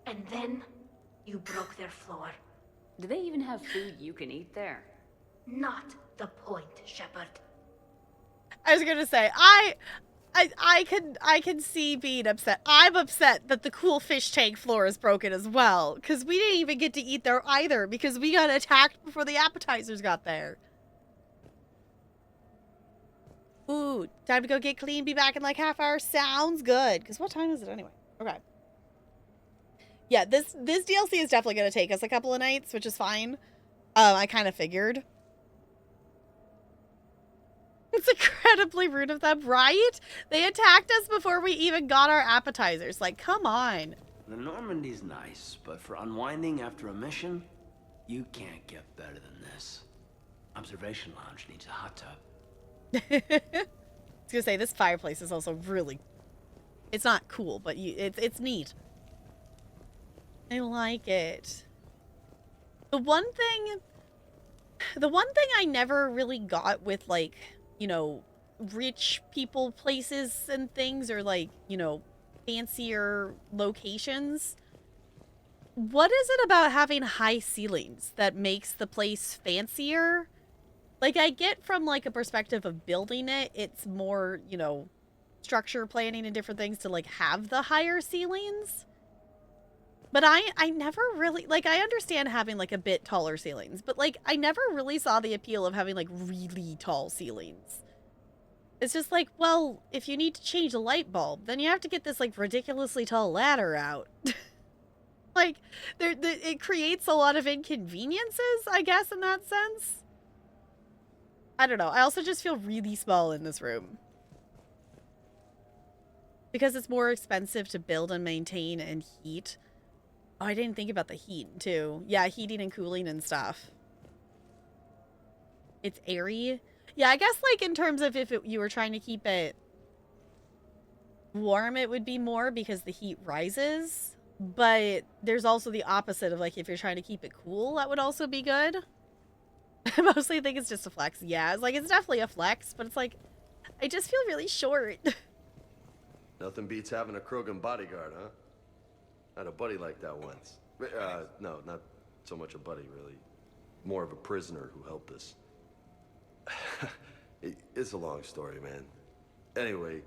Speaker 17: And then, you broke their floor.
Speaker 18: Do they even have food you can eat there?
Speaker 17: Not the point, Shepard.
Speaker 1: I was gonna say, I can see being upset. I'm upset that the cool fish tank floor is broken as well, because we didn't even get to eat there either, because we got attacked before the appetizers got there. Ooh, time to go get clean, be back in like half hour. Sounds good. Because what time is it anyway? Okay. Yeah, this DLC is definitely going to take us a couple of nights, which is fine. I kind of figured. It's incredibly rude of them, right? They attacked us before we even got our appetizers. Like, come on.
Speaker 19: The Normandy's nice, but for unwinding after a mission, you can't get better than this. Observation Lounge needs a hot tub.
Speaker 1: I was gonna say, this fireplace is also really... It's not cool, but it's neat. I like it. The one thing I never really got with, like, you know, rich people places and things, or like, you know, fancier locations. What is it about having high ceilings that makes the place fancier? Like, I get from like a perspective of building it, it's more, you know, structure planning and different things to like have the higher ceilings. But I never really, like, I understand having like a bit taller ceilings, but like I never really saw the appeal of having like really tall ceilings. It's just like, well, if you need to change a light bulb, then you have to get this like ridiculously tall ladder out. Like, it creates a lot of inconveniences, I guess, in that sense. I don't know. I also just feel really small in this room. Because it's more expensive to build and maintain and heat. Oh, I didn't think about the heat, too. Yeah, heating and cooling and stuff. It's airy. Yeah, I guess, like, in terms of if you were trying to keep it warm, it would be more because the heat rises. But there's also the opposite of, like, if you're trying to keep it cool, that would also be good. I mostly think it's just a flex. Yeah, it's like, it's definitely a flex, but it's like, I just feel really short.
Speaker 20: Nothing beats having a Krogan bodyguard, huh? I had a buddy like that once. No, not so much a buddy, really. More of a prisoner who helped us. It's a long story, man. Anyway,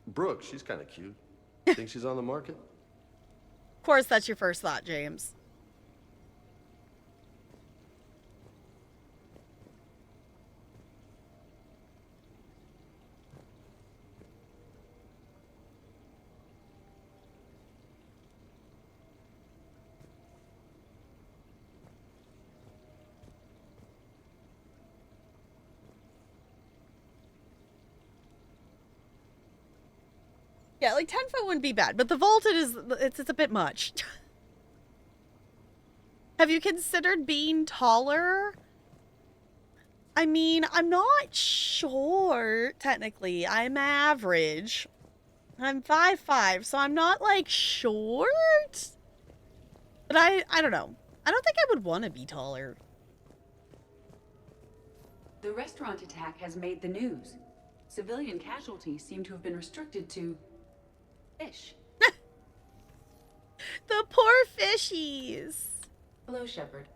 Speaker 20: Brooke, she's kind of cute. Think she's on the market?
Speaker 1: Of course, that's your first thought, James. Yeah, like 10 foot wouldn't be bad, but the vaulted is, it's a bit much. Have you considered being taller? I mean, I'm not short, technically. I'm average. I'm 5'5", so I'm not, like, short? But I don't know. I don't think I would want to be taller.
Speaker 21: The restaurant attack has made the news. Civilian casualties seem to have been restricted to fish.
Speaker 1: The poor fishies.
Speaker 21: Hello, Shepard.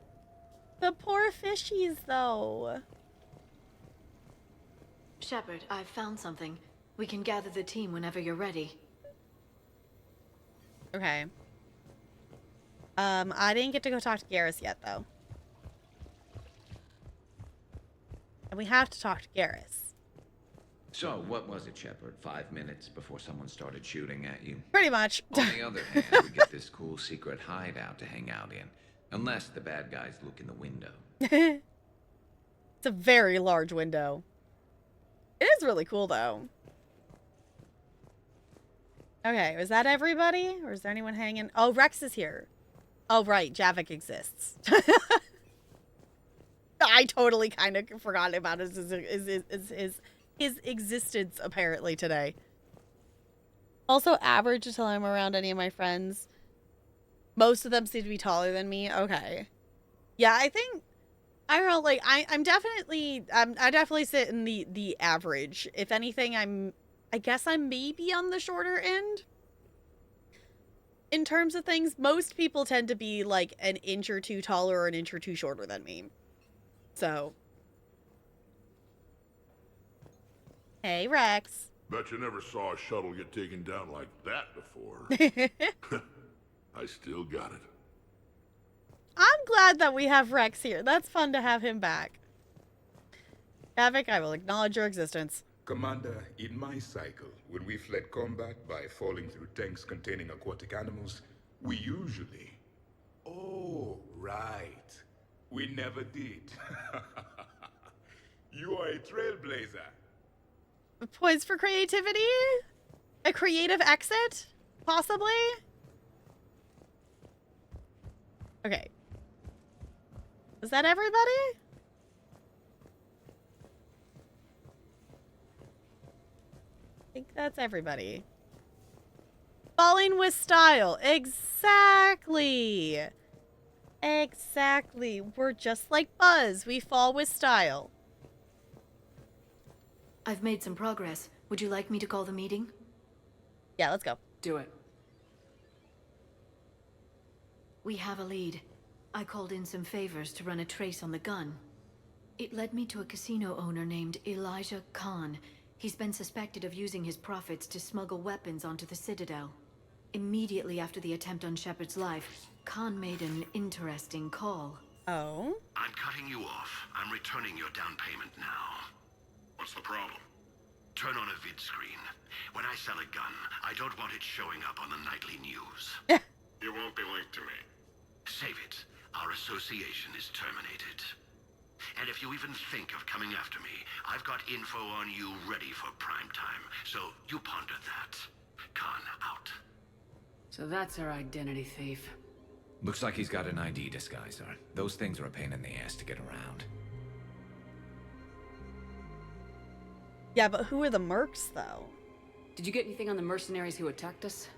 Speaker 1: The poor fishies, though.
Speaker 14: Shepard, I've found something. We can gather the team whenever you're ready.
Speaker 1: Okay. I didn't get to go talk to Garrus yet, though. And we have to talk to Garrus.
Speaker 16: So, what was it, Shepard? 5 minutes before someone started shooting at you?
Speaker 1: Pretty much.
Speaker 16: On the other hand, we get this cool secret hideout to hang out in. Unless the bad guys look in the window.
Speaker 1: It's a very large window. It is really cool, though. Okay, is that everybody? Or is there anyone hanging? Oh, Rex is here. Oh, right. Javik exists. I totally kind of forgot about his existence, apparently, today. Also, average until I'm around any of my friends. Most of them seem to be taller than me. Okay. Yeah, I think... I don't know, like, I definitely sit in the average. If anything, I guess I'm maybe on the shorter end. In terms of things, most people tend to be, like, an inch or two taller or an inch or two shorter than me. So. Hey, Rex.
Speaker 13: Bet you never saw a shuttle get taken down like that before. I still got it.
Speaker 1: I'm glad that we have Rex here. That's fun to have him back. Javik, I will acknowledge your existence.
Speaker 22: Commander, in my cycle, when we fled combat by falling through tanks containing aquatic animals, we usually... Oh, right. We never did. You are a trailblazer.
Speaker 1: Points for creativity? A creative exit? Possibly? Okay. Is that everybody? I think that's everybody. Falling with style. Exactly. Exactly. We're just like Buzz. We fall with style.
Speaker 14: I've made some progress. Would you like me to call the meeting?
Speaker 1: Yeah, let's go.
Speaker 21: Do it.
Speaker 14: We have a lead. I called in some favors to run a trace on the gun. It led me to a casino owner named Elijah Khan. He's been suspected of using his profits to smuggle weapons onto the Citadel. Immediately after the attempt on Shepard's life, Khan made an interesting call.
Speaker 1: Oh?
Speaker 3: I'm cutting you off. I'm returning your down payment now. What's the problem? Turn on a vid screen. When I sell a gun, I don't want it showing up on the nightly news. You won't be linked to me. Save it. Our association is terminated. And if you even think of coming after me, I've got info on you ready for prime time. So you ponder that. Khan out.
Speaker 21: So that's our identity thief.
Speaker 16: Looks like he's got an ID disguiser. Those things are a pain in the ass to get around.
Speaker 1: Yeah, but who are the mercs, though?
Speaker 21: Did you get anything on the mercenaries who attacked us?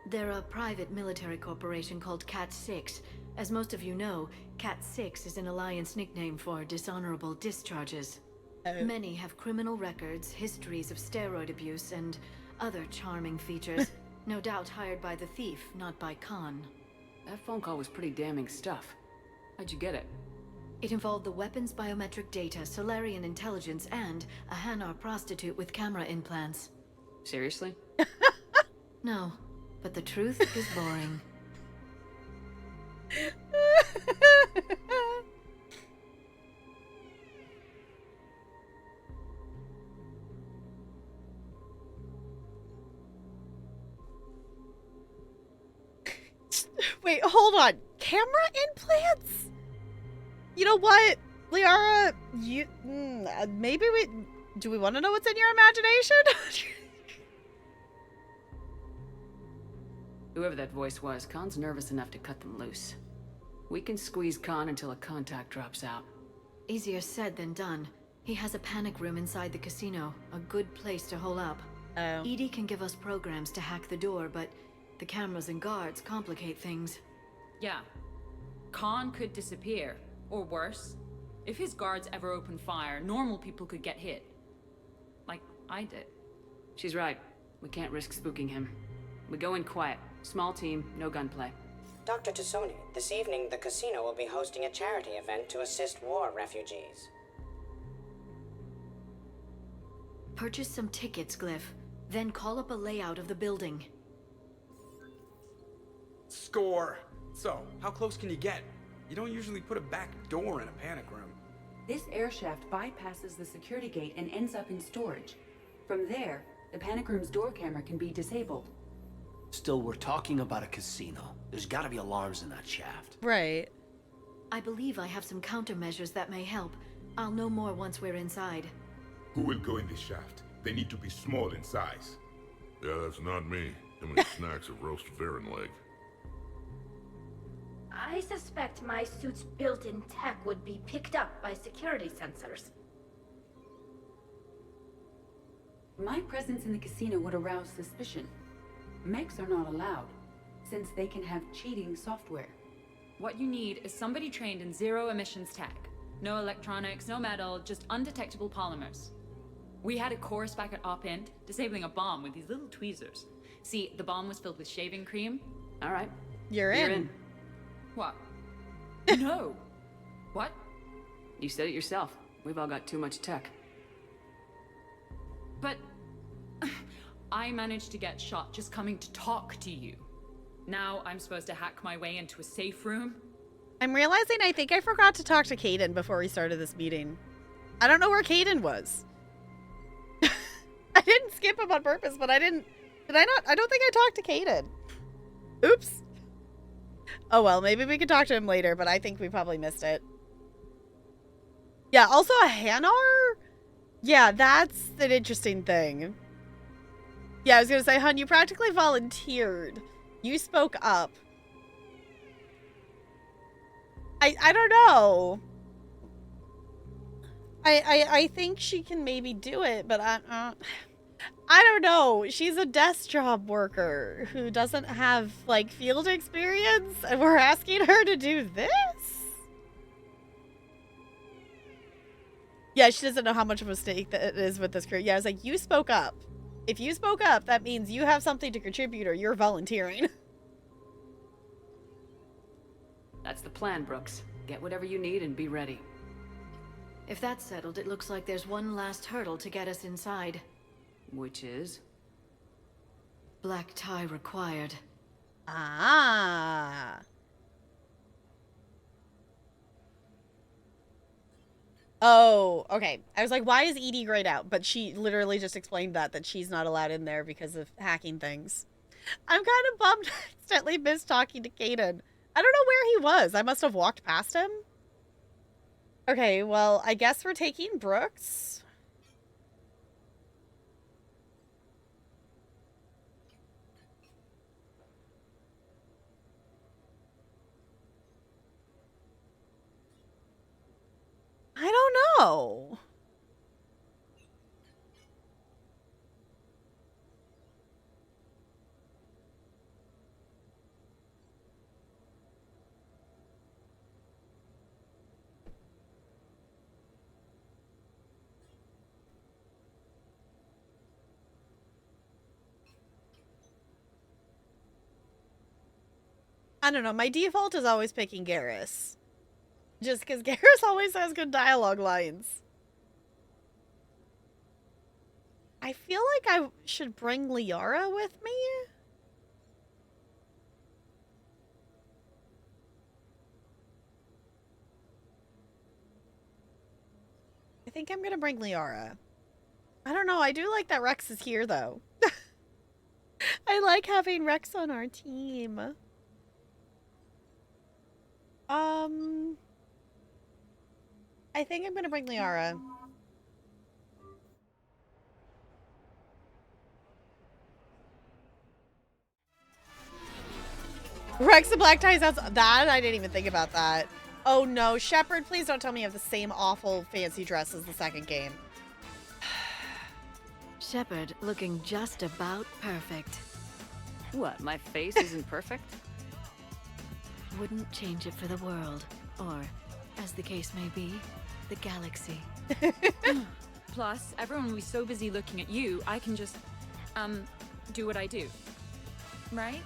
Speaker 14: They're a private military corporation called Cat-6. As most of you know, Cat-6 is an Alliance nickname for dishonorable discharges.
Speaker 1: Oh.
Speaker 14: Many have criminal records, histories of steroid abuse, and other charming features. No doubt hired by the thief, not by Khan.
Speaker 21: That phone call was pretty damning stuff. How'd you get it?
Speaker 14: It involved the weapon's biometric data, Solarian intelligence, and a Hanar prostitute with camera implants.
Speaker 18: Seriously?
Speaker 14: No, but the truth is boring.
Speaker 1: Wait, hold on. Camera implants? You know what, Liara? Maybe we... Do we want to know what's in your imagination?
Speaker 18: Whoever that voice was, Khan's nervous enough to cut them loose. We can squeeze Khan until a contact drops out.
Speaker 14: Easier said than done. He has a panic room inside the casino, a good place to hole up.
Speaker 1: Oh.
Speaker 14: EDI can give us programs to hack the door, but the cameras and guards complicate things.
Speaker 4: Yeah. Khan could disappear. Or worse, if his guards ever open fire, normal people could get hit. Like I did.
Speaker 18: She's right. We can't risk spooking him. We go in quiet. Small team, no gunplay.
Speaker 15: Dr. Tassoni, this evening the casino will be hosting a charity event to assist war refugees.
Speaker 14: Purchase some tickets, Glyph. Then call up a layout of the building.
Speaker 8: Score! So, how close can you get? You don't usually put a back door in a panic room.
Speaker 21: This air shaft bypasses the security gate and ends up in storage. From there, the panic room's door camera can be disabled.
Speaker 19: Still, we're talking about a casino. There's gotta be alarms in that shaft.
Speaker 1: Right.
Speaker 14: I believe I have some countermeasures that may help. I'll know more once we're inside.
Speaker 22: Who will go in this shaft? They need to be small in size.
Speaker 13: Yeah, that's not me. How many snacks of roast Varan leg?
Speaker 17: I suspect my suit's built-in tech would be picked up by security sensors.
Speaker 21: My presence in the casino would arouse suspicion. Mechs are not allowed, since they can have cheating software.
Speaker 4: What you need is somebody trained in zero emissions tech. No electronics, no metal, just undetectable polymers. We had a course back at Op-Int, disabling a bomb with these little tweezers. See, the bomb was filled with shaving cream.
Speaker 18: All right.
Speaker 1: You're in.
Speaker 4: What? No. What?
Speaker 18: You said it yourself. We've all got too much tech.
Speaker 4: But I managed to get shot just coming to talk to you. Now I'm supposed to hack my way into a safe room?
Speaker 1: I'm realizing I think I forgot to talk to Caden before we started this meeting. I don't know where Caden was. I didn't skip him on purpose, but I didn't... Did I not? I don't think I talked to Caden. Oops. Oh well, maybe we could talk to him later, but I think we probably missed it. Yeah, also a Hanar? Yeah, that's an interesting thing. Yeah, I was gonna say, hun, you practically volunteered. You spoke up. I don't know. I think she can maybe do it, but I don't know. She's a desk job worker who doesn't have, like, field experience, and we're asking her to do this? Yeah, she doesn't know how much of a mistake that it is with this crew. Yeah, I was like, you spoke up. If you spoke up, that means you have something to contribute or you're volunteering.
Speaker 18: That's the plan, Brooks. Get whatever you need and be ready.
Speaker 14: If that's settled, it looks like there's one last hurdle to get us inside.
Speaker 18: Which is?
Speaker 14: Black tie required.
Speaker 1: Ah. Oh, okay. I was like, why is Edie grayed out? But she literally just explained that she's not allowed in there because of hacking things. I'm kind of bummed I accidentally missed talking to Caden. I don't know where he was. I must have walked past him. Okay, well, I guess we're taking Brooks. I don't know. I don't know. My default is always picking Garrus. Just because Garrus always has good dialogue lines. I feel like I should bring Liara with me. I think I'm gonna bring Liara. I don't know, I do like that Rex is here though. I like having Rex on our team. I think I'm gonna bring Liara. Rex the Black Ties out. That I didn't even think about that. Oh no, Shepard, please don't tell me you have the same awful fancy dress as the second game.
Speaker 14: Shepard looking just about perfect.
Speaker 18: What, my face isn't perfect?
Speaker 14: Wouldn't change it for the world. Or, as the case may be, the galaxy.
Speaker 4: Plus, everyone will be so busy looking at you, I can just, do what I do. Right?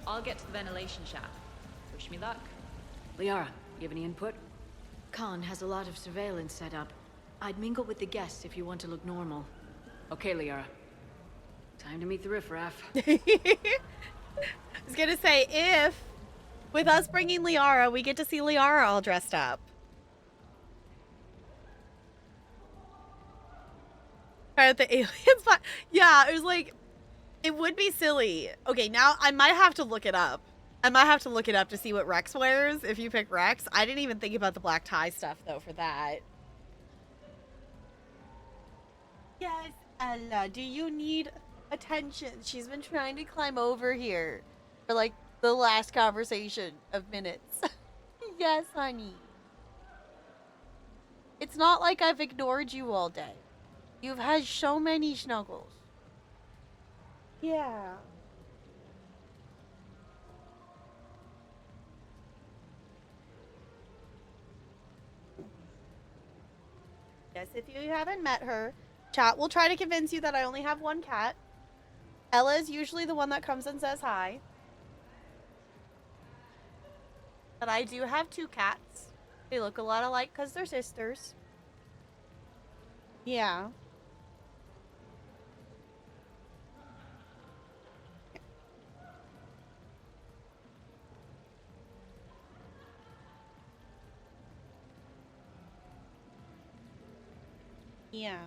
Speaker 4: I'll get to the ventilation shaft. Wish me luck.
Speaker 18: Liara, you have any input?
Speaker 14: Khan has a lot of surveillance set up. I'd mingle with the guests if you want to look normal.
Speaker 18: Okay, Liara. Time to meet the riffraff.
Speaker 1: I was gonna say, if, with us bringing Liara, we get to see Liara all dressed up. At the alien spot. Yeah, it was like, it would be silly. Okay, now I might have to look it up. I might have to look it up to see what Rex wears if you pick Rex. I didn't even think about the black tie stuff, though, for that. Yes, Ella, do you need attention? She's been trying to climb over here for, like, the last conversation of minutes. Yes, honey. It's not like I've ignored you all day. You've had so many snuggles. Yeah. Yes, if you haven't met her, chat will try to convince you that I only have one cat. Ella is usually the one that comes and says hi. But I do have two cats. They look a lot alike because they're sisters. Yeah. Yeah.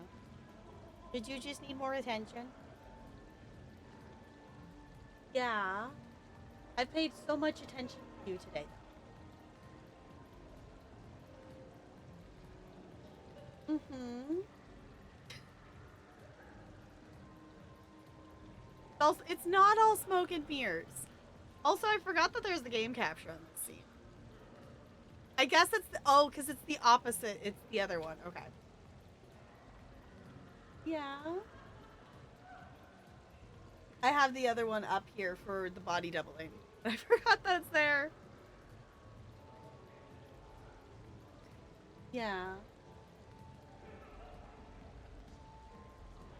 Speaker 1: Did you just need more attention? Yeah. I paid so much attention to you today. Mm-hmm. Also, it's not all smoke and mirrors. Also, I forgot that there's the game capture on this scene. I guess it's the, oh, because it's the opposite. It's the other one. Okay. Yeah. I have the other one up here for the body doubling. I forgot that's there. Yeah.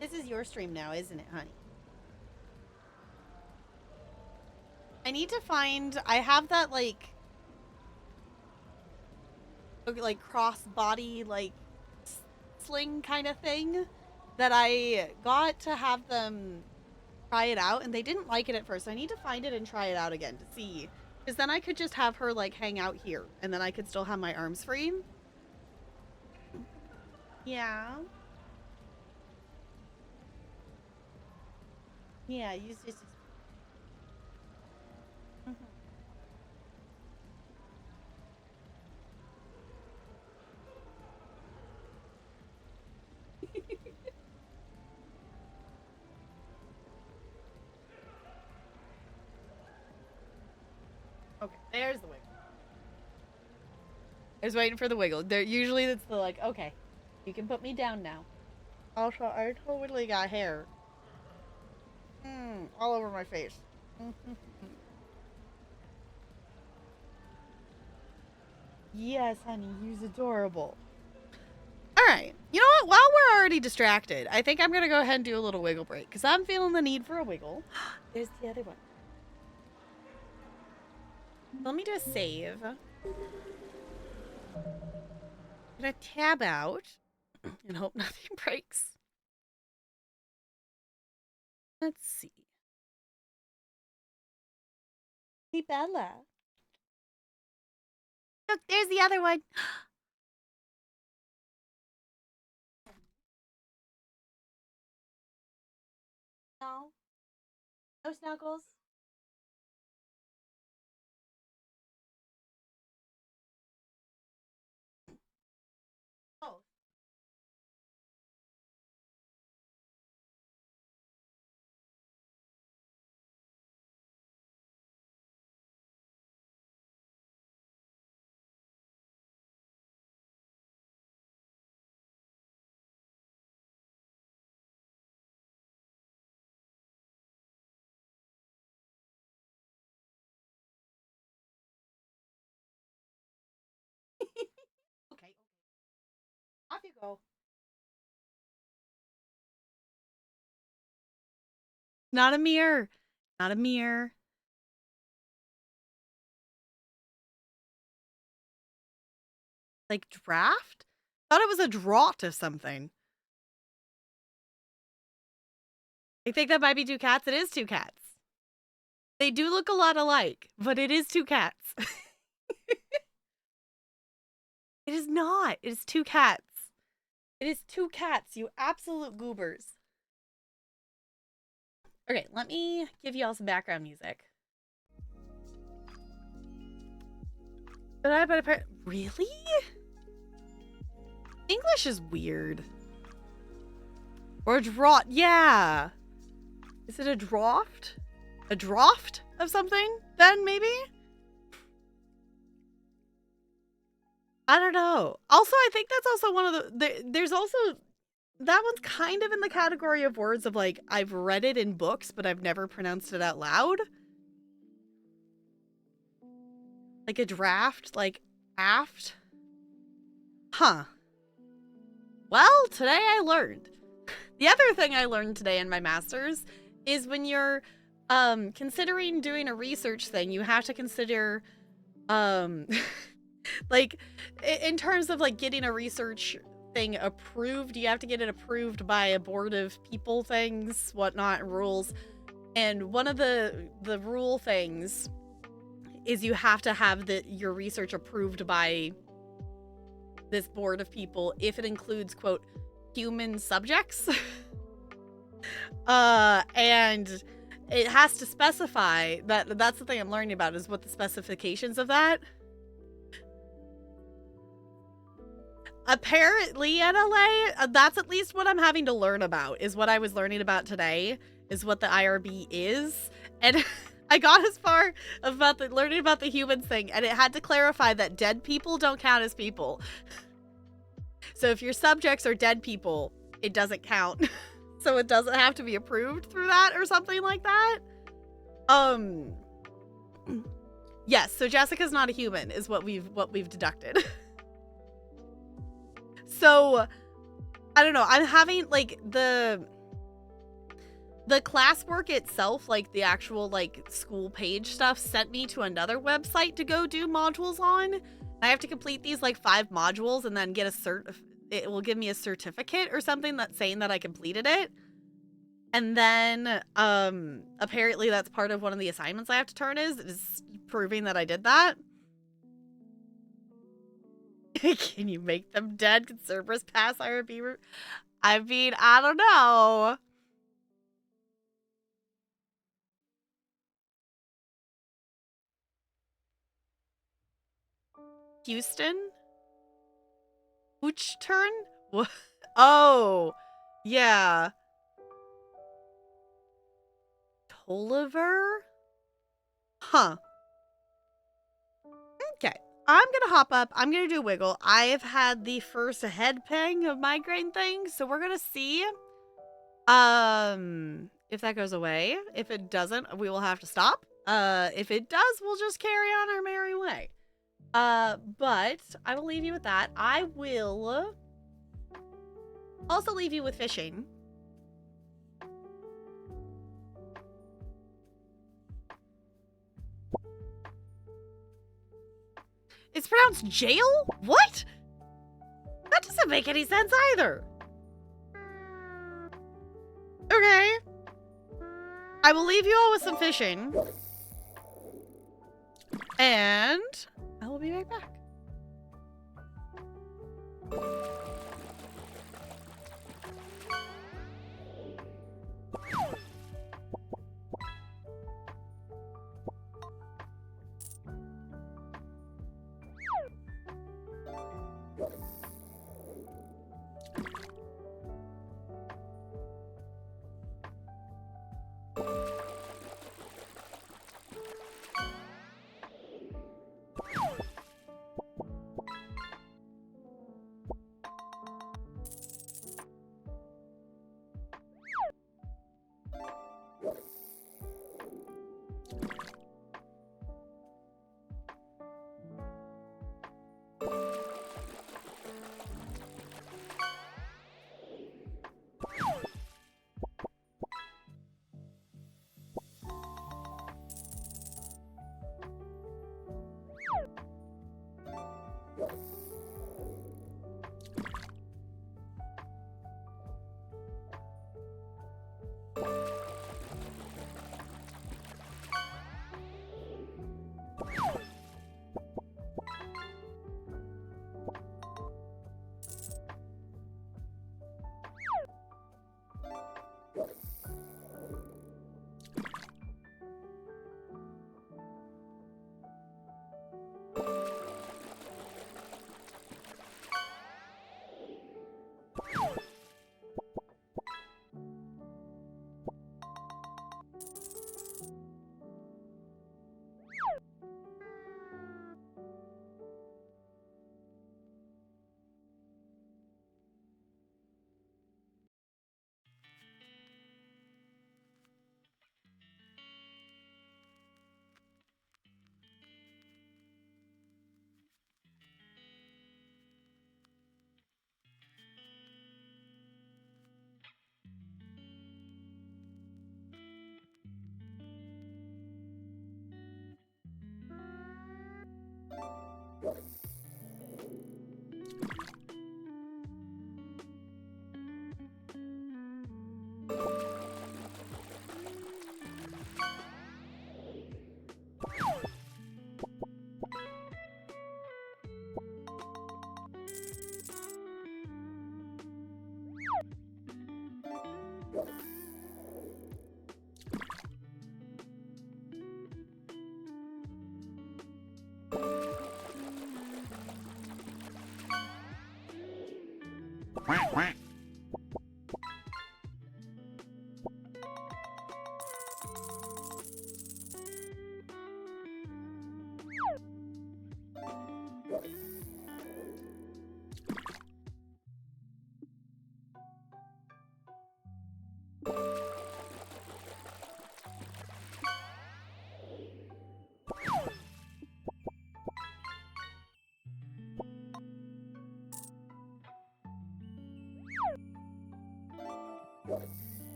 Speaker 1: This is your stream now, isn't it, honey? I need to find... I have that, like cross-body, like, sling kind of thing that I got to have them try it out, and they didn't like it at first. So I need to find it and try it out again to see. Because then I could just have her, like, hang out here, and then I could still have my arms free. Yeah. Yeah, use this. Okay, there's the wiggle. I was waiting for the wiggle. There usually it's the like, okay, you can put me down now. Also, I totally got hair. All over my face. Yes, honey, you's adorable. Alright, you know what? While we're already distracted, I think I'm gonna go ahead and do a little wiggle break, because I'm feeling the need for a wiggle. There's the other one. Let me do a save. I'm gonna tab out and hope nothing breaks. Let's see. Hey, Bella. Look, there's the other one. No. No snuggles. Oh. Okay. Off you go. Not a mirror. Not a mirror. Like draft? Thought it was a draught of something. I think that might be two cats. It is two cats. They do look a lot alike, but it is two cats. It is not. It is two cats. It is two cats, you absolute goobers. Okay, let me give you all some background music. Really? English is weird. Or a draught. Yeah. Is it a draught? A draught of something? Then maybe? I don't know. Also, I think that's also one of there's also, that one's kind of in the category of words of like, I've read it in books, but I've never pronounced it out loud. Like a draft, like aft. Huh. Well, today I learned. The other thing I learned today in my master's is when you're considering doing a research thing, you have to consider like in terms of like getting a research thing approved, you have to get it approved by a board of people things, whatnot, rules. And one of the rule things is you have to have your research approved by this board of people if it includes, quote, human subjects. And it has to specify that's the thing I'm learning about, is what the specifications of that. Apparently in LA, that's at least what I'm having to learn about, is what I was learning about today, is what the IRB is. And I got as far about learning about the humans thing, and it had to clarify that dead people don't count as people. So if your subjects are dead people, it doesn't count. So it doesn't have to be approved through that or something like that. Yes, so Jessica's not a human is what we've deducted. So I don't know, I'm having like the classwork itself, like the actual like school page stuff, sent me to another website to go do modules on. I have to complete these like 5 modules and then get a it will give me a certificate or something that's saying that I completed it. And then apparently that's part of one of the assignments I have to turn is proving that I did that. Can you make them dead? Can Cerberus pass IRB? I mean, I don't know. Houston? Which turn? What? Oh, yeah. Tolliver? Huh. Okay. I'm gonna hop up. I'm gonna do a wiggle. I have had the first head pang of migraine thing, so we're gonna see if that goes away. If it doesn't, we will have to stop. If it does, we'll just carry on our merry way. But I will leave you with that. I will also leave you with fishing. pronounced jail? What? That doesn't make any sense either. Okay. I will leave you all with some fishing. And I will be right back.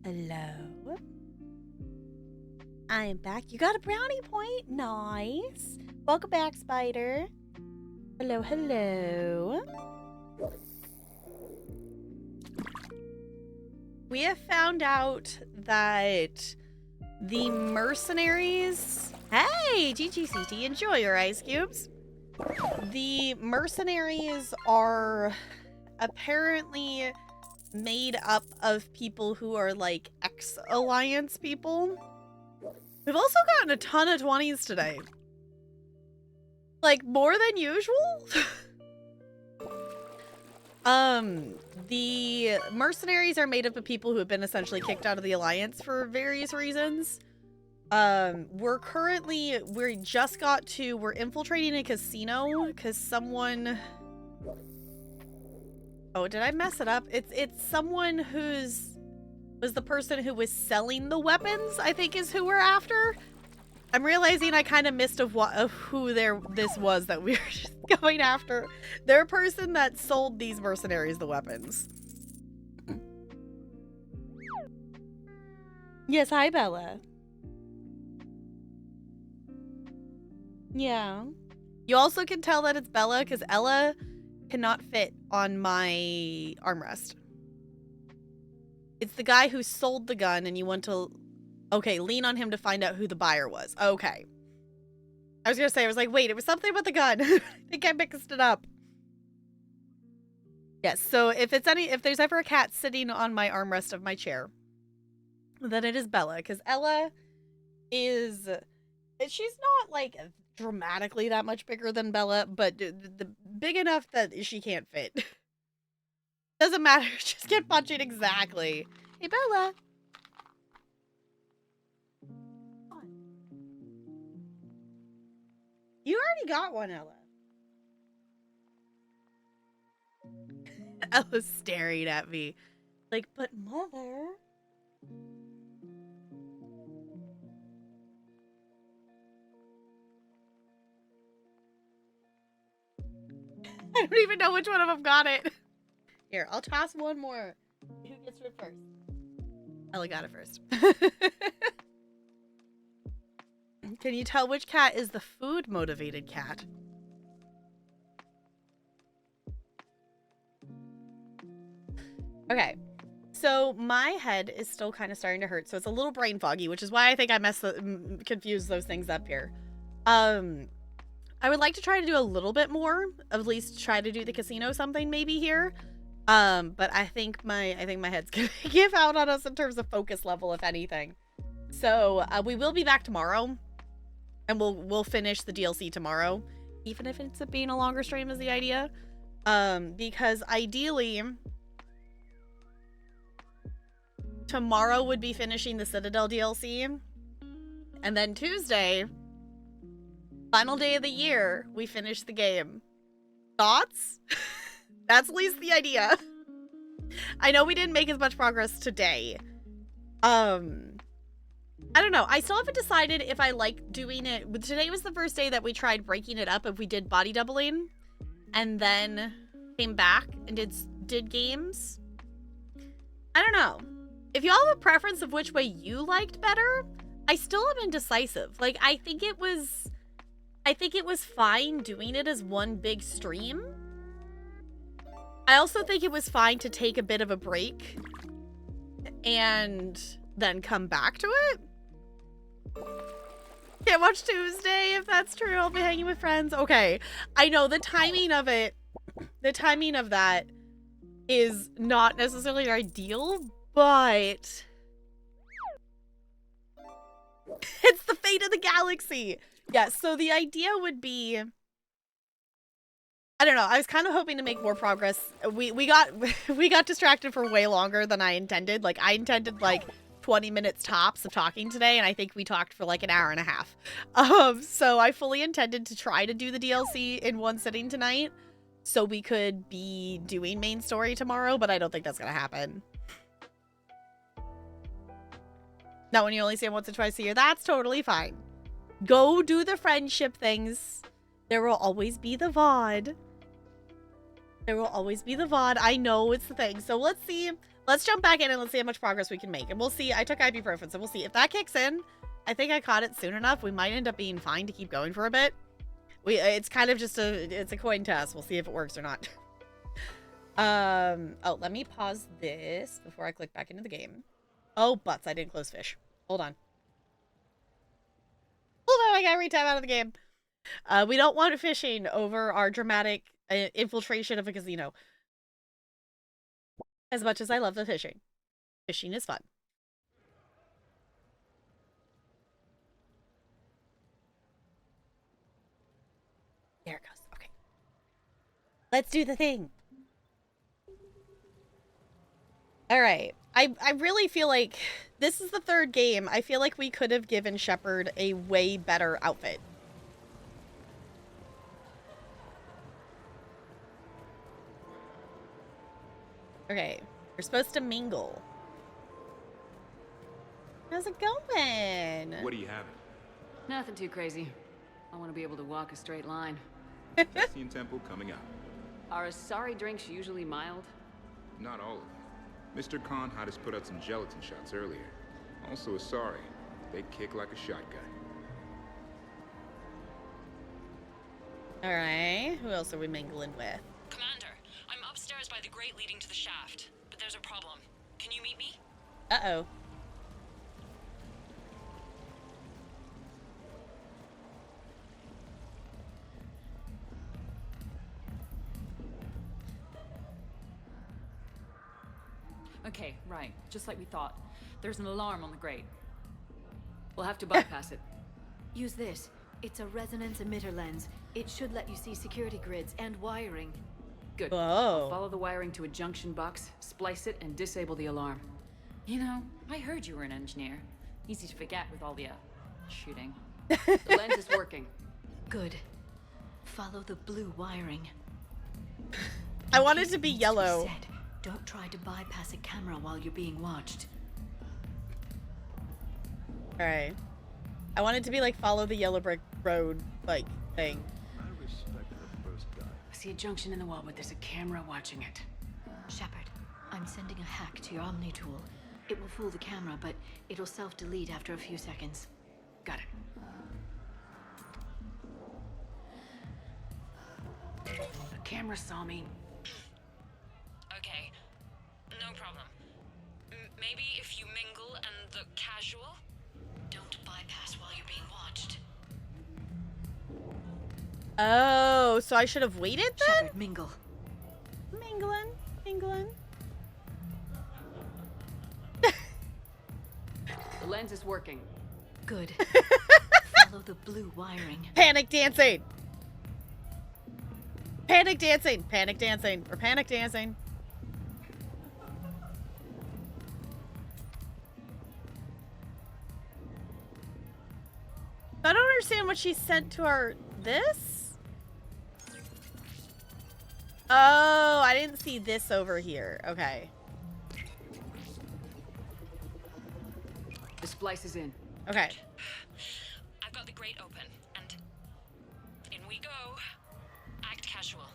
Speaker 1: Hello. I am back. You got a brownie point. Nice. Welcome back, Spider. Hello, hello. We have found out that the mercenaries... Hey, GGCT, enjoy your ice cubes. The mercenaries are apparently made up of people who are like ex-alliance people. We've also gotten a ton of 20s today. Like, more than usual? The mercenaries are made up of people who have been essentially kicked out of the alliance for various reasons. We're infiltrating a casino because someone... Oh, did I mess it up? It's someone was the person who was selling the weapons, I think is who we're after. I'm realizing I kind of missed of who this was that we were just going after. They're a person that sold these mercenaries the weapons. Yes, hi, Bella. Yeah. You also can tell that it's Bella because Ella cannot fit on my armrest. It's the guy who sold the gun and you want to... Okay, lean on him to find out who the buyer was. Okay. I was gonna say, I was like, wait, it was something with the gun. I think I mixed it up. Yes, so if there's ever a cat sitting on my armrest of my chair, then it is Bella, because Ella is... She's not, like, dramatically that much bigger than Bella, but big enough that she can't fit. Doesn't matter, just get punching exactly. Hey, Bella. You already got one, Ella. Ella's staring at me. Like, but mother... I don't even know which one of them got it. Here, I'll toss one more. Who gets rid first? Ella got it first. Can you tell which cat is the food-motivated cat? Okay, so my head is still kind of starting to hurt, so it's a little brain foggy, which is why I think I confused those things up here. I would like to try to do a little bit more, at least try to do the casino something maybe here. But I think my head's gonna give out on us in terms of focus level, if anything. So we will be back tomorrow, and we'll finish the DLC tomorrow, even if it's being a longer stream is the idea. Because ideally, tomorrow would be finishing the Citadel DLC, and then Tuesday Final day of the year, we finished the game. Thoughts? That's at least the idea. I know we didn't make as much progress today. I don't know. I still haven't decided if I like doing it. Today was the first day that we tried breaking it up if we did body doubling and then came back and did games. I don't know. If y'all have a preference of which way you liked better, I still am indecisive. Like, I think it was fine doing it as one big stream. I also think it was fine to take a bit of a break and then come back to it. Can't watch Tuesday if that's true. I'll be hanging with friends. Okay. I know the timing of it, the timing of that is not necessarily ideal, but it's the fate of the galaxy. Yeah, so the idea would be, I don't know, I was kind of hoping to make more progress. We got distracted for way longer than I intended. Like, I intended like 20 minutes tops of talking today, and I think we talked for like an hour and a half. So I fully intended to try to do the DLC in one sitting tonight so we could be doing main story tomorrow, but I don't think that's gonna happen. Not when you only see him once or twice a year. That's totally fine. Go do the friendship things. There will always be the VOD. There will always be the VOD. I know it's the thing. So let's see. Let's jump back in and let's see how much progress we can make. And we'll see. I took ibuprofen, so we'll see. If that kicks in, I think I caught it soon enough. We might end up being fine to keep going for a bit. It's kind of just it's a coin toss. We'll see if it works or not. Oh, let me pause this before I click back into the game. Oh, butts. I didn't close fish. Hold on. Hold on, I got retime out of the game. We don't want fishing over our dramatic infiltration of a casino. As much as I love the fishing. Fishing is fun. There it goes. Okay. Let's do the thing. All right. I really feel like this is the third game. I feel like we could have given Shepard a way better outfit. Okay. We're supposed to mingle. How's it going?
Speaker 7: What do you have?
Speaker 18: Nothing too crazy. I want to be able to walk a straight line.
Speaker 7: Cassian Temple coming up.
Speaker 18: Are Asari drinks usually mild?
Speaker 7: Not all of them. Mr. Khan had us put out some gelatin shots earlier. Also Asari. They kick like a shotgun.
Speaker 1: Alright. Who else are we mingling with?
Speaker 2: Commander, I'm upstairs by the grate leading to the shaft, but there's a problem. Can you meet me?
Speaker 1: Uh-oh.
Speaker 4: Okay, right. Just like we thought. There's an alarm on the grate.
Speaker 18: We'll have to bypass it.
Speaker 14: Use this. It's a resonance emitter lens. It should let you see security grids and wiring.
Speaker 18: Good.
Speaker 1: Whoa.
Speaker 18: I'll follow the wiring to a junction box, splice it, and disable the alarm.
Speaker 4: You know, I heard you were an engineer. Easy to forget with all the, shooting.
Speaker 18: The lens is working.
Speaker 14: Good. Follow the blue wiring.
Speaker 1: I want it to be yellow.
Speaker 14: Don't try to bypass a camera while you're being watched.
Speaker 1: Alright. I want it to be like follow the yellow brick road, like, thing.
Speaker 19: I respect the first guy.
Speaker 18: I see a junction in the wall, but there's a camera watching it.
Speaker 14: Shepard, I'm sending a hack to your Omni tool. It will fool the camera, but it'll self-delete after a few seconds.
Speaker 18: Got it. The camera saw me.
Speaker 2: Okay, no problem. Maybe if you mingle and the casual?
Speaker 14: Don't bypass while you're being watched.
Speaker 1: Oh, so I should have waited then?
Speaker 14: Shepard, mingle.
Speaker 1: Mingling.
Speaker 18: The lens is working.
Speaker 14: Good. Follow the blue wiring.
Speaker 1: Panic dancing. Panic dancing. Panic dancing. We're panic dancing. I don't understand what she sent to our... This? Oh, I didn't see this over here. Okay.
Speaker 18: The splice is in.
Speaker 1: Okay.
Speaker 2: I've got the grate open, and in we go. Act casual.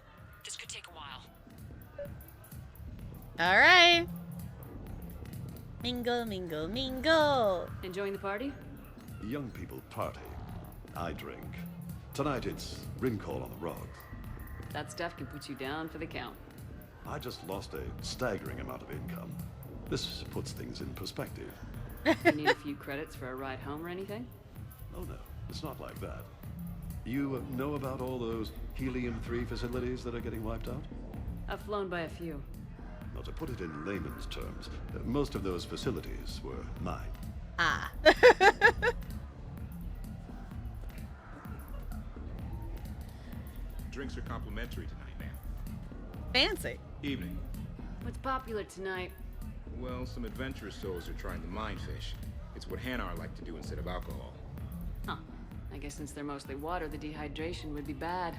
Speaker 2: This could take a while.
Speaker 1: All right. Mingle, mingle, mingle.
Speaker 18: Enjoying the party?
Speaker 6: Young people party. I drink. Tonight it's ring call on the rocks.
Speaker 18: That stuff can put you down for the count.
Speaker 6: I just lost a staggering amount of income. This puts things in perspective.
Speaker 18: You need a few credits for a ride home or anything?
Speaker 6: Oh no, it's not like that. You know about all those helium-3 facilities that are getting wiped out?
Speaker 18: I've flown by a few.
Speaker 6: Now, to put it in layman's terms, most of those facilities were mine.
Speaker 1: Ah.
Speaker 7: Drinks are complimentary tonight, ma'am.
Speaker 1: Fancy.
Speaker 7: Evening.
Speaker 18: What's popular tonight?
Speaker 7: Well, some adventurous souls are trying the mind fish. It's what Hanar like to do instead of alcohol.
Speaker 18: Huh. I guess since they're mostly water, the dehydration would be bad.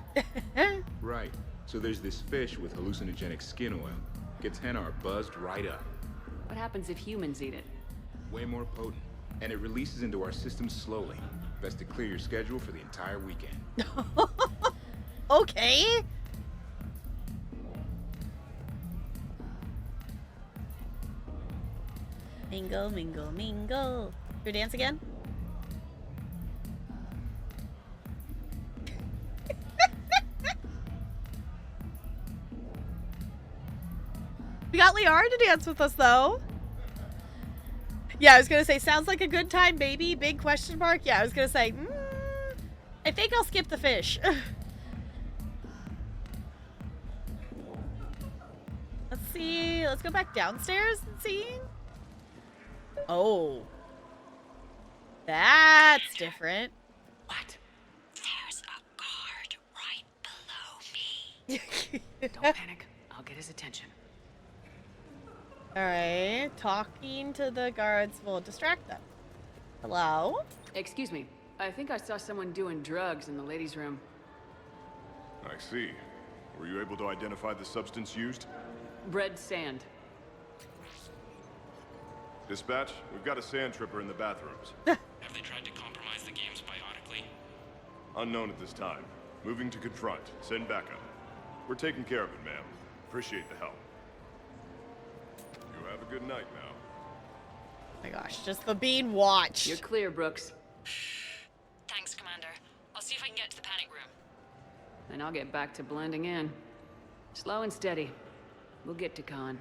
Speaker 7: Right. So there's this fish with hallucinogenic skin oil. Gets Hanar buzzed right up.
Speaker 18: What happens if humans eat it?
Speaker 7: Way more potent. And it releases into our system slowly. Best to clear your schedule for the entire weekend.
Speaker 1: Okay. Mingle, mingle, mingle. Your dance again? We got Liara to dance with us, though. Yeah, I was gonna say, sounds like a good time, baby. Big question mark. Yeah, I was gonna say, I think I'll skip the fish. Let's see. Let's go back downstairs and see. Oh. That's different.
Speaker 2: What? There's a guard right below me.
Speaker 18: Don't panic. I'll get his attention.
Speaker 1: Alright. Talking to the guards will distract them. Hello?
Speaker 18: Excuse me. I think I saw someone doing drugs in the ladies' room.
Speaker 11: I see. Were you able to identify the substance used?
Speaker 18: Red sand.
Speaker 11: Dispatch, we've got a sand tripper in the bathrooms.
Speaker 12: Have they tried to compromise the games biotically?
Speaker 11: Unknown at this time. Moving to confront. Send backup. We're taking care of it, ma'am. Appreciate the help. You have a good night now.
Speaker 1: Oh my gosh, just the being watched.
Speaker 18: You're clear, Brooks.
Speaker 2: Thanks, Commander. I'll see if I can get to the panic room.
Speaker 18: And I'll get back to blending in. Slow and steady. We'll get to Khan.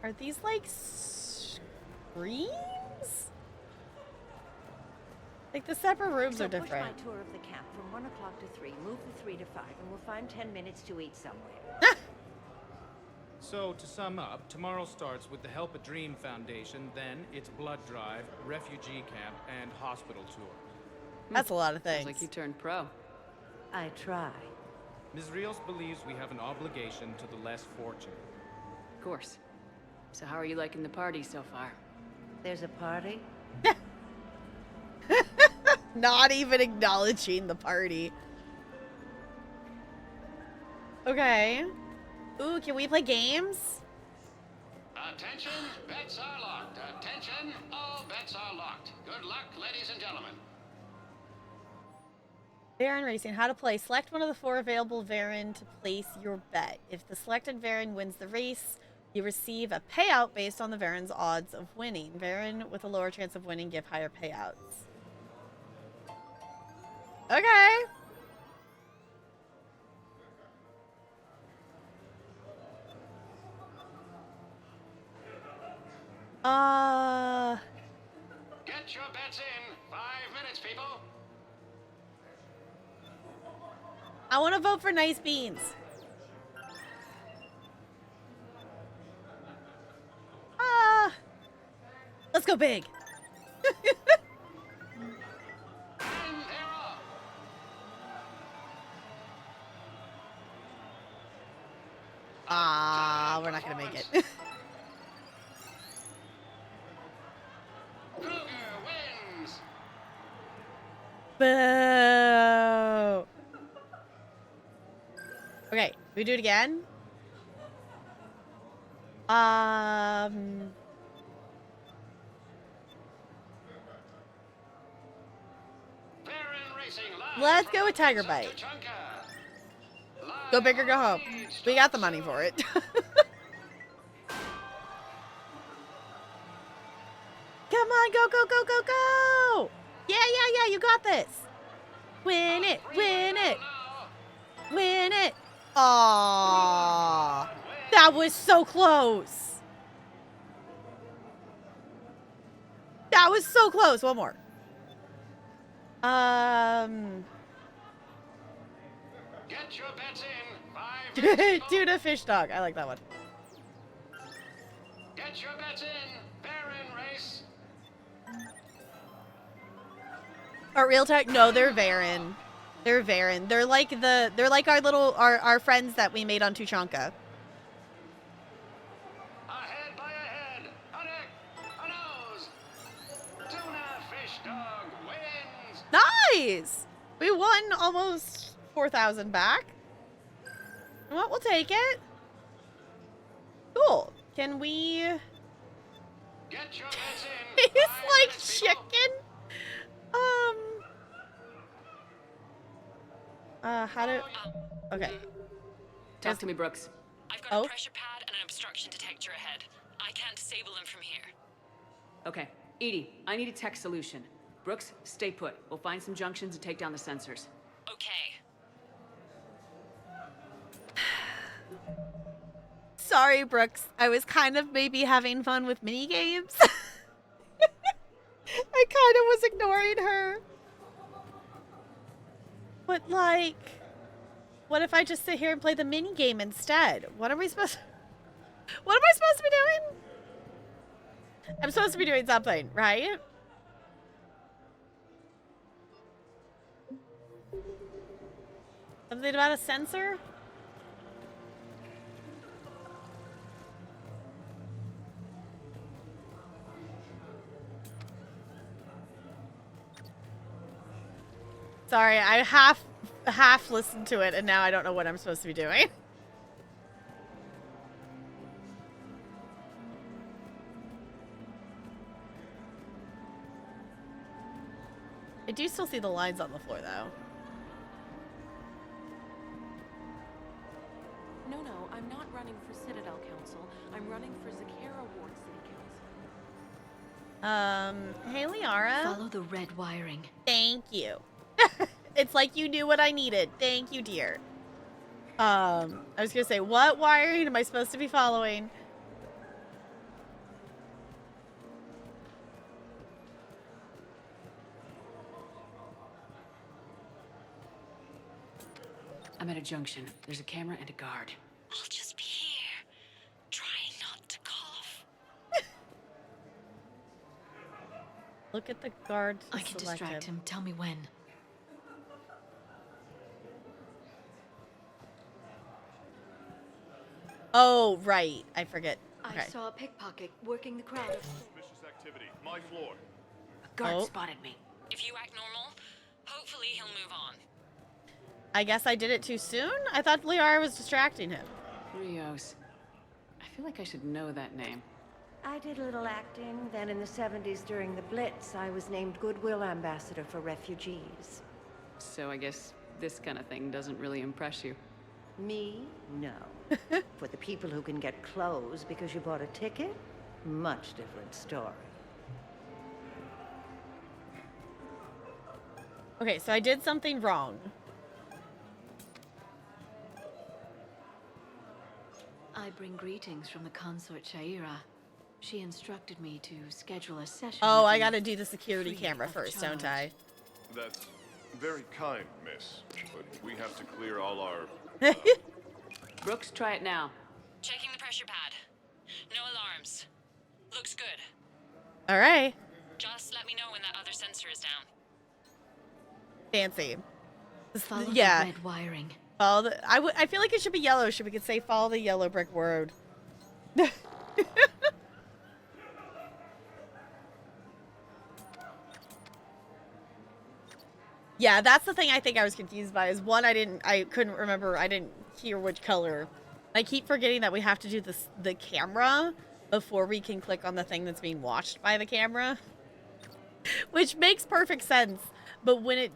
Speaker 1: Are these like screams? Like the separate rooms are different.
Speaker 23: Push my tour of the camp from 1 o'clock to 3. Move the 3 to 5, and we'll find 10 minutes to eat somewhere.
Speaker 24: So, to sum up, tomorrow starts with the Help a Dream Foundation, then it's blood drive, refugee camp, and hospital tour.
Speaker 1: That's a lot of things.
Speaker 18: Sounds like you turned pro.
Speaker 23: I try.
Speaker 24: Ms. Rios believes we have an obligation to the less fortunate.
Speaker 18: Of course. So how are you liking the party so far?
Speaker 23: There's a party?
Speaker 1: Not even acknowledging the party. Okay. Ooh, can we play games?
Speaker 10: Attention, bets are locked. Attention, all bets are locked. Good luck, ladies and gentlemen.
Speaker 1: Varen Racing, how to play. Select one of the 4 available Varen to place your bet. If the selected Varen wins the race, you receive a payout based on the Varen's odds of winning. Varen with a lower chance of winning give higher payouts. Okay.
Speaker 10: Get your bets in. 5 minutes, people.
Speaker 1: I want to vote for Nice Beans. Let's go big. We're not gonna make it. Boo! Okay, we do it again. Let's go with Tiger Bite. Go big or go home. We got the money for it. Come on, go, go, go, go, go! Yeah, yeah, yeah, you got this. Win it, win it, win it. Aww, that was so close. That was so close. One more.
Speaker 10: Get your bets in. 5
Speaker 1: Tuna fish dog. I like that one.
Speaker 10: Get your bets in. Baron race.
Speaker 1: Are real tech? No, they're Varen. They're Varen. They're like our little our friends that we made on Tuchanka.
Speaker 10: Ahead by a head. A neck. A nose. Tuna fish dog wins.
Speaker 1: Nice. We won almost 4,000 back. You know what? We'll take it. Cool. Can we?
Speaker 10: Get your bets in.
Speaker 1: He's like chicken. How do? Okay.
Speaker 18: Talk to me, Brooks.
Speaker 2: I've got a pressure pad and an obstruction detector ahead. I can't disable them from here.
Speaker 18: Okay, Edie, I need a tech solution. Brooks, stay put. We'll find some junctions and take down the sensors.
Speaker 2: Okay.
Speaker 1: Sorry, Brooks. I was kind of maybe having fun with mini games. I kind of was ignoring her. But like, what if I just sit here and play the mini game instead? What am I supposed to be doing? I'm supposed to be doing something, right? Something about a sensor? Sorry, I half listened to it and now I don't know what I'm supposed to be doing. I do still see the lines on the floor though.
Speaker 3: No, I'm not running for Citadel Council. I'm running for Zakera Ward City Council.
Speaker 1: Hey Liara.
Speaker 14: Follow the red wiring.
Speaker 1: Thank you. It's like you knew what I needed. Thank you, dear. I was gonna say, what wiring am I supposed to be following?
Speaker 18: I'm at a junction. There's a camera and a guard.
Speaker 2: I'll just be here, trying not to cough.
Speaker 1: Look at the guard.
Speaker 14: I can distract him. Tell me when.
Speaker 1: Oh, right. I forget. Okay.
Speaker 14: I saw a pickpocket working the crowd.
Speaker 11: Suspicious activity. My floor.
Speaker 18: A guard spotted me.
Speaker 2: If you act normal, hopefully he'll move on.
Speaker 1: I guess I did it too soon? I thought Liara was distracting him.
Speaker 18: Rios. I feel like I should know that name.
Speaker 23: I did a little acting. Then in the 70s during the Blitz, I was named Goodwill Ambassador for Refugees.
Speaker 18: So I guess this kind of thing doesn't really impress you.
Speaker 23: Me? No. For the people who can get clothes because you bought a ticket? Much different story.
Speaker 1: Okay, so I did something wrong.
Speaker 14: I bring greetings from the consort Shaira. She instructed me to schedule a session.
Speaker 1: Oh,
Speaker 14: with
Speaker 1: I
Speaker 14: you
Speaker 1: gotta do the security
Speaker 14: free
Speaker 1: camera
Speaker 14: of
Speaker 1: first,
Speaker 14: charge.
Speaker 1: don't I?
Speaker 11: That's very kind, miss. But we have to clear all our...
Speaker 18: Brooks, try it now.
Speaker 2: Checking the pressure pad. No alarms. Looks good.
Speaker 1: All right.
Speaker 2: Just let me know when that other sensor is down.
Speaker 1: Fancy.
Speaker 14: Follow
Speaker 1: yeah.
Speaker 14: the red wiring.
Speaker 1: Follow the. I feel like it should be yellow. Should we could say follow the yellow brick road. Yeah, that's the thing I think I was confused by, is one, I couldn't remember, I didn't hear which color. I keep forgetting that we have to do the camera before we can click on the thing that's being watched by the camera. Which makes perfect sense, but when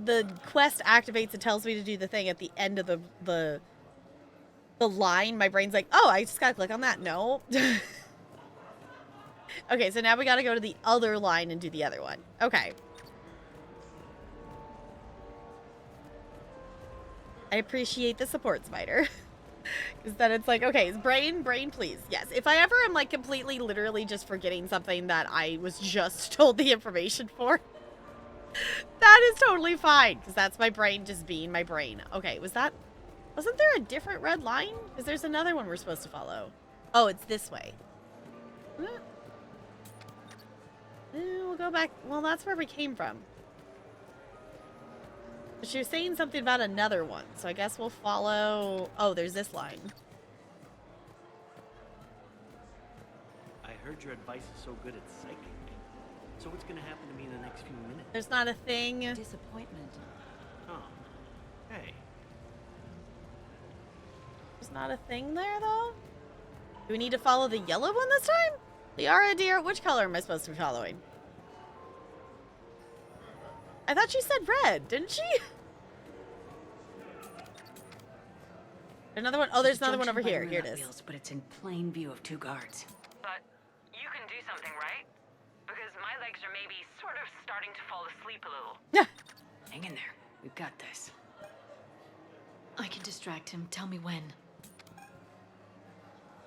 Speaker 1: the quest activates, it tells me to do the thing at the end of the line, my brain's like, oh, I just gotta click on that. No. Okay, so now we gotta go to the other line and do the other one. Okay. I appreciate the support, Spider. Because then it's like, okay, brain, please. Yes, if I ever am like completely, literally just forgetting something that I was just told the information for, that is totally fine. Because that's my brain just being my brain. Okay, wasn't there a different red line? Because there's another one we're supposed to follow. Oh, it's this way. We'll go back. Well, that's where we came from. But she was saying something about another one, so I guess we'll follow... Oh, there's this line.
Speaker 19: I heard your advice is so good at psychic. So what's gonna happen to me in the next few minutes?
Speaker 1: There's not a thing.
Speaker 23: Disappointment.
Speaker 19: Oh. Hey.
Speaker 1: There's not a thing there, though? Do we need to follow the yellow one this time? Liara, dear, which color am I supposed to be following? I thought she said red, didn't she? Another one. Oh, there's another one over here. Here it is.
Speaker 18: Wheels, but it's in plain view of 2 guards.
Speaker 3: But you can do something, right? Because my legs are maybe sort of starting to fall asleep a little.
Speaker 1: Yeah.
Speaker 18: Hang in there. We've got this.
Speaker 14: I can distract him. Tell me when.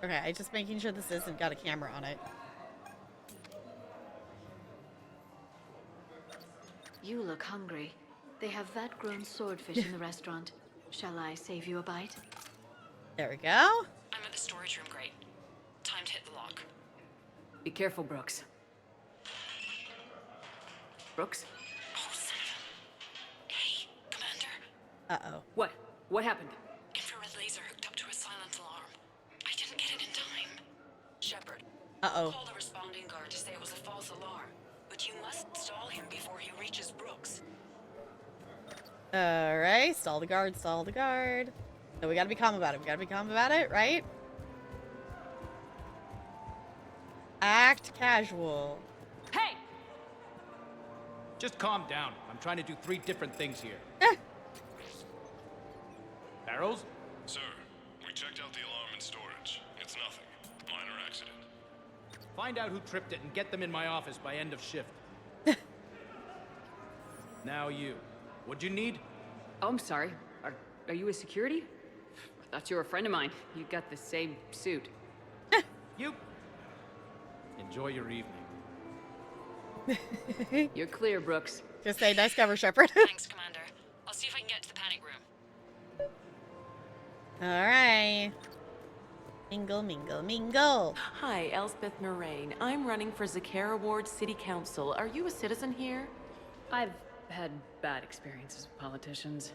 Speaker 1: Okay, I just making sure this isn't got a camera on it.
Speaker 14: You look hungry. They have vat-grown swordfish in the restaurant. Shall I save you a bite?
Speaker 1: There we go.
Speaker 2: I'm at the storage room, great. Time to hit the lock.
Speaker 18: Be careful, Brooks. Brooks?
Speaker 2: Oh, son of a... Hey, Commander.
Speaker 1: Uh-oh.
Speaker 18: What? What happened?
Speaker 2: Infrared laser hooked up to a silent alarm. I didn't get it in time. Shepard.
Speaker 1: Uh-oh.
Speaker 2: Call the responding guard to say it was a false alarm. But you must stall him before he reaches Brooks.
Speaker 1: Alright, stall the guard, stall the guard. No, we gotta be calm about it. We gotta be calm about it, right? Act casual.
Speaker 24: Hey! Just calm down. I'm trying to do 3 different things here. Barrows?
Speaker 11: Sir, we checked out the alarm in storage. It's nothing. Minor accident.
Speaker 24: Find out who tripped it and get them in my office by end of shift. Now you. What'd you need?
Speaker 18: Oh, I'm sorry. Are you a security? I thought you were a friend of mine. You got the same suit.
Speaker 24: You. Enjoy your evening.
Speaker 18: You're clear, Brooks.
Speaker 1: Just say, nice cover, Shepard.
Speaker 2: Thanks, Commander. I'll see if I can get to the panic room.
Speaker 1: Alright. Mingle, mingle, mingle.
Speaker 3: Hi, Elspeth Moraine. I'm running for Zakara Ward City Council. Are you a citizen here?
Speaker 18: I've had bad experiences with politicians.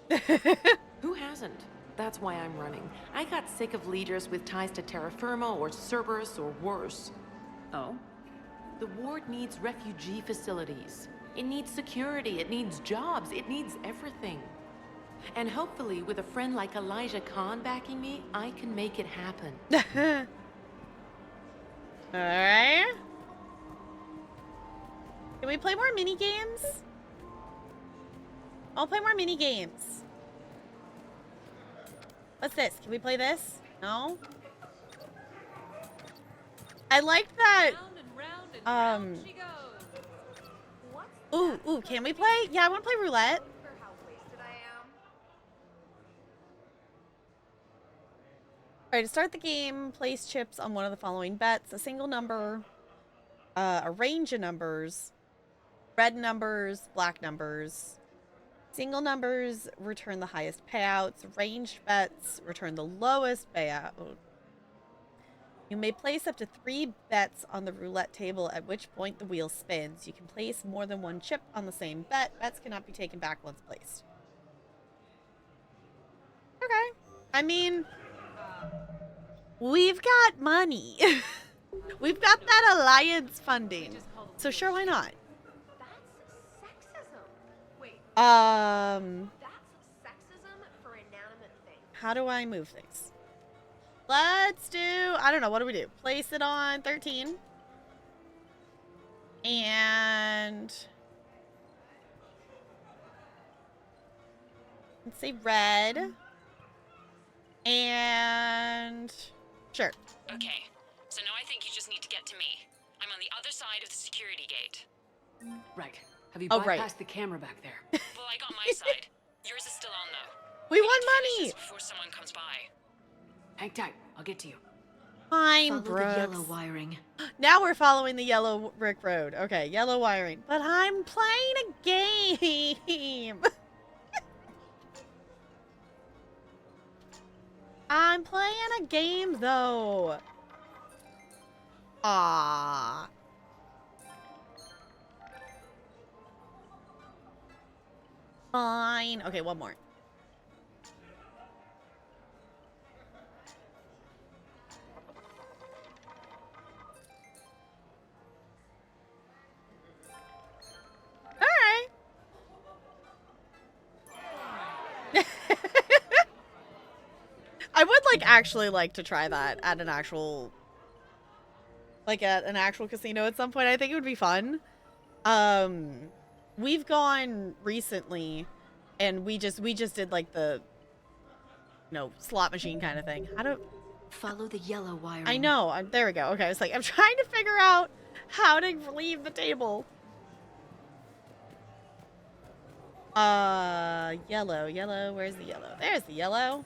Speaker 3: Who hasn't? That's why I'm running. I got sick of leaders with ties to terra firma or Cerberus or worse.
Speaker 18: Oh?
Speaker 3: The ward needs refugee facilities. It needs security, it needs jobs, it needs everything. And hopefully, with a friend like Elijah Khan backing me, I can make it happen.
Speaker 1: Alright. Can we play more mini games? I'll play more mini games. What's this? Can we play this? No? I like that. Ooh, can we play? Yeah, I want to play roulette. Alright, to start the game, place chips on one of the following bets. A single number, a range of numbers, red numbers, black numbers. Single numbers return the highest payouts. Ranged bets return the lowest payout. You may place up to 3 bets on the roulette table, at which point the wheel spins. You can place more than 1 chip on the same bet. Bets cannot be taken back once placed. Okay. I mean, we've got money. We've got that alliance funding. So sure, why not?
Speaker 5: Sexism for inanimate things.
Speaker 1: How do I move things? Let's do, I don't know, what do we do? Place it on 13. And let's say red. And sure.
Speaker 2: Okay, so now I think you just need to get to me. I'm on the other side of the security gate.
Speaker 18: Right. Have you
Speaker 1: Oh,
Speaker 18: bypassed
Speaker 1: right.
Speaker 18: the camera back there?
Speaker 2: Well, I got my side. Yours is still on, though.
Speaker 1: We won
Speaker 2: need to finish
Speaker 1: money!
Speaker 2: this before someone comes by.
Speaker 18: Hang tight. I'll get to you.
Speaker 1: Fine,
Speaker 14: Follow
Speaker 1: Brooks.
Speaker 14: the yellow wiring.
Speaker 1: Now we're following the yellow brick road. Okay, yellow wiring. But I'm playing a game. I'm playing a game, though. Ah. Fine. Okay, one more. All right. I would actually like to try that at an actual casino at some point. I think it would be fun. We've gone recently and we just did like the slot machine kind of thing. How do
Speaker 14: Follow the yellow wiring.
Speaker 1: I know. There we go. Okay, it's like I'm trying to figure out how to leave the table. Yellow. Where's the yellow? There's the yellow.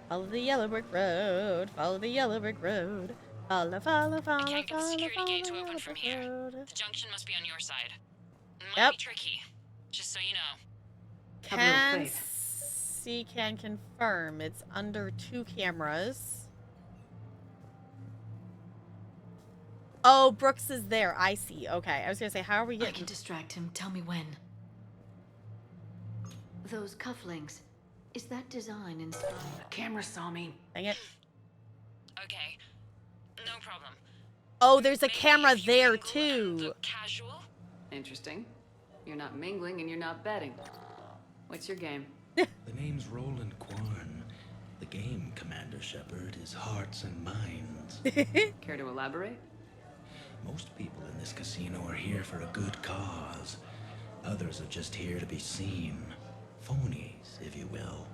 Speaker 1: Follow the yellow brick road. Follow the yellow brick road. Follow.
Speaker 2: I can't get the security gate to open from here. The junction must be on your side. It might be tricky, just so you know.
Speaker 1: Can confirm. It's under 2 cameras. Oh, Brooks is there. I see. Okay. I was gonna say, how are we getting?
Speaker 14: I can distract him. Tell me when. Those cufflinks. Is that design inspired?
Speaker 18: The camera saw me.
Speaker 1: Dang it.
Speaker 2: Okay, no problem.
Speaker 1: Oh, there's a camera there too.
Speaker 2: Casual?
Speaker 18: Interesting. You're not mingling and you're not betting. What's your game?
Speaker 9: The name's Roland Quarn. The game, Commander Shepard, is hearts and minds.
Speaker 18: Care to elaborate?
Speaker 9: Most people in this casino are here for a good cause. Others are just here to be seen. Phonies, if you will.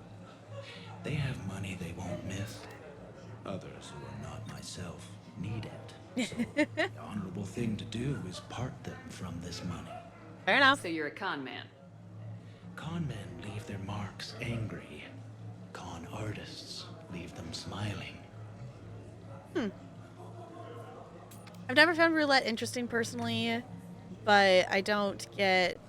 Speaker 9: They have money they won't miss. Others, who are not myself, need it. So the honorable thing to do is part them from this money.
Speaker 1: Fair enough.
Speaker 18: So you're a con man.
Speaker 9: Con men leave their marks angry. Con artists leave them smiling.
Speaker 1: I've never found roulette interesting personally, but I don't get